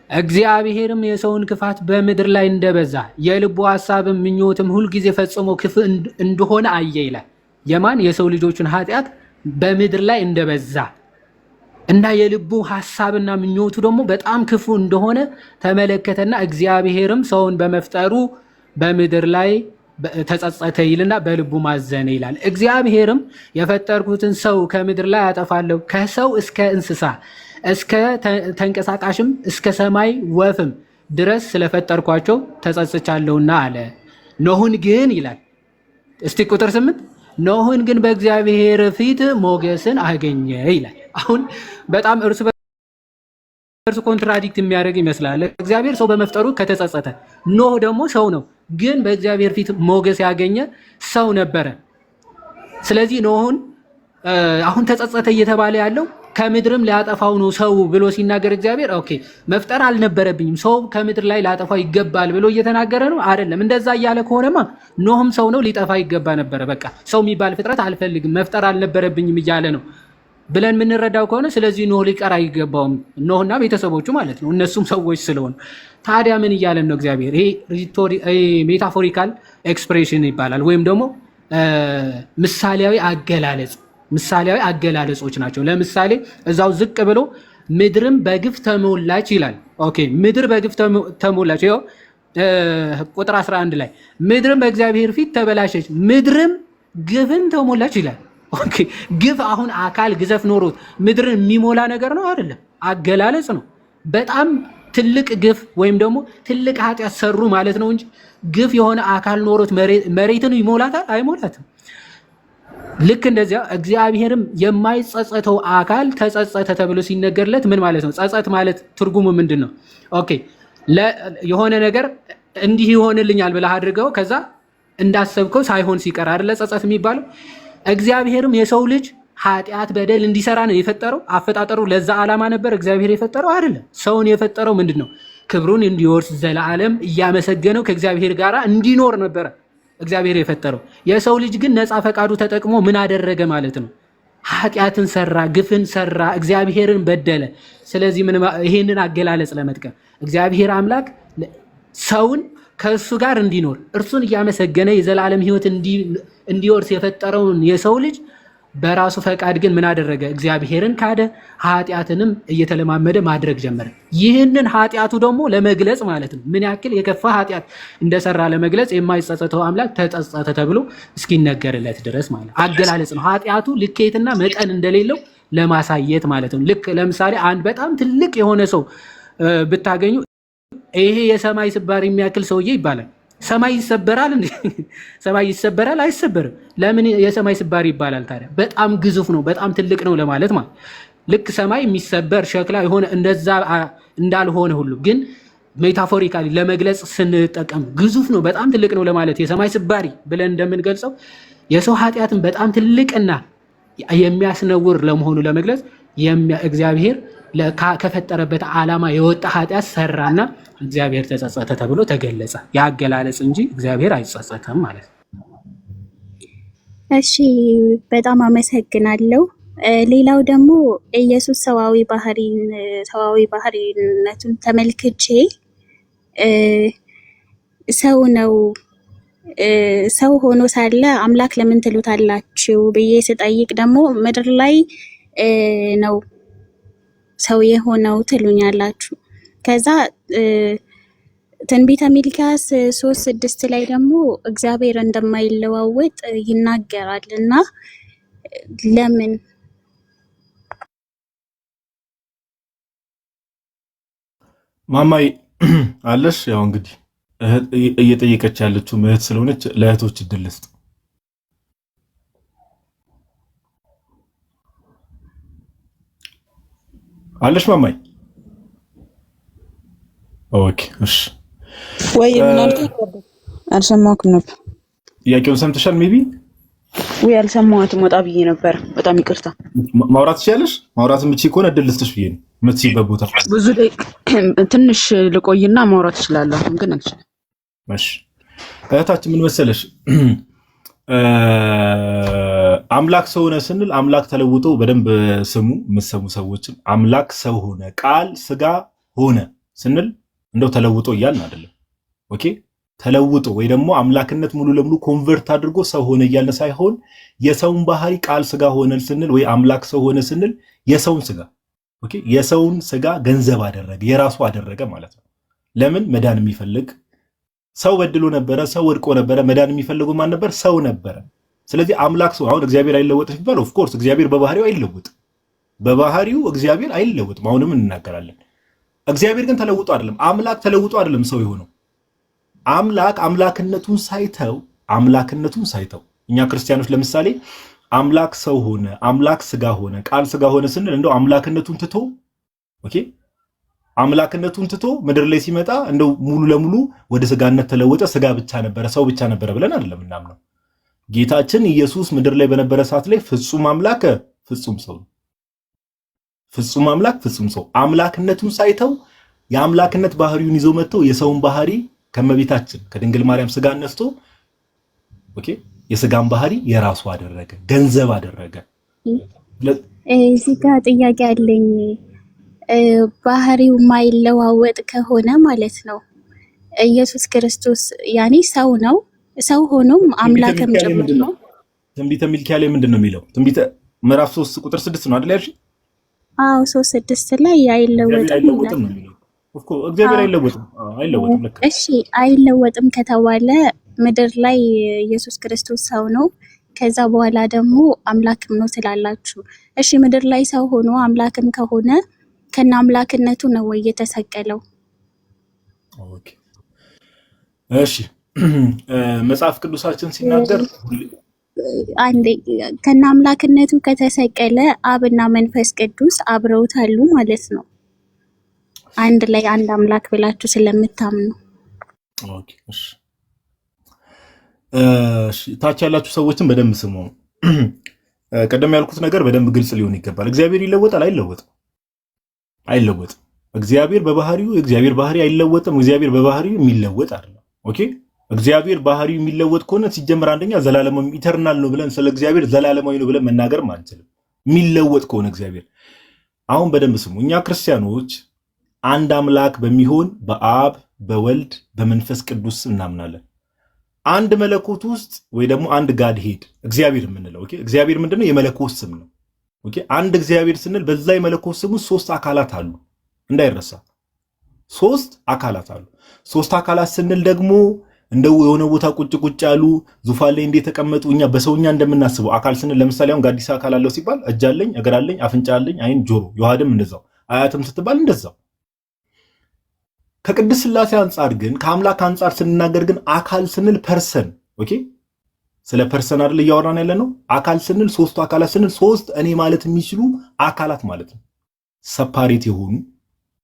እግዚአብሔርም የሰውን ክፋት በምድር ላይ እንደበዛ የልቡ ሐሳብም ምኞትም ሁልጊዜ ፈጽሞ ክፉ እንደሆነ አየ ይላል። የማን የሰው ልጆችን ኃጢአት በምድር ላይ እንደበዛ እና የልቡ ሐሳብና ምኞቱ ደግሞ በጣም ክፉ እንደሆነ ተመለከተና እግዚአብሔርም ሰውን በመፍጠሩ በምድር ላይ ተጸጸተ ይልና በልቡ ማዘነ ይላል። እግዚአብሔርም የፈጠርኩትን ሰው ከምድር ላይ አጠፋለሁ፣ ከሰው እስከ እንስሳ እስከ ተንቀሳቃሽም እስከ ሰማይ ወፍም ድረስ ስለፈጠርኳቸው ተጸጽቻለሁና አለ። ኖህን ግን ይላል እስቲ ቁጥር 8 ኖህን ግን በእግዚአብሔር ፊት ሞገስን አገኘ ይላል። አሁን በጣም እርሱ ኮንትራዲክት የሚያደርግ ይመስላል። እግዚአብሔር ሰው በመፍጠሩ ከተጸጸተ፣ ኖህ ደግሞ ሰው ነው፣ ግን በእግዚአብሔር ፊት ሞገስ ያገኘ ሰው ነበረ። ስለዚህ ኖህን አሁን ተጸጸተ እየተባለ ያለው ከምድርም ሊያጠፋው ነው ሰው ብሎ ሲናገር እግዚአብሔር ኦኬ መፍጠር አልነበረብኝም ሰው ከምድር ላይ ላጠፋው ይገባል ብሎ እየተናገረ ነው አይደለም። እንደዛ እያለ ከሆነማ ኖህም ሰው ነው ሊጠፋ ይገባ ነበረ። በቃ ሰው የሚባል ፍጥረት አልፈልግም መፍጠር አልነበረብኝም እያለ ነው ብለን የምንረዳው ከሆነ ስለዚህ ኖህ ሊቀር አይገባውም። ኖህና ቤተሰቦቹ ማለት ነው፣ እነሱም ሰዎች ስለሆኑ። ታዲያ ምን እያለን ነው እግዚአብሔር? ይሄ ሜታፎሪካል ኤክስፕሬሽን ይባላል፣ ወይም ደግሞ ምሳሌያዊ አገላለጽ ምሳሌያዊ አገላለጾች ናቸው። ለምሳሌ እዛው ዝቅ ብሎ ምድርም በግፍ ተሞላች ይላል። ኦኬ ምድር በግፍ ተሞላች። ይኸው ቁጥር 11 ላይ ምድርም በእግዚአብሔር ፊት ተበላሸች፣ ምድርም ግፍን ተሞላች ይላል። ኦኬ ግፍ አሁን አካል ግዘፍ ኖሮት ምድርን የሚሞላ ነገር ነው አይደለም፣ አገላለጽ ነው። በጣም ትልቅ ግፍ ወይም ደግሞ ትልቅ ኃጢአት ሰሩ ማለት ነው እንጂ ግፍ የሆነ አካል ኖሮት መሬትን ይሞላታል? አይሞላትም። ልክ እንደዚያ እግዚአብሔርም የማይጸጸተው አካል ተጸጸተ ተብሎ ሲነገርለት ምን ማለት ነው? ጸጸት ማለት ትርጉሙ ምንድን ነው? ኦኬ የሆነ ነገር እንዲህ ይሆንልኛል ብለህ አድርገው ከዛ እንዳሰብከው ሳይሆን ሲቀር አይደለ ጸጸት የሚባለው። እግዚአብሔርም የሰው ልጅ ኃጢአት በደል እንዲሰራ ነው የፈጠረው። አፈጣጠሩ ለዛ ዓላማ ነበር እግዚአብሔር የፈጠረው አይደለም። ሰውን የፈጠረው ምንድን ነው? ክብሩን እንዲወርስ ዘላለም እያመሰገነው ከእግዚአብሔር ጋር እንዲኖር ነበረ እግዚአብሔር የፈጠረው። የሰው ልጅ ግን ነፃ ፈቃዱ ተጠቅሞ ምን አደረገ ማለት ነው? ኃጢአትን ሰራ፣ ግፍን ሰራ፣ እግዚአብሔርን በደለ። ስለዚህ ይሄንን አገላለጽ ለመጥቀም እግዚአብሔር አምላክ ሰውን ከእሱ ጋር እንዲኖር እርሱን እያመሰገነ የዘላለም ሕይወት እንዲወርስ የፈጠረውን የሰው ልጅ በራሱ ፈቃድ ግን ምን አደረገ? እግዚአብሔርን ካደ፣ ኃጢአትንም እየተለማመደ ማድረግ ጀመረ። ይህንን ኃጢአቱ ደግሞ ለመግለጽ ማለት ነው ምን ያክል የከፋ ኃጢአት እንደሰራ ለመግለጽ የማይጸጸተው አምላክ ተጸጸተ ተብሎ እስኪነገርለት ድረስ ማለት አገላለጽ ነው። ኃጢአቱ ልኬትና መጠን እንደሌለው ለማሳየት ማለት ነው። ልክ ለምሳሌ አንድ በጣም ትልቅ የሆነ ሰው ብታገኙ ይሄ የሰማይ ስባሪ የሚያክል ሰውዬ ይባላል። ሰማይ ይሰበራል እንዴ? ሰማይ ይሰበራል? አይሰበርም። ለምን የሰማይ ስባሪ ይባላል ታዲያ? በጣም ግዙፍ ነው፣ በጣም ትልቅ ነው ለማለት ማለት። ልክ ሰማይ የሚሰበር ሸክላ የሆነ እንደዛ እንዳልሆነ ሁሉ ግን ሜታፎሪካሊ ለመግለጽ ስንጠቀም ግዙፍ ነው፣ በጣም ትልቅ ነው ለማለት የሰማይ ስባሪ ብለን እንደምንገልጸው የሰው ኃጢአትን በጣም ትልቅና የሚያስነውር ለመሆኑ ለመግለጽ እግዚአብሔር ከፈጠረበት ዓላማ የወጣ ኃጢአት ሰራና እግዚአብሔር ተጸጸተ ተብሎ ተገለጸ። የአገላለጽ እንጂ እግዚአብሔር አይጸጸተም ማለት ነው። እሺ በጣም አመሰግናለሁ። ሌላው ደግሞ ኢየሱስ ሰዋዊ ባህሪነቱን ተመልክቼ ሰው ነው ሰው ሆኖ ሳለ አምላክ ለምን ትሉታላችሁ ብዬ ስጠይቅ ደግሞ ምድር ላይ ነው ሰው የሆነው ትሉኛላችሁ። ከዛ ትንቢተ ሚልክያስ 3:6 ላይ ደግሞ እግዚአብሔር እንደማይለዋወጥ ይናገራል እና ለምን ማማይ አለሽ? ያው እንግዲህ እየጠየቀች ያለችው እህት ስለሆነች ለእህቶች እድል ልስጥ። አለሽ ማማይ? ኦኬ እሺ። ወይ ምን አልከኝ? አልሰማሁም ነበር። ጥያቄውን ሰምተሻል? ሜቢ ወይ አልሰማሁትም፣ ወጣ ብዬ ነበር። በጣም ይቅርታ። ማውራት ትችያለሽ? ማውራት የምትችይ ከሆነ እድል ልስጥሽ ብዬ ነው። የምትችይበት ቦታ ብዙ ትንሽ ልቆይና ማውራት እችላለሁ፣ ግን አልችልም። እሺ እህታችን ምን መሰለሽ፣ አምላክ ሰው ሆነ ስንል አምላክ ተለውጦ በደንብ ስሙ የምትሰሙ ሰዎችም አምላክ ሰው ሆነ ቃል ስጋ ሆነ ስንል እንደው ተለውጦ እያልን አይደለም። ኦኬ ተለውጦ ወይ ደግሞ አምላክነት ሙሉ ለሙሉ ኮንቨርት አድርጎ ሰው ሆነ እያልን ሳይሆን የሰውን ባህሪ ቃል ስጋ ሆነ ስንል ወይ አምላክ ሰው ሆነ ስንል የሰውን ስጋ ኦኬ የሰውን ስጋ ገንዘብ አደረገ፣ የራሱ አደረገ ማለት ነው። ለምን መዳን የሚፈልግ ሰው በድሎ ነበረ፣ ሰው ወድቆ ነበረ። መዳን የሚፈልገው ማን ነበር? ሰው ነበረ። ስለዚህ አምላክ ሰው አሁን እግዚአብሔር አይለወጥም ሲባል ኦፍ ኮርስ እግዚአብሔር በባህሪው አይለወጥም። በባህሪው እግዚአብሔር አይለወጥም። አሁንም እንናገራለን። እግዚአብሔር ግን ተለውጦ አይደለም። አምላክ ተለውጦ አይደለም ሰው የሆነው። አምላክ አምላክነቱን ሳይተው እኛ ክርስቲያኖች ለምሳሌ አምላክ ሰው ሆነ፣ አምላክ ስጋ ሆነ፣ ቃል ስጋ ሆነ ስንል እንደው አምላክነቱን ትቶ ኦኬ አምላክነቱን ትቶ ምድር ላይ ሲመጣ እንደው ሙሉ ለሙሉ ወደ ስጋነት ተለወጠ፣ ስጋ ብቻ ነበረ፣ ሰው ብቻ ነበረ ብለን አይደለም እናምነው። ጌታችን ኢየሱስ ምድር ላይ በነበረ ሰዓት ላይ ፍጹም አምላክ ፍጹም ሰው ነው። ፍጹም አምላክ ፍጹም ሰው አምላክነቱን ሳይተው የአምላክነት ባህሪውን ይዞ መጥተው የሰውን ባህሪ ከመቤታችን ከድንግል ማርያም ስጋ ነስቶ ኦኬ የስጋን ባህሪ የራሱ አደረገ፣ ገንዘብ አደረገ። እዚህ ጋር ጥያቄ አለኝ። ባህሪው ማይለዋወጥ ከሆነ ማለት ነው ኢየሱስ ክርስቶስ ያኔ ሰው ነው፣ ሰው ሆኖም አምላክም ጭምር ነው። ትንቢተ ሚልክያ ላይ ምንድን ነው የሚለው? ምዕራፍ 3 ቁጥር 6 ነው አይደል ያልሽ? አዎ 3:6 ላይ እግዚአብሔር አይለወጥም ይላል። አይለወጥም ነው የሚለው። ኦፍኮ እግዚአብሔር አይለወጥም። አይለወጥም። ልክ እሺ አይለወጥም ከተባለ ምድር ላይ ኢየሱስ ክርስቶስ ሰው ነው፣ ከዛ በኋላ ደግሞ አምላክም ነው ትላላችሁ። እሺ ምድር ላይ ሰው ሆኖ አምላክም ከሆነ ከነ አምላክነቱ ነው ወይ የተሰቀለው? ኦኬ እሺ መጽሐፍ ቅዱሳችን ሲናገር አንዴ ከነ አምላክነቱ ከተሰቀለ አብና መንፈስ ቅዱስ አብረውት አሉ ማለት ነው። አንድ ላይ አንድ አምላክ ብላችሁ ስለምታምኑ። ኦኬ እሺ ታች ያላችሁ ሰዎችን በደንብ ስሙ። ቀደም ያልኩት ነገር በደንብ ግልጽ ሊሆን ይገባል። እግዚአብሔር ይለወጣል? አይለወጥም። አይለወጥም። እግዚአብሔር በባህሪው የእግዚአብሔር ባህሪ አይለወጥም። እግዚአብሔር በባህሪው የሚለወጥ አይደለም። ኦኬ እግዚአብሔር ባህሪው የሚለወጥ ከሆነ ሲጀምር አንደኛ ዘላለማዊ ኢተርናል ነው ብለን ስለ እግዚአብሔር ዘላለማዊ ነው ብለን መናገርም አንችልም። የሚለወጥ ከሆነ እግዚአብሔር አሁን በደንብ ስሙ። እኛ ክርስቲያኖች አንድ አምላክ በሚሆን በአብ በወልድ በመንፈስ ቅዱስ እናምናለን። አንድ መለኮት ውስጥ ወይ ደግሞ አንድ ጋድ ሄድ እግዚአብሔር የምንለው ኦኬ እግዚአብሔር ምንድነው? የመለኮት ስም ነው። ኦኬ አንድ እግዚአብሔር ስንል በዛ የመለኮት ስም ውስጥ 3 አካላት አሉ፣ እንዳይረሳ 3 አካላት አሉ። 3 አካላት ስንል ደግሞ እንደው የሆነ ቦታ ቁጭ ቁጭ ያሉ ዙፋን ላይ እንደ ተቀመጡ እኛ በሰውኛ እንደምናስበው አካል ስንል ለምሳሌ አሁን ጋዲሳ አካል አለው ሲባል እጅ አለኝ፣ እግር አለኝ፣ አፍንጫ አለኝ፣ አይን፣ ጆሮ፣ ዮሐድም እንደዛው፣ አያትም ስትባል እንደዛው። ከቅድስት ሥላሴ አንጻር ግን ከአምላክ አንጻር ስንናገር ግን አካል ስንል ፐርሰን ኦኬ ስለ ፐርሰን አይደል እያወራን ያለ ነው። አካል ስንል 3ቱ አካላት ስንል 3 እኔ ማለት የሚችሉ አካላት ማለት ነው። ሰፓሬት የሆኑ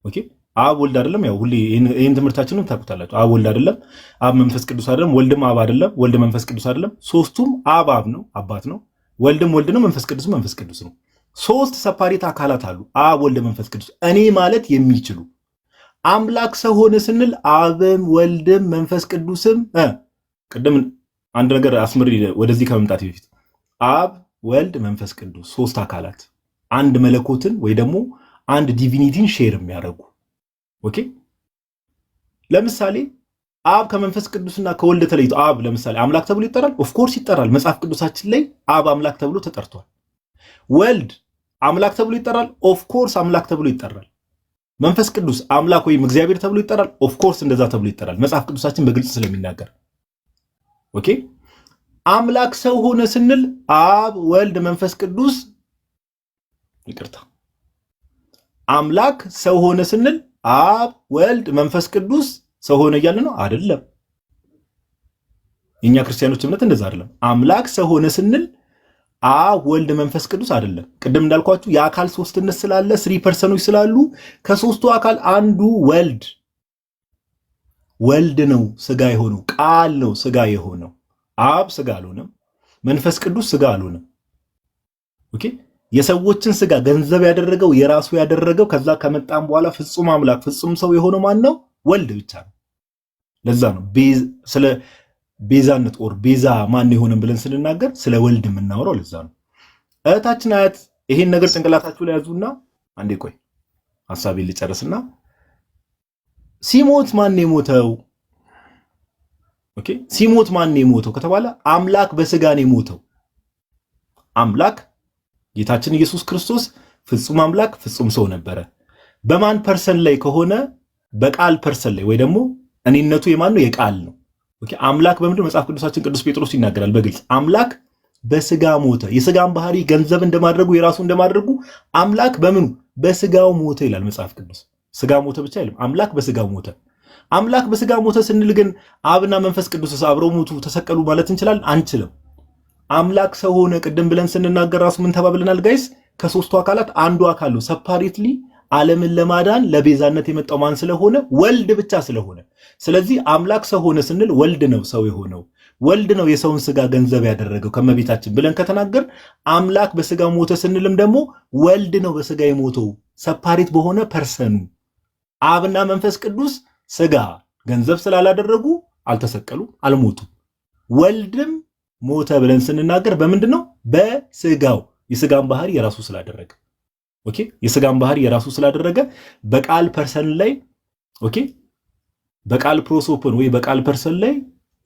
ኦኬ አብ ወልድ አይደለም። ያው ሁሌ ይሄን ትምህርታችንን ታውቁታላችሁ። አብ ወልድ አይደለም፣ አብ መንፈስ ቅዱስ አይደለም፣ ወልድም አብ አይደለም፣ ወልድ መንፈስ ቅዱስ አይደለም። 3ቱም አብ ነው አባት ነው፣ ወልድም ወልድ ነው፣ መንፈስ ቅዱስ መንፈስ ቅዱስ ነው። 3 ሰፓሬት አካላት አሉ፣ አብ ወልድ መንፈስ ቅዱስ እኔ ማለት የሚችሉ። አምላክ ሰው ሆነ ስንል አብም ወልድም መንፈስ ቅዱስም ቅድም አንድ ነገር አስምሪ ወደዚህ ከመምጣት በፊት አብ ወልድ መንፈስ ቅዱስ 3 አካላት አንድ መለኮትን ወይ ደግሞ አንድ ዲቪኒቲን ሼር የሚያደርጉ ኦኬ ለምሳሌ አብ ከመንፈስ ቅዱስና ከወልድ ተለይቶ አብ ለምሳሌ አምላክ ተብሎ ይጠራል? ኦፍ ኮርስ ይጠራል። መጽሐፍ ቅዱሳችን ላይ አብ አምላክ ተብሎ ተጠርቷል። ወልድ አምላክ ተብሎ ይጠራል? ኦፍ ኮርስ አምላክ ተብሎ ይጠራል። መንፈስ ቅዱስ አምላክ ወይም እግዚአብሔር ተብሎ ይጠራል? ኦፍ ኮርስ እንደዛ ተብሎ ይጠራል። መጽሐፍ ቅዱሳችን በግልጽ ስለሚናገር ኦኬ አምላክ ሰው ሆነ ስንል አብ ወልድ መንፈስ ቅዱስ ይቅርታ አምላክ ሰው ሆነ ስንል አብ ወልድ መንፈስ ቅዱስ ሰው ሆነ እያለ ነው አይደለም። የኛ ክርስቲያኖች እምነት እንደዛ አይደለም። አምላክ ሰው ሆነ ስንል አብ ወልድ መንፈስ ቅዱስ አይደለም። ቅድም እንዳልኳችሁ የአካል ሶስትነት ስላለ 3 ፐርሰኖች ስላሉ ከ3ቱ አካል አንዱ ወልድ ነው ስጋ የሆነው ቃል ነው ስጋ የሆነው። አብ ስጋ አልሆነም፣ መንፈስ ቅዱስ ስጋ አልሆነም። ኦኬ የሰዎችን ስጋ ገንዘብ ያደረገው የራሱ ያደረገው ከዛ ከመጣም በኋላ ፍጹም አምላክ ፍጹም ሰው የሆነው ማን ነው? ወልድ ብቻ ነው። ለዛ ነው ስለ ቤዛነት ኦር ቤዛ ማን የሆነን ብለን ስንናገር ስለ ወልድ የምናወራው። ለዛ ነው እህታችን አያት ይሄን ነገር ጭንቅላታችሁ ላይ ያዙና አንዴ ቆይ ሐሳቤን ልጨርስና ሲሞት ማን የሞተው? ኦኬ ሲሞት ማን የሞተው ከተባለ አምላክ በስጋ ነው የሞተው። አምላክ ጌታችን ኢየሱስ ክርስቶስ ፍጹም አምላክ ፍጹም ሰው ነበረ። በማን ፐርሰን ላይ ከሆነ በቃል ፐርሰን ላይ ወይ ደግሞ እኔነቱ የማን ነው? የቃል ነው። ኦኬ አምላክ በምንድን መጽሐፍ ቅዱሳችን ቅዱስ ጴጥሮስ ይናገራል በግልጽ አምላክ በስጋ ሞተ። የስጋን ባህሪ ገንዘብ እንደማድረጉ የራሱ እንደማድረጉ አምላክ በምኑ በስጋው ሞተ ይላል መጽሐፍ ቅዱስ። ስጋ ሞተ ብቻ አይልም፣ አምላክ በስጋ ሞተ። አምላክ በስጋ ሞተ ስንል ግን አብና መንፈስ ቅዱስ አብረው ሞቱ ተሰቀሉ ማለት እንችላለን? አንችልም። አምላክ ሰው ሆነ ቅድም ብለን ስንናገር ራሱ ምን ተባብለናል ጋይስ? ከ3ቱ አካላት አንዱ አካል ነው ሰፓሬትሊ ዓለምን ለማዳን ለቤዛነት የመጣው ማን ስለሆነ? ወልድ ብቻ ስለሆነ። ስለዚህ አምላክ ሰው ሆነ ስንል ወልድ ነው ሰው የሆነው፣ ወልድ ነው የሰውን ስጋ ገንዘብ ያደረገው ከመቤታችን ብለን ከተናገር፣ አምላክ በስጋ ሞተ ስንልም ደግሞ ወልድ ነው በስጋ የሞተው ሰፓሬት በሆነ ፐርሰኑ። አብና መንፈስ ቅዱስ ስጋ ገንዘብ ስላላደረጉ አልተሰቀሉም፣ አልሞቱም። ወልድም ሞተ ብለን ስንናገር በምንድን ነው? በስጋው የስጋን ባህሪ የራሱ ስላደረገ ኦኬ የስጋን ባህሪ የራሱ ስላደረገ በቃል ፐርሰን ላይ ኦኬ በቃል ፕሮሶፖን ወይ በቃል ፐርሰን ላይ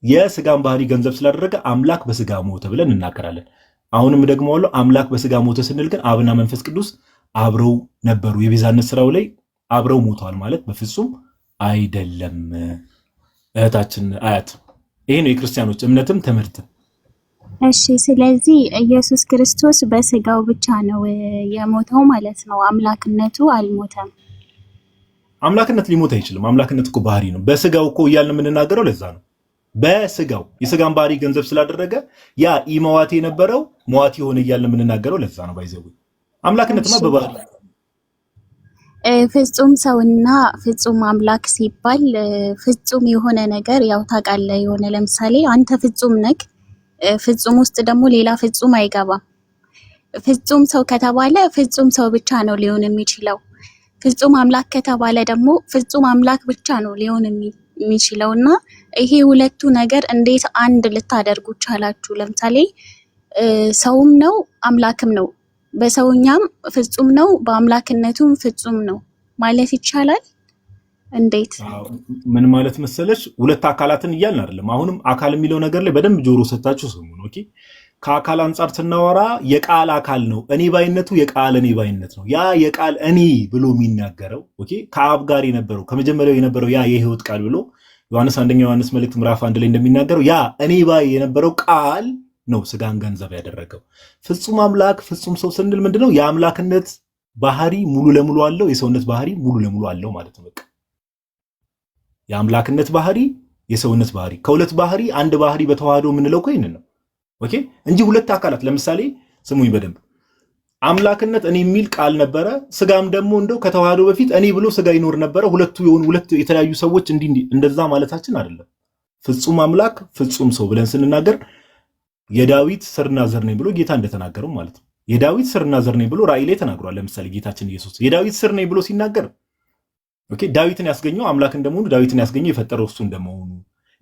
የስጋን ባህሪ ገንዘብ ስላደረገ አምላክ በስጋ ሞተ ብለን እናገራለን። አሁንም ደግሞ አለው አምላክ በስጋ ሞተ ስንል ግን አብና መንፈስ ቅዱስ አብረው ነበሩ። የቤዛነት ስራው ላይ አብረው ሞተዋል ማለት በፍጹም አይደለም። እህታችን አያት ይሄ ነው የክርስቲያኖች እምነትም ትምህርት። እሺ ስለዚህ ኢየሱስ ክርስቶስ በስጋው ብቻ ነው የሞተው ማለት ነው። አምላክነቱ አልሞተም። አምላክነት ሊሞት አይችልም። አምላክነት እኮ ባህሪ ነው። በስጋው እኮ እያልን የምንናገረው ለዛ ነው። በስጋው የስጋን ባህሪ ገንዘብ ስላደረገ ያ ኢመዋቴ የነበረው መዋቴ ሆነ እያልን የምንናገረው ለዛ ነው። ባይዘው አምላክነትማ በባህሪ ፍጹም ሰውና ፍጹም አምላክ ሲባል ፍጹም የሆነ ነገር ያው ታውቃለህ፣ የሆነ ለምሳሌ አንተ ፍጹም ነህ፣ ፍጹም ውስጥ ደግሞ ሌላ ፍጹም አይገባም። ፍጹም ሰው ከተባለ ፍጹም ሰው ብቻ ነው ሊሆን የሚችለው። ፍጹም አምላክ ከተባለ ደግሞ ፍጹም አምላክ ብቻ ነው ሊሆን የሚችለው። እና ይሄ ሁለቱ ነገር እንዴት አንድ ልታደርጉ ቻላችሁ? ለምሳሌ ሰውም ነው አምላክም ነው፣ በሰውኛም ፍጹም ነው በአምላክነቱም ፍጹም ነው ማለት ይቻላል? እንዴት? ምን ማለት መሰለሽ፣ ሁለት አካላትን እያልን አይደለም። አሁንም አካል የሚለው ነገር ላይ በደንብ ጆሮ ሰጣችሁ ስሙ ነው። ኦኬ፣ ከአካል አንጻር ስናወራ የቃል አካል ነው። እኔ ባይነቱ የቃል እኔ ባይነት ነው። ያ የቃል እኔ ብሎ የሚናገረው ኦኬ፣ ከአብ ጋር የነበረው ከመጀመሪያው የነበረው ያ የህይወት ቃል ብሎ ዮሐንስ አንደኛ ዮሐንስ መልእክት ምዕራፍ 1 ላይ እንደሚናገረው ያ እኔ ባይ የነበረው ቃል ነው ስጋን ገንዘብ ያደረገው። ፍጹም አምላክ ፍጹም ሰው ስንል ምንድነው? የአምላክነት ባህሪ ሙሉ ለሙሉ አለው፣ የሰውነት ባህሪ ሙሉ ለሙሉ አለው ማለት ነው። በቃ የአምላክነት ባህሪ የሰውነት ባህሪ ከሁለት ባህሪ አንድ ባህሪ በተዋህዶ የምንለው እኮ ይሄንን ነው። ኦኬ እንጂ ሁለት አካላት ለምሳሌ ስሙኝ በደንብ አምላክነት እኔ የሚል ቃል ነበረ፣ ስጋም ደግሞ እንደው ከተዋህዶ በፊት እኔ ብሎ ስጋ ይኖር ነበረ። ሁለቱ የሆኑ ሁለት የተለያዩ ሰዎች እንዲህ እንደዛ ማለታችን አይደለም። ፍጹም አምላክ ፍጹም ሰው ብለን ስንናገር የዳዊት ስርና ዘር ነኝ ብሎ ጌታ እንደተናገረው ማለት ነው። የዳዊት ስርና ዘር ነኝ ብሎ ራእይ ላይ ተናግሯል። ለምሳሌ ጌታችን ኢየሱስ የዳዊት ስር ነኝ ብሎ ሲናገር ኦኬ ዳዊትን ያስገኘው አምላክ እንደመሆኑ ዳዊትን ያስገኘው የፈጠረው እሱ እንደመሆኑ፣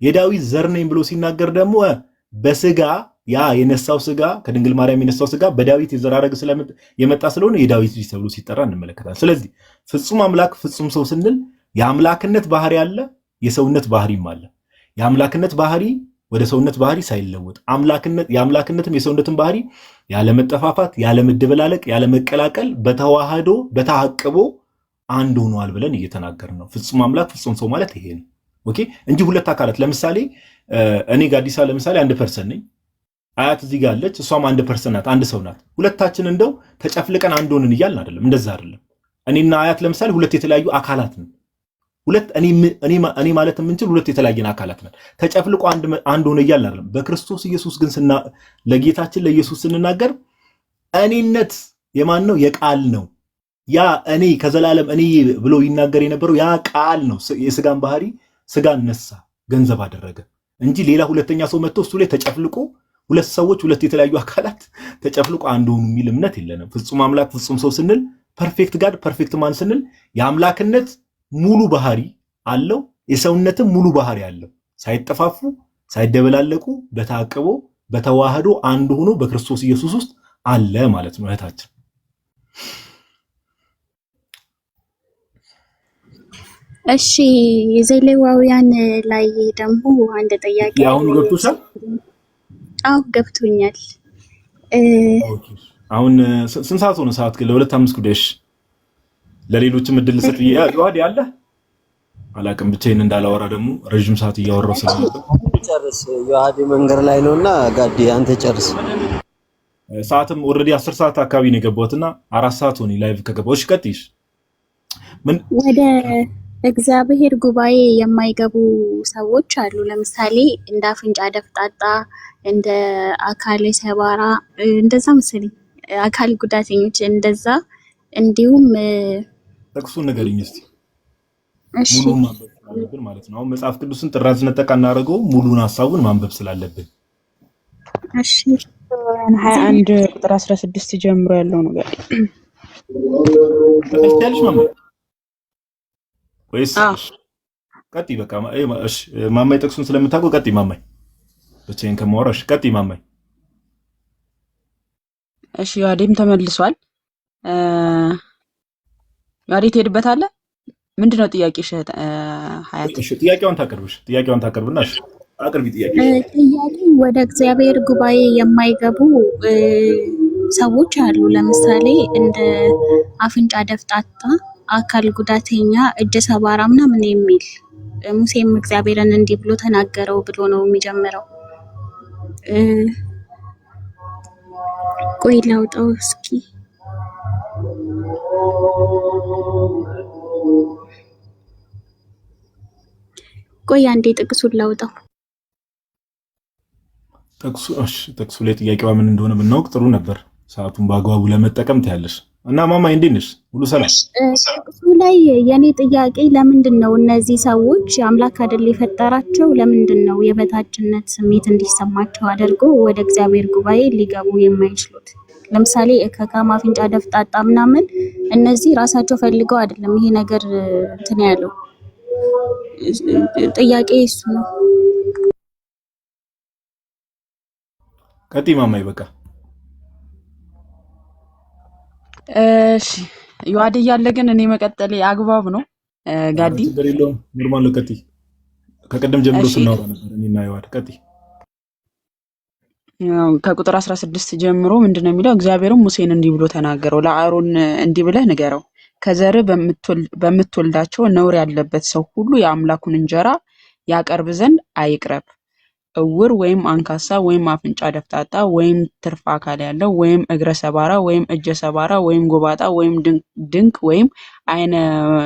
የዳዊት ዘር ነኝ ብሎ ሲናገር ደግሞ በስጋ ያ የነሳው ስጋ ከድንግል ማርያም የነሳው ስጋ በዳዊት የዘር ሐረግ የመጣ ስለሆነ የዳዊት ልጅ ተብሎ ሲጠራ እንመለከታለን። ስለዚህ ፍጹም አምላክ ፍጹም ሰው ስንል የአምላክነት ባህሪ አለ፣ የሰውነት ባህሪም አለ። የአምላክነት ባህሪ ወደ ሰውነት ባህሪ ሳይለወጥ የአምላክነትም የሰውነትን ባህሪ ያለመጠፋፋት፣ ያለመደበላለቅ፣ ያለመቀላቀል በተዋህዶ በተሐቅቦ አንድ ሆኗል ብለን እየተናገርን ነው። ፍጹም አምላክ ፍጹም ሰው ማለት ይሄ ነው። ኦኬ እንጂ ሁለት አካላት ለምሳሌ እኔ ጋዲሳ ለምሳሌ አንድ ፐርሰን ነኝ፣ አያት እዚህ ጋር አለች፣ እሷም አንድ ፐርሰን ናት፣ አንድ ሰው ናት። ሁለታችን እንደው ተጨፍልቀን አንድ ሆንን እያልን አይደለም፣ እንደዛ አይደለም። እኔና አያት ለምሳሌ ሁለት የተለያዩ አካላት ነን። ሁለት እኔ ማለት የምንችል ሁለት የተለያየን አካላት ነን። ተጨፍልቆ አንድ ሆነ እያልን አይደለም። በክርስቶስ ኢየሱስ ግን ለጌታችን ለኢየሱስ ስንናገር እኔነት የማን ነው? የቃል ነው። ያ እኔ ከዘላለም እኔ ብሎ ይናገር የነበረው ያ ቃል ነው። የስጋን ባህሪ ስጋን ነሳ፣ ገንዘብ አደረገ እንጂ ሌላ ሁለተኛ ሰው መጥቶ እሱ ላይ ተጨፍልቆ ሁለት ሰዎች ሁለት የተለያዩ አካላት ተጨፍልቆ አንድ ሆኑ የሚል እምነት የለንም። ፍጹም አምላክ ፍጹም ሰው ስንል ፐርፌክት ጋድ ፐርፌክት ማን ስንል የአምላክነት ሙሉ ባህሪ አለው፣ የሰውነትም ሙሉ ባህሪ አለው። ሳይጠፋፉ ሳይደበላለቁ በታቅቦ በተዋህዶ አንድ ሆኖ በክርስቶስ ኢየሱስ ውስጥ አለ ማለት ነው። እህታችን እሺ የዘሌዋውያን ላይ ደግሞ አንድ ጥያቄ አሁን ገብቶሻል? አዎ ገብቶኛል። አሁን ስንት ሰዓት ሆነ? ሰዓት ግን ለ2-5 ጉዳይሽ ለሌሎችም እድል ሰጥ ይዋዲ አለ አላቅም። ብቻዬን እንዳላወራ ደግሞ ረጅም ሰዓት እያወራው ስለነበር ጨርስ። ይዋዲ መንገር ላይ ነውና ጋዲ አንተ ጨርስ። ሰዓትም ኦልሬዲ 10 ሰዓት አካባቢ ነው የገባሁትና 4 ሰዓት ሆነ ላይቭ ከገባሁሽ። ቀጥይሽ ምን ወደ እግዚአብሔር ጉባኤ የማይገቡ ሰዎች አሉ። ለምሳሌ እንደ አፍንጫ ደፍጣጣ፣ እንደ አካል ሰባራ፣ እንደዛ መሰለኝ አካል ጉዳተኞች እንደዛ። እንዲሁም ጥቅሱን ንገሪኝ እስቲ። ሙሉውን ማንበብ ስላለብን ማለት ነው። አሁን መጽሐፍ ቅዱስን ጥራዝ ነጠቃ እናደርገው ሙሉውን ሐሳቡን ማንበብ ስላለብን። እሺ 21 ቁጥር 16 ጀምሮ ያለው ነው ጋር ተከታተልሽ ማማይ ወይስ ቀጥይ? በቃ እሺ ማማይ ጥቅሱን ስለምታውቀው ቀጥይ ማማይ። ብቻዬን ከማወራሽ ቀጥይ ማማይ። እሺ ያዴም ተመልሷል። ያዴ ትሄድበታለህ? ምንድነው ጥያቄሽ? ሀያት እሺ ጥያቄውን ታቀርብና እሺ አቅርቢ ጥያቄ። ጥያቄ ወደ እግዚአብሔር ጉባኤ የማይገቡ ሰዎች አሉ። ለምሳሌ እንደ አፍንጫ ደፍጣጣ፣ አካል ጉዳተኛ፣ እጀ ሰባራ ምናምን የሚል ሙሴም እግዚአብሔርን እንዲህ ብሎ ተናገረው ብሎ ነው የሚጀምረው። ቆይ ላውጣው እስኪ። ቆይ አንዴ ጥቅሱን ላውጣው። ጥቅሱ ላይ ጥያቄዋ ምን እንደሆነ ብናውቅ ጥሩ ነበር፣ ሰዓቱን በአግባቡ ለመጠቀም ትያለሽ። እና ማማ እንዴት ነሽ? ሁሉ ሰላም? ጥቅሱ ላይ የኔ ጥያቄ ለምንድን ነው እነዚህ ሰዎች አምላክ አይደል የፈጠራቸው? ለምንድን ነው የበታችነት ስሜት እንዲሰማቸው አድርጎ ወደ እግዚአብሔር ጉባኤ ሊገቡ የማይችሉት? ለምሳሌ ከካም፣ አፍንጫ ደፍጣጣ ምናምን እነዚህ ራሳቸው ፈልገው አይደለም ይሄ ነገር እንትን ያለው። ጥያቄ እሱ ነው። ቀጥይ ማማ ይበቃ። እሺ ዮሐድ እያለ ግን እኔ መቀጠሌ አግባብ ነው? ጋዲ ችግር የለውም ኖርማል ነው። ቀጥይ። ከቀደም ጀምሮ ስናወራ ነበር እኔና ዮሐድ። ቀጥይ። ከቁጥር 16 ጀምሮ ምንድነው የሚለው? እግዚአብሔርም ሙሴን እንዲህ ብሎ ተናገረው፣ ለአሮን እንዲህ ብለህ ንገረው፣ ከዘርህ በምትወልዳቸው ነውር ያለበት ሰው ሁሉ የአምላኩን እንጀራ ያቀርብ ዘንድ አይቅረብ። እውር ወይም አንካሳ ወይም አፍንጫ ደፍጣጣ ወይም ትርፍ አካል ያለው ወይም እግረ ሰባራ ወይም እጀ ሰባራ ወይም ጎባጣ ወይም ድንቅ ወይም አይነ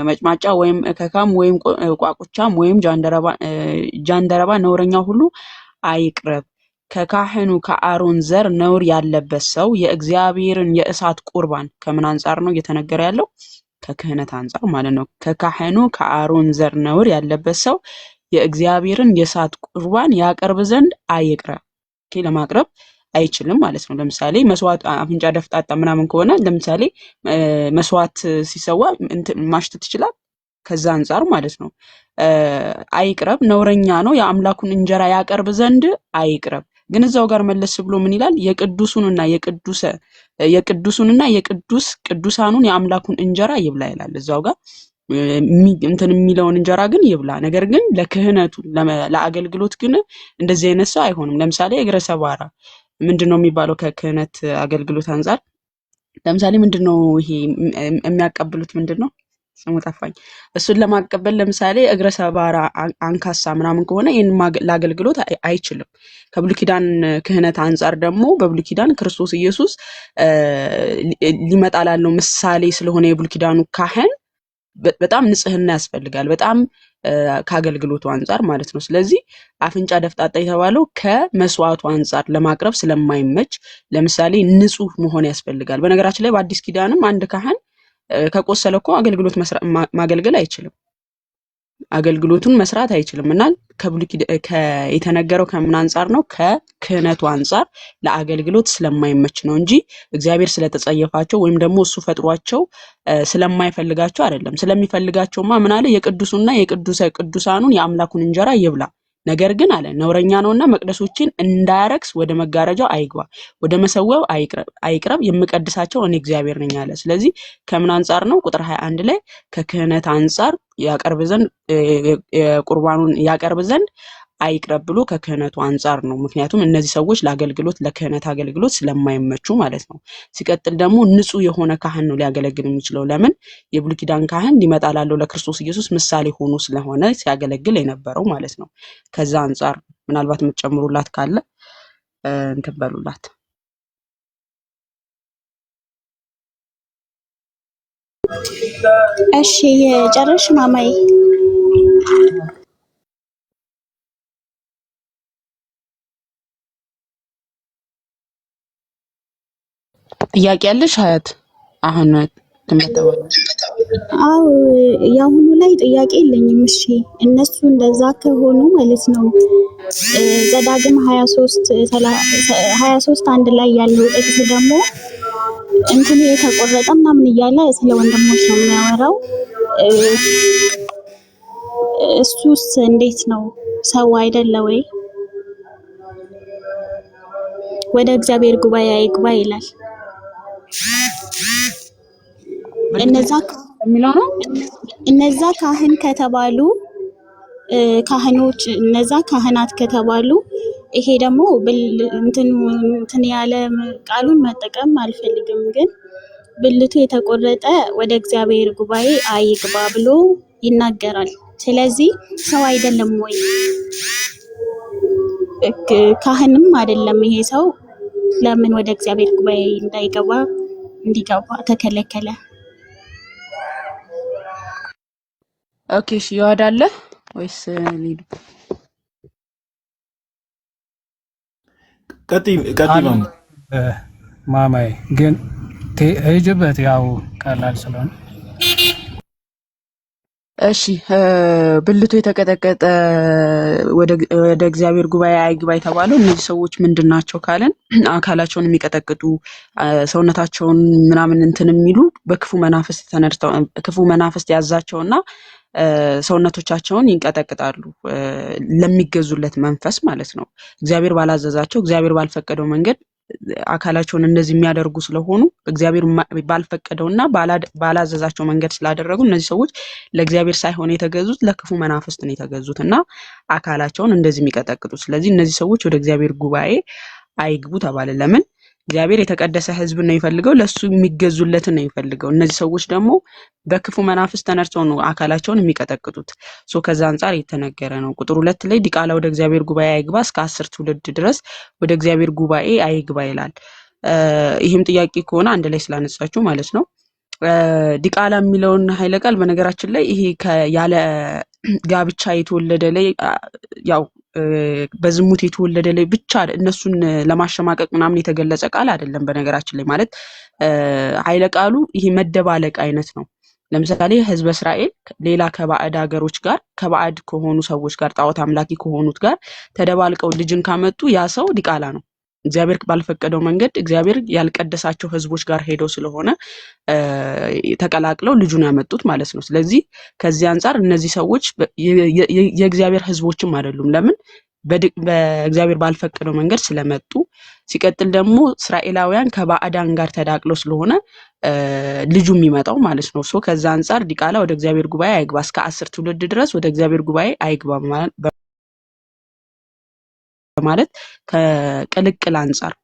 መጭማጫ ወይም እከካም ወይም ቋቁቻም ወይም ጃንደረባ ነውረኛ ሁሉ አይቅረብ። ከካህኑ ከአሮን ዘር ነውር ያለበት ሰው የእግዚአብሔርን የእሳት ቁርባን ከምን አንጻር ነው እየተነገረ ያለው? ከክህነት አንጻር ማለት ነው። ከካህኑ ከአሮን ዘር ነውር ያለበት ሰው የእግዚአብሔርን የእሳት ቁርባን ያቀርብ ዘንድ አይቅረብ። ለማቅረብ አይችልም ማለት ነው። ለምሳሌ መስዋዕት አፍንጫ ደፍጣጣ ምናምን ከሆነ ለምሳሌ መስዋዕት ሲሰዋ ማሽተት ይችላል። ከዛ አንጻር ማለት ነው አይቅረብ፣ ነውረኛ ነው። የአምላኩን እንጀራ ያቀርብ ዘንድ አይቅረብ። ግን እዛው ጋር መለስ ብሎ ምን ይላል? የቅዱሱንና ቅዱሳኑን የአምላኩን እንጀራ ይብላ ይላል። እዛው ጋር እንትን የሚለውን እንጀራ ግን ይብላ። ነገር ግን ለክህነቱ ለአገልግሎት ግን እንደዚህ አይነት ሰው አይሆንም። ለምሳሌ እግረ ሰባራ ምንድነው የሚባለው? ከክህነት አገልግሎት አንጻር ለምሳሌ ምንድነው ይሄ የሚያቀብሉት? ምንድነው ስሙ ጠፋኝ። እሱን ለማቀበል ለምሳሌ እግረ ሰባራ አንካሳ ምናምን ከሆነ ይህን ለአገልግሎት አይችልም። ከብሉይ ኪዳን ክህነት አንጻር ደግሞ በብሉይ ኪዳን ክርስቶስ ኢየሱስ ሊመጣ ላለው ምሳሌ ስለሆነ የብሉይ ኪዳኑ ካህን በጣም ንጽህና ያስፈልጋል። በጣም ከአገልግሎቱ አንጻር ማለት ነው። ስለዚህ አፍንጫ ደፍጣጣ የተባለው ከመስዋዕቱ አንጻር ለማቅረብ ስለማይመች ለምሳሌ ንጹህ መሆን ያስፈልጋል። በነገራችን ላይ በአዲስ ኪዳንም አንድ ካህን ከቆሰለ እኮ አገልግሎት ማገልገል አይችልም። አገልግሎቱን መስራት አይችልም። እና የተነገረው ከምን አንጻር ነው? ከክህነቱ አንጻር ለአገልግሎት ስለማይመች ነው እንጂ እግዚአብሔር ስለተጸየፋቸው ወይም ደግሞ እሱ ፈጥሯቸው ስለማይፈልጋቸው አይደለም። ስለሚፈልጋቸውማ ምን አለ? የቅዱሱና ቅዱሳኑን የአምላኩን እንጀራ ይብላ። ነገር ግን አለ ነውረኛ ነውና መቅደሶችን እንዳያረክስ ወደ መጋረጃው አይግባ፣ ወደ መሰዊያው አይቅረብ፣ የምቀድሳቸው እኔ እግዚአብሔር ነኝ አለ። ስለዚህ ከምን አንጻር ነው? ቁጥር 21 ላይ ከክህነት አንጻር ያቀርብ ዘንድ የቁርባኑን ያቀርብ ዘንድ አይቅረብ ብሎ ከክህነቱ አንጻር ነው። ምክንያቱም እነዚህ ሰዎች ለክህነት አገልግሎት ስለማይመቹ ማለት ነው። ሲቀጥል ደግሞ ንጹህ የሆነ ካህን ነው ሊያገለግል የሚችለው። ለምን? የብሉይ ኪዳን ካህን ሊመጣ ላለው ለክርስቶስ ኢየሱስ ምሳሌ ሆኖ ስለሆነ ሲያገለግል የነበረው ማለት ነው። ከዛ አንጻር ምናልባት የምትጨምሩላት ካለ እንትን በሉላት። እሺ የጨረሽ ማማዬ? ጥያቄ ያለሽ ሀያት? አሁን ተመጣጣው አው ያሁኑ ላይ ጥያቄ የለኝም። እሺ እነሱ እንደዛ ከሆኑ ማለት ነው ዘዳግም 23 አንድ ላይ ያለው ጥቅስ ደግሞ እንትን የተቆረጠ ምናምን እያለ ስለ ወንድሞች ነው የሚያወራው። እሱስ እንዴት ነው? ሰው አይደለ ወይ? ወደ እግዚአብሔር ጉባኤ አይግባ ይላል። እነዛ ካህን ከተባሉ ካህኖች እነዛ ካህናት ከተባሉ ይሄ ደግሞ እንትን ያለ ቃሉን መጠቀም አልፈልግም፣ ግን ብልቱ የተቆረጠ ወደ እግዚአብሔር ጉባኤ አይግባ ብሎ ይናገራል። ስለዚህ ሰው አይደለም ወይ? ካህንም አይደለም ይሄ ሰው። ለምን ወደ እግዚአብሔር ጉባኤ እንዲገባ ተከለከለ? ኦኬ እሺ፣ ይወዳለ ወይስ ሊዱ? ቀጥይ ማማ። ማማዬ ግን ሂጅበት፣ ያው ቀላል ስለሆነ እሺ። ብልቱ የተቀጠቀጠ ወደ እግዚአብሔር ጉባኤ አይግባ የተባለው እነዚህ ሰዎች ምንድን ናቸው ካለን አካላቸውን የሚቀጠቅጡ ሰውነታቸውን ምናምን እንትን የሚሉ በክፉ መናፍስት ተነድተው ክፉ መናፍስት ያዛቸውና ሰውነቶቻቸውን ይንቀጠቅጣሉ ለሚገዙለት መንፈስ ማለት ነው። እግዚአብሔር ባላዘዛቸው እግዚአብሔር ባልፈቀደው መንገድ አካላቸውን እንደዚህ የሚያደርጉ ስለሆኑ እግዚአብሔር ባልፈቀደውና ባላዘዛቸው መንገድ ስላደረጉ እነዚህ ሰዎች ለእግዚአብሔር ሳይሆን የተገዙት ለክፉ መናፍስት ነው የተገዙትና አካላቸውን እንደዚህ የሚቀጠቅጡት። ስለዚህ እነዚህ ሰዎች ወደ እግዚአብሔር ጉባኤ አይግቡ ተባለ። ለምን? እግዚአብሔር የተቀደሰ ሕዝብ ነው የሚፈልገው፣ ለሱ የሚገዙለትን ነው የሚፈልገው። እነዚህ ሰዎች ደግሞ በክፉ መናፍስት ተነድተው ነው አካላቸውን የሚቀጠቅጡት። ከዛ አንጻር የተነገረ ነው። ቁጥር 2 ላይ ዲቃላ ወደ እግዚአብሔር ጉባኤ አይግባ እስከ 10 ትውልድ ድረስ ወደ እግዚአብሔር ጉባኤ አይግባ ይላል። ይህም ጥያቄ ከሆነ አንድ ላይ ስላነሳችሁ ማለት ነው። ዲቃላ የሚለውን ኃይለ ቃል በነገራችን ላይ ይሄ ያለ ጋብቻ የተወለደ ላይ ያው በዝሙት የተወለደ ላይ ብቻ እነሱን ለማሸማቀቅ ምናምን የተገለጸ ቃል አይደለም። በነገራችን ላይ ማለት ኃይለ ቃሉ ይሄ መደባለቅ አይነት ነው። ለምሳሌ ህዝበ እስራኤል ሌላ ከባዕድ ሀገሮች ጋር ከባዕድ ከሆኑ ሰዎች ጋር ጣዖት አምላኪ ከሆኑት ጋር ተደባልቀው ልጅን ካመጡ ያ ሰው ዲቃላ ነው። እግዚአብሔር ባልፈቀደው መንገድ እግዚአብሔር ያልቀደሳቸው ህዝቦች ጋር ሄደው ስለሆነ ተቀላቅለው ልጁን ያመጡት ማለት ነው። ስለዚህ ከዚህ አንጻር እነዚህ ሰዎች የእግዚአብሔር ህዝቦችም አይደሉም። ለምን? በእግዚአብሔር ባልፈቀደው መንገድ ስለመጡ። ሲቀጥል ደግሞ እስራኤላውያን ከባዕዳን ጋር ተዳቅለው ስለሆነ ልጁ የሚመጣው ማለት ነው። ከዛ አንጻር ዲቃላ ወደ እግዚአብሔር ጉባኤ አይግባ እስከ 10 ትውልድ ድረስ ወደ እግዚአብሔር ጉባኤ አይግባ ማለት ከቅልቅል አንጻር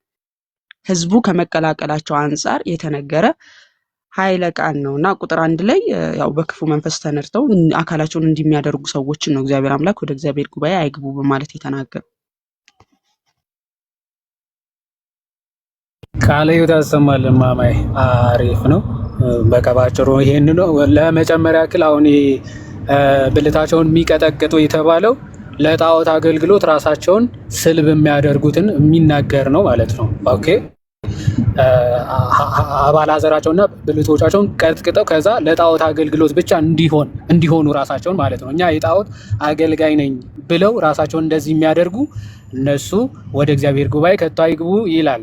ህዝቡ ከመቀላቀላቸው አንጻር የተነገረ ኃይለ ቃል ነውና ቁጥር 1 ላይ ያው በክፉ መንፈስ ተነድተው አካላቸውን እንደሚያደርጉ ሰዎችን ነው እግዚአብሔር አምላክ ወደ እግዚአብሔር ጉባኤ አይግቡ በማለት የተናገረው። ቃለ ሕይወት ያሰማልን ማማዬ። አሪፍ ነው። በቃ ባጭሩ ይሄን ነው ለመጨመሪያ ያክል። አሁን ብልታቸውን የሚቀጠቅጡ የተባለው ለጣዖት አገልግሎት ራሳቸውን ስልብ የሚያደርጉትን የሚናገር ነው ማለት ነው። ኦኬ አባላዘራቸውና ብልቶቻቸውን ቀጥቅጠው ከዛ ለጣዖት አገልግሎት ብቻ እንዲሆኑ ራሳቸውን ማለት ነው። እኛ የጣዖት አገልጋይ ነኝ ብለው ራሳቸውን እንደዚህ የሚያደርጉ እነሱ ወደ እግዚአብሔር ጉባኤ ከቶ አይግቡ ይላል።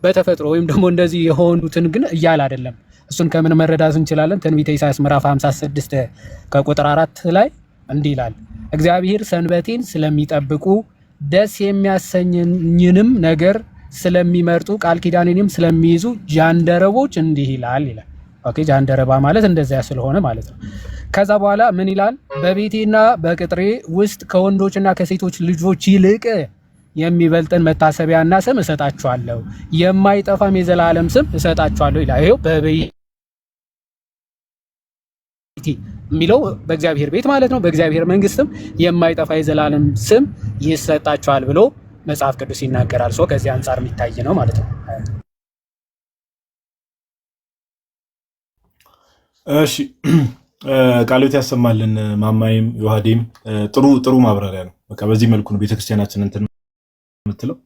በተፈጥሮ ወይም ደግሞ እንደዚህ የሆኑትን ግን እያለ አይደለም። እሱን ከምን መረዳት እንችላለን? ትንቢተ ኢሳይያስ ምዕራፍ 56 ከቁጥር 4 ላይ እንዲህ ይላል፣ እግዚአብሔር ሰንበቴን ስለሚጠብቁ ደስ የሚያሰኝኝንም ነገር ስለሚመርጡ ቃል ኪዳኔንም ስለሚይዙ ጃንደረቦች እንዲህ ይላል ይላል። ኦኬ ጃንደረባ ማለት እንደዚያ ስለሆነ ማለት ነው። ከዛ በኋላ ምን ይላል? በቤቴና በቅጥሬ ውስጥ ከወንዶችና ከሴቶች ልጆች ይልቅ የሚበልጥን መታሰቢያና ስም እሰጣቸዋለሁ፣ የማይጠፋም የዘላለም ስም እሰጣቸዋለሁ ይላል። ይሄው በቤቴ የሚለው በእግዚአብሔር ቤት ማለት ነው። በእግዚአብሔር መንግስትም የማይጠፋ የዘላለም ስም ይሰጣቸዋል ብሎ መጽሐፍ ቅዱስ ይናገራል። ከዚህ አንጻር የሚታይ ነው ማለት ነው። እሺ ቃለ ሕይወት ያሰማልን ማማይም ዮሐዴም። ጥሩ ማብራሪያ ነው። በቃ በዚህ መልኩ ነው ቤተክርስቲያናችን እንትን የምትለው።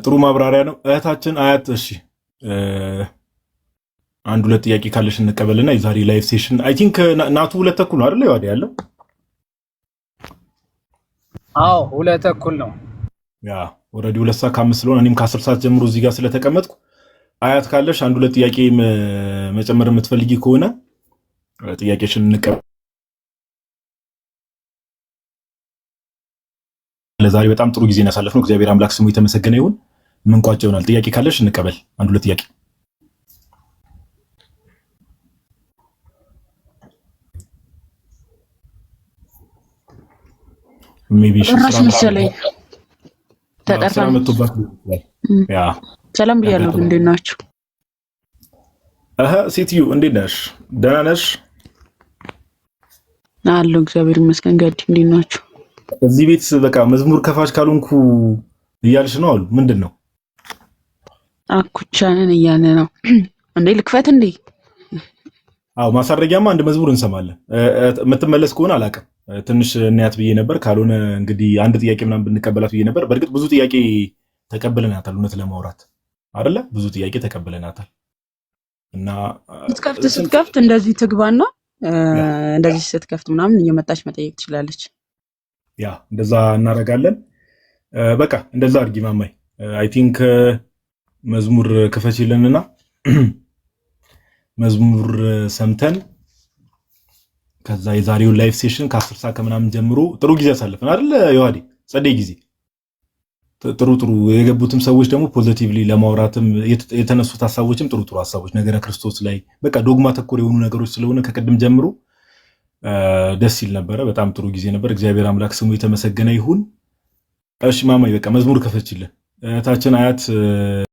ጥሩ ማብራሪያ ነው እህታችን አያት። እሺ አንድ ሁለት ጥያቄ ካለሽ እንቀበልና የዛሬ ላይቭ ሴሽን አይ ቲንክ ናቱ 2:30 ነው አይደል? ይዋዲ ያለው አዎ 2:30 ነው። ያ ኦልሬዲ 2:05 ስለሆነ እኔም ከ10 ሰዓት ጀምሮ እዚህ ጋር ስለተቀመጥኩ አያት ካለሽ አንድ ሁለት ጥያቄ መጨመር የምትፈልጊ ከሆነ ጥያቄሽን እንቀበል። ለዛሬ በጣም ጥሩ ጊዜ እናሳለፍነው። እግዚአብሔር አምላክ ስሙ የተመሰገነ ይሁን። ምን ቋጭ ይሆናል። ጥያቄ ካለሽ እንቀበል። አንድ ሁለት ጥያቄ ሜቢ ጭራሽ መሰለኝ ስራ ተጠርተን መጥቶባት ያ ሰላም ብያለሁ። እንዴት ናችሁ? ሴትዮ እንዴት ነሽ? ደህና ነሽ? አለሁ እግዚአብሔር ይመስገን። ጋዲ እንዴት ናችሁ? እዚህ ቤት በቃ መዝሙር ከፋች ካልሆንኩ እያልሽ ነው አሉ። ምንድን ነው? አኩቻንን እያለ ነው እንዴ? ልክፈት እንዴ? አዎ ማሳረጊያማ አንድ መዝሙር እንሰማለን። የምትመለስ ከሆነ አላውቅም፣ ትንሽ እናያት ብዬ ነበር። ካልሆነ እንግዲህ አንድ ጥያቄ ምናምን ብንቀበላት ብዬ ነበር። በእርግጥ ብዙ ጥያቄ ተቀብለናታል፣ እውነት ለማውራት አይደለ? ብዙ ጥያቄ ተቀብለናታል እና ስትከፍት እንደዚህ ትግባና እንደዚህ ስትከፍት ምናምን እየመጣች መጠየቅ ትችላለች። ያ እንደዛ እናደርጋለን። በቃ እንደዛ አድርጊ ማማይ። አይ ቲንክ መዝሙር ክፈችልንና መዝሙር ሰምተን ከዛ የዛሬውን ላይቭ ሴሽን ከ10 ሰዓት ከምናምን ጀምሮ ጥሩ ጊዜ አሳልፈን አይደል ዮሐዴ? ጸደይ ጊዜ ጥሩ የገቡትም ሰዎች ደግሞ ፖዚቲቭሊ ለማውራትም የተነሱት ሀሳቦችም ጥሩ ሀሳቦች ነገረ ክርስቶስ ላይ በቃ ዶግማ ተኮር የሆኑ ነገሮች ስለሆነ ከቅድም ጀምሮ ደስ ይል ነበረ። በጣም ጥሩ ጊዜ ነበር። እግዚአብሔር አምላክ ስሙ የተመሰገነ ይሁን። እሺ ማማይ በቃ መዝሙር ከፈችልን እህታችን አያት